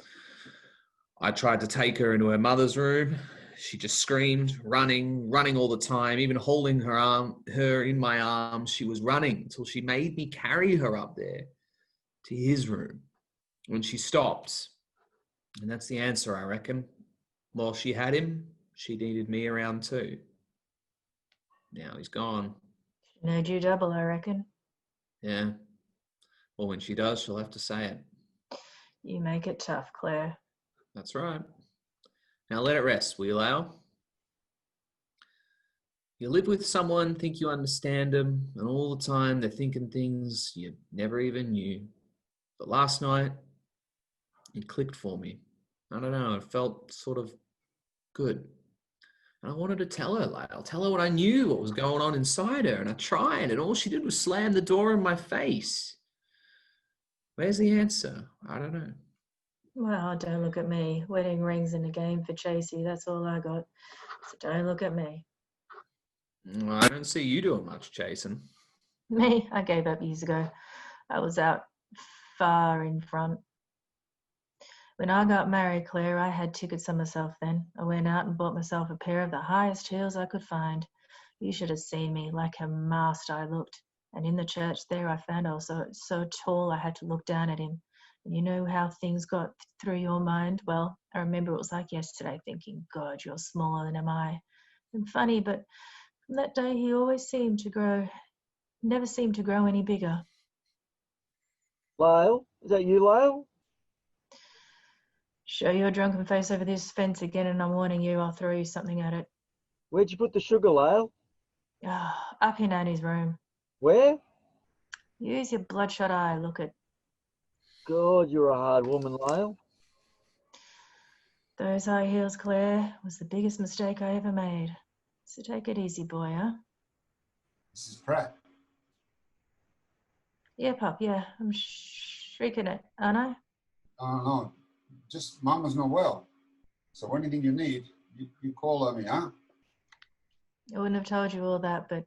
I tried to take her into her mother's room. She just screamed, running all the time, even holding her in my arms. She was running until she made me carry her up there to his room. When she stopped, and that's the answer, I reckon. While she had him, she needed me around too. Now he's gone.
She made you double, I reckon.
Yeah. Well, when she does, she'll have to say it.
You make it tough, Claire.
That's right. Now let it rest, will you, Lau? You live with someone, think you understand them, and all the time they're thinking things you never even knew. But last night, it clicked for me. I don't know, it felt sort of good. And I wanted to tell her, like, I'll tell her what I knew, what was going on inside her. And I tried, and all she did was slam the door in my face. Where's the answer? I don't know.
Well, don't look at me. Wedding rings and a game for Chasey. That's all I got. So don't look at me.
Well, I don't see you doing much chasing.
Me? I gave up years ago. I was out far in front. When I got married, Claire, I had tickets on myself then. I went out and bought myself a pair of the highest heels I could find. You should have seen me, like a mast I looked. And in the church there, I found I was so tall I had to look down at him. And you know how things got through your mind? Well, I remember it was like yesterday, thinking, God, you're smaller than am I. And funny, but from that day he always seemed to grow, never seemed to grow any bigger.
Lyle? Is that you, Lyle?
Show your drunken face over this fence again and I'm warning you, I'll throw you something at it.
Where'd you put the sugar, Lyle?
Up in Annie's room.
Where?
Use your bloodshot eye, look at.
God, you're a hard woman, Lyle.
Those high heels, Claire, was the biggest mistake I ever made. So take it easy, boy, huh?
Mrs. Pratt.
Yeah, Pop, yeah. I'm shrieking it, aren't I?
No. Just Mama's not well. So anything you need, you call on me, huh?
I wouldn't have told you all that, but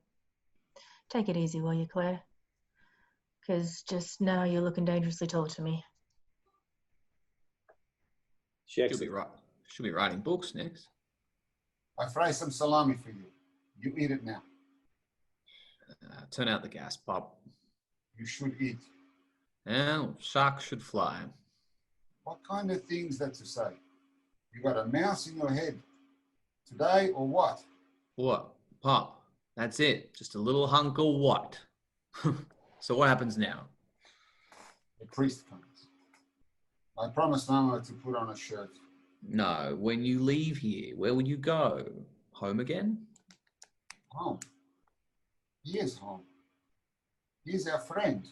take it easy, will you, Claire? Because just now you're looking dangerously tall to me.
She'll be writing books next.
I fry some salami for you. You eat it now.
Turn out the gas, Pop.
You should eat.
Well, sharks should fly.
What kind of things that to say? You got a mouse in your head today or what?
What? Pop, that's it. Just a little hunk of what? So what happens now?
The priest comes. I promised Mama to put on a shirt.
No, when you leave here, where will you go? Home again?
Home. He is home. He's our friend.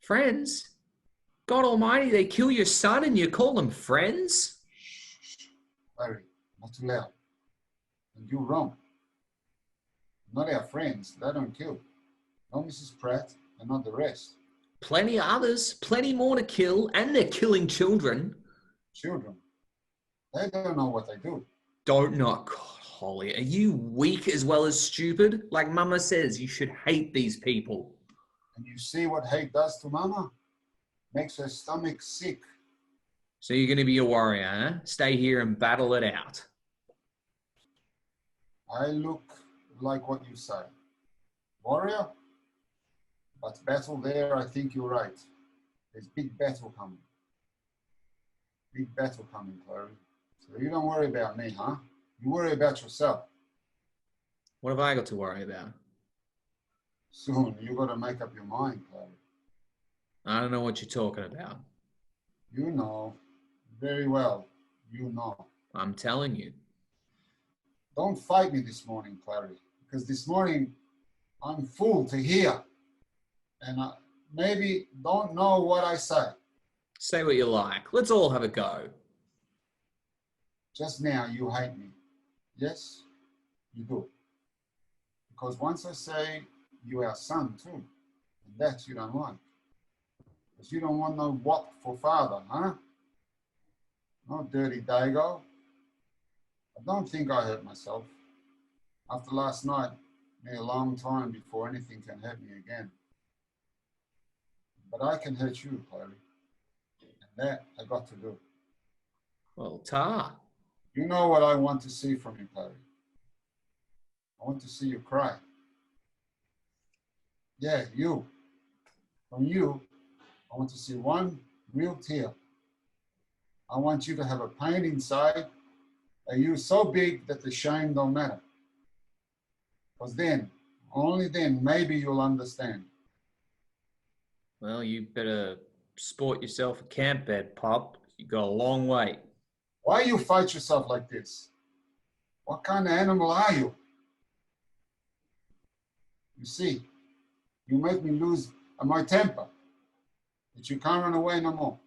Friends? God almighty, they kill your son and you call them friends?
Shh. Larry, not too loud. And you're wrong. Not our friends. They don't kill. No Mrs. Pratt and not the rest.
Plenty others, plenty more to kill, and they're killing children.
Children. They don't know what they do.
Don't not, God, Holly, are you weak as well as stupid? Like Mama says, you should hate these people.
And you see what hate does to Mama? Makes her stomach sick.
So you're going to be a warrior, huh? Stay here and battle it out.
I look like what you say. Warrior? But battle there, I think you're right. There's big battle coming. Big battle coming, Chloe. So you don't worry about me, huh? You worry about yourself.
What have I got to worry about?
Soon, you got to make up your mind, Chloe.
I don't know what you're talking about.
You know. Very well. You know.
I'm telling you.
Don't fight me this morning, Clary, because this morning I'm full to hear. And I maybe don't know what I say.
Say what you like. Let's all have a go.
Just now you hate me. Yes, you do. Because once I say you are son too, and that you don't like. Because you don't want no what for father, huh? No dirty dago. I don't think I hurt myself. After last night, me a long time before anything can hurt me again. But I can hurt you, Chloe. And that I got to do.
Well, Tar.
You know what I want to see from you, Chloe. I want to see you cry. Yeah, you. From you, I want to see one real tear. I want you to have a pain inside, a you so big that the shame don't matter. Because then, only then, maybe you'll understand.
Well, you better sport yourself a camp bed, Pop. You got a long way.
Why you fight yourself like this? What kind of animal are you? You see, you make me lose my temper, that you can't run away no more.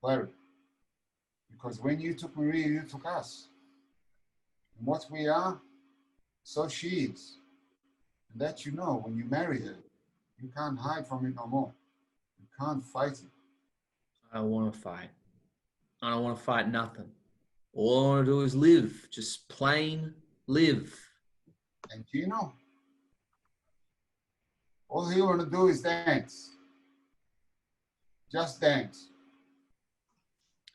Larry, because when you took Maria, you took us. And what we are, so she is. And that you know, when you marry her, you can't hide from it no more. You can't fight it.
I don't want to fight. I don't want to fight nothing. All I want to do is live. Just plain live.
And you know, all he want to do is dance. Just dance.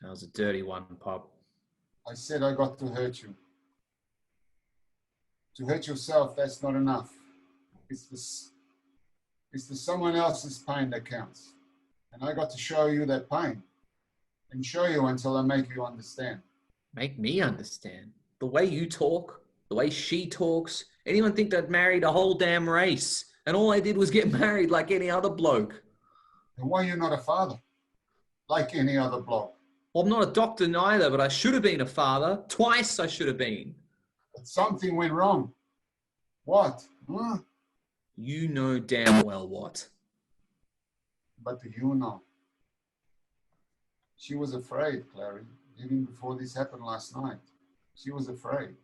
That was a dirty one, Pop.
I said I got to hurt you. To hurt yourself, that's not enough. It's the someone else's pain that counts. And I got to show you that pain. And show you until I make you understand.
Make me understand. The way you talk, the way she talks. Anyone think they'd married a whole damn race? And all I did was get married like any other bloke.
Then why you're not a father? Like any other bloke.
Well, I'm not a doctor neither, but I should have been a father. Twice I should have been.
But something went wrong. What? Huh?
You know damn well what.
But do you know? She was afraid, Clary, even before this happened last night. She was afraid.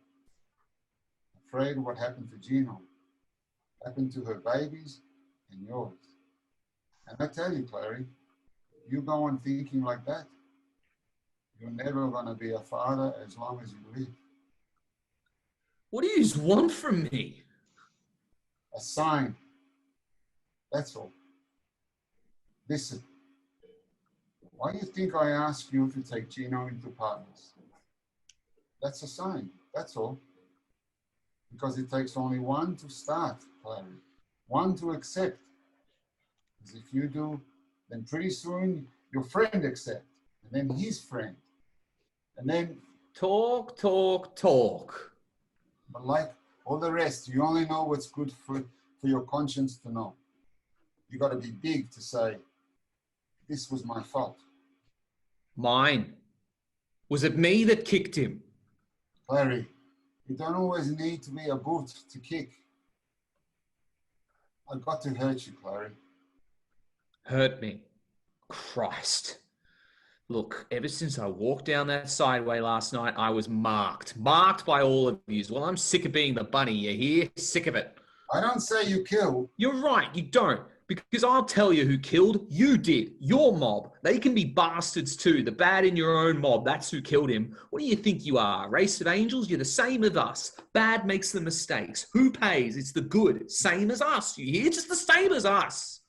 Afraid of what happened to Gino. Happened to her babies and yours. And I tell you, Clary, you go on thinking like that, you're never going to be a father as long as you live.
What do you want from me?
A sign. That's all. Listen. Why do you think I asked you to take Gino into partners? That's a sign. That's all. Because it takes only one to start, Clary. One to accept. Because if you do, then pretty soon your friend accepts. And then his friend. And then...
Talk.
But like all the rest, you only know what's good for for your conscience to know. You got to be big to say, this was my fault.
Mine. Was it me that kicked him?
Clary, you don't always need to be a brute to kick. I got to hurt you, Clary.
Hurt me. Christ. Look, ever since I walked down that sideway last night, I was marked. Marked by all of you. Well, I'm sick of being the bunny, you hear? Sick of it.
I don't say you killed.
You're right, you don't. Because I'll tell you who killed. You did. Your mob. They can be bastards too. The bad in your own mob. That's who killed him. What do you think you are? Race of angels? You're the same as us. Bad makes the mistakes. Who pays? It's the good. Same as us. You hear? Just the same as us.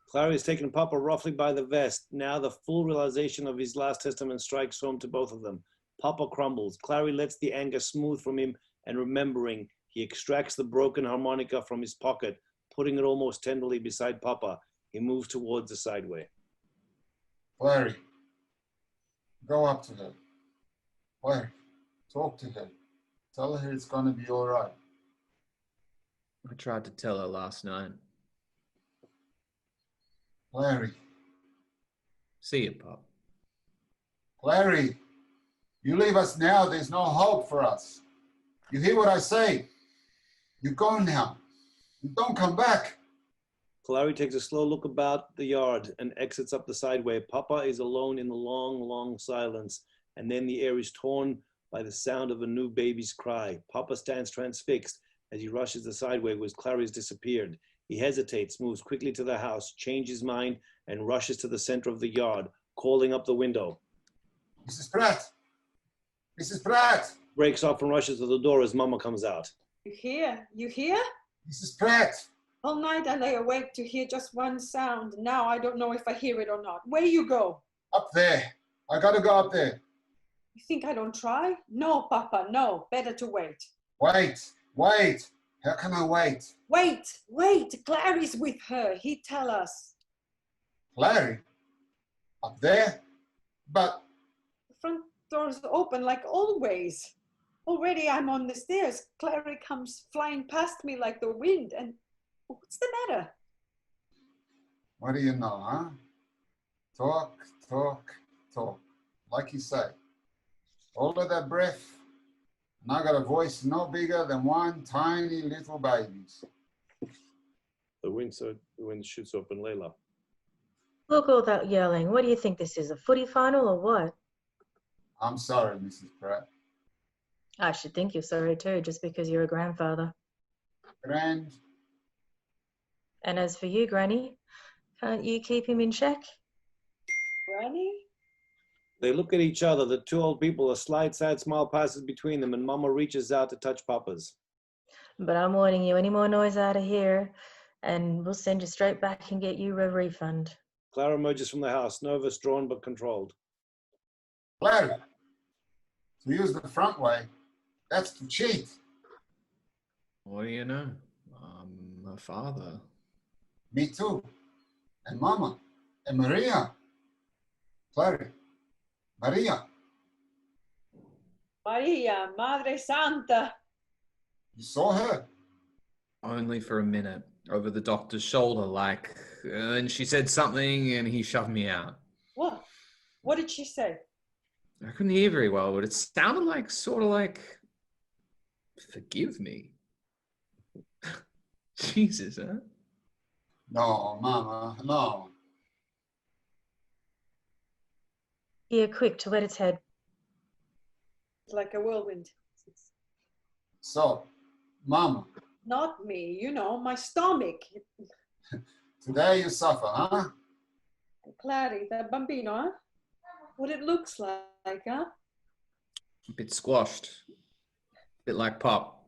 Clary is taking Papa roughly by the vest. Now the full realization of his last testament strikes home to both of them. Papa crumbles. Clary lets the anger smooth from him, and remembering, he extracts the broken harmonica from his pocket, putting it almost tenderly beside Papa. He moves towards the sideway.
Clary, go up to her. Clary, talk to her. Tell her it's going to be all right.
I tried to tell her last night.
Clary.
See you, Pop.
Clary, you leave us now, there's no hope for us. You hear what I say? You go now. You don't come back.
Clary takes a slow look about the yard and exits up the sideway. Papa is alone in the long, long silence, and then the air is torn by the sound of a new baby's cry. Papa stands transfixed as he rushes the sideway where Clary's disappeared. He hesitates, moves quickly to the house, changes mind, and rushes to the center of the yard, calling up the window.
Mrs. Pratt! Mrs. Pratt!
Breaks off and rushes to the door as Mama comes out.
You hear? You hear?
Mrs. Pratt!
All night I lay awake to hear just one sound. Now I don't know if I hear it or not. Where you go?
Up there. I gotta go up there.
You think I don't try? No, Papa, no. Better to wait.
Wait, wait. How can I wait?
Wait, wait. Clary's with her. He tell us.
Clary? Up there? But...
The front door's open like always. Already I'm on the stairs. Clary comes flying past me like the wind. And what's the matter?
What do you know, huh? Talk, talk, talk. Like you say. All of that breath. And I got a voice no bigger than one tiny little baby's.
The wind shoots open Layla.
Look, all that yelling. What do you think this is, a footy final or what?
I'm sorry, Mrs. Pratt.
I should think you're sorry too, just because you're a grandfather.
Grand.
And as for you, Granny, can't you keep him in check?
Granny?
They look at each other. The two old people, a slight sad smile passes between them, and Mama reaches out to touch Papa's.
But I'm warning you, any more noise out of here, and we'll send you straight back and get you a refund.
Clara emerges from the house, nervous, drawn, but controlled.
Clary, to use the front way, that's to cheat.
What do you know? I'm a father.
Me too. And Mama. And Maria. Clary. Maria.
Maria, Madre Santa.
You saw her?
Only for a minute, over the doctor's shoulder, like, and she said something and he shoved me out.
What? What did she say?
I couldn't hear very well, but it sounded like, sort of like, forgive me. Jesus, huh?
No, Mama, no.
Here, quick, to wet its head.
Like a whirlwind.
So, Mama,
Not me, you know, my stomach.
today you suffer, huh?
Clary, the bambino, huh? What it looks like, huh?
A bit squashed. A bit like Pop.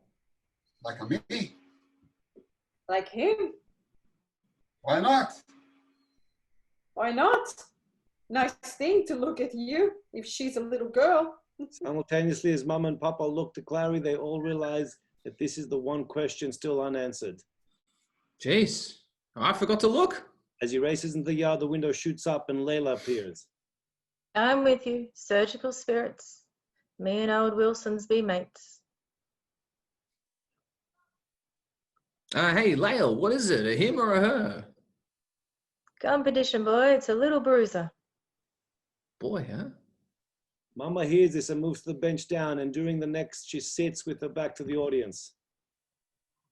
Like a me?
Like him?
Why not?
Why not? Nice thing to look at you, if she's a little girl.
Simultaneously, as Mama and Papa look to Clary, they all realize that this is the one question still unanswered.
Jeez, I forgot to look.
As he races into the yard, the window shoots up and Layla appears.
I'm with you, surgical spirits. Me and old Wilson's be mates.
Hey, Lael, what is it? A him or a her?
Competition, boy. It's a little bruiser.
Boy, huh?
Mama hears this and moves the bench down, and during the next, she sits with her back to the audience.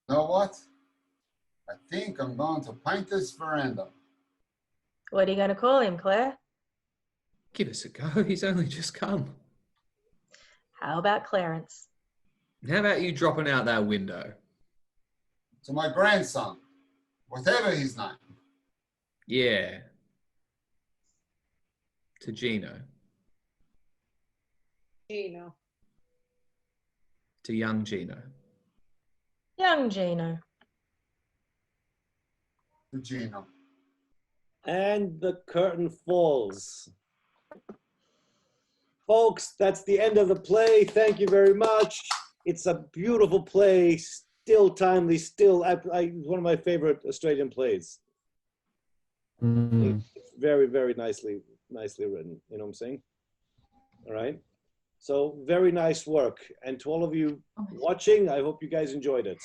You know what? I think I'm going to paint this veranda.
What are you going to call him, Claire?
Give us a go. He's only just come.
How about Clarence?
How about you dropping out that window?
To my grandson, whatever his name.
Yeah. To Gino.
Gino.
To young Gino.
Young Gino.
To Gino.
And the curtain falls. Folks, that's the end of the play. Thank you very much. It's a beautiful play, still timely, still one of my favorite Australian plays.
Mm.
It's very, very nicely written. You know what I'm saying? All right. So very nice work. And to all of you watching, I hope you guys enjoyed it.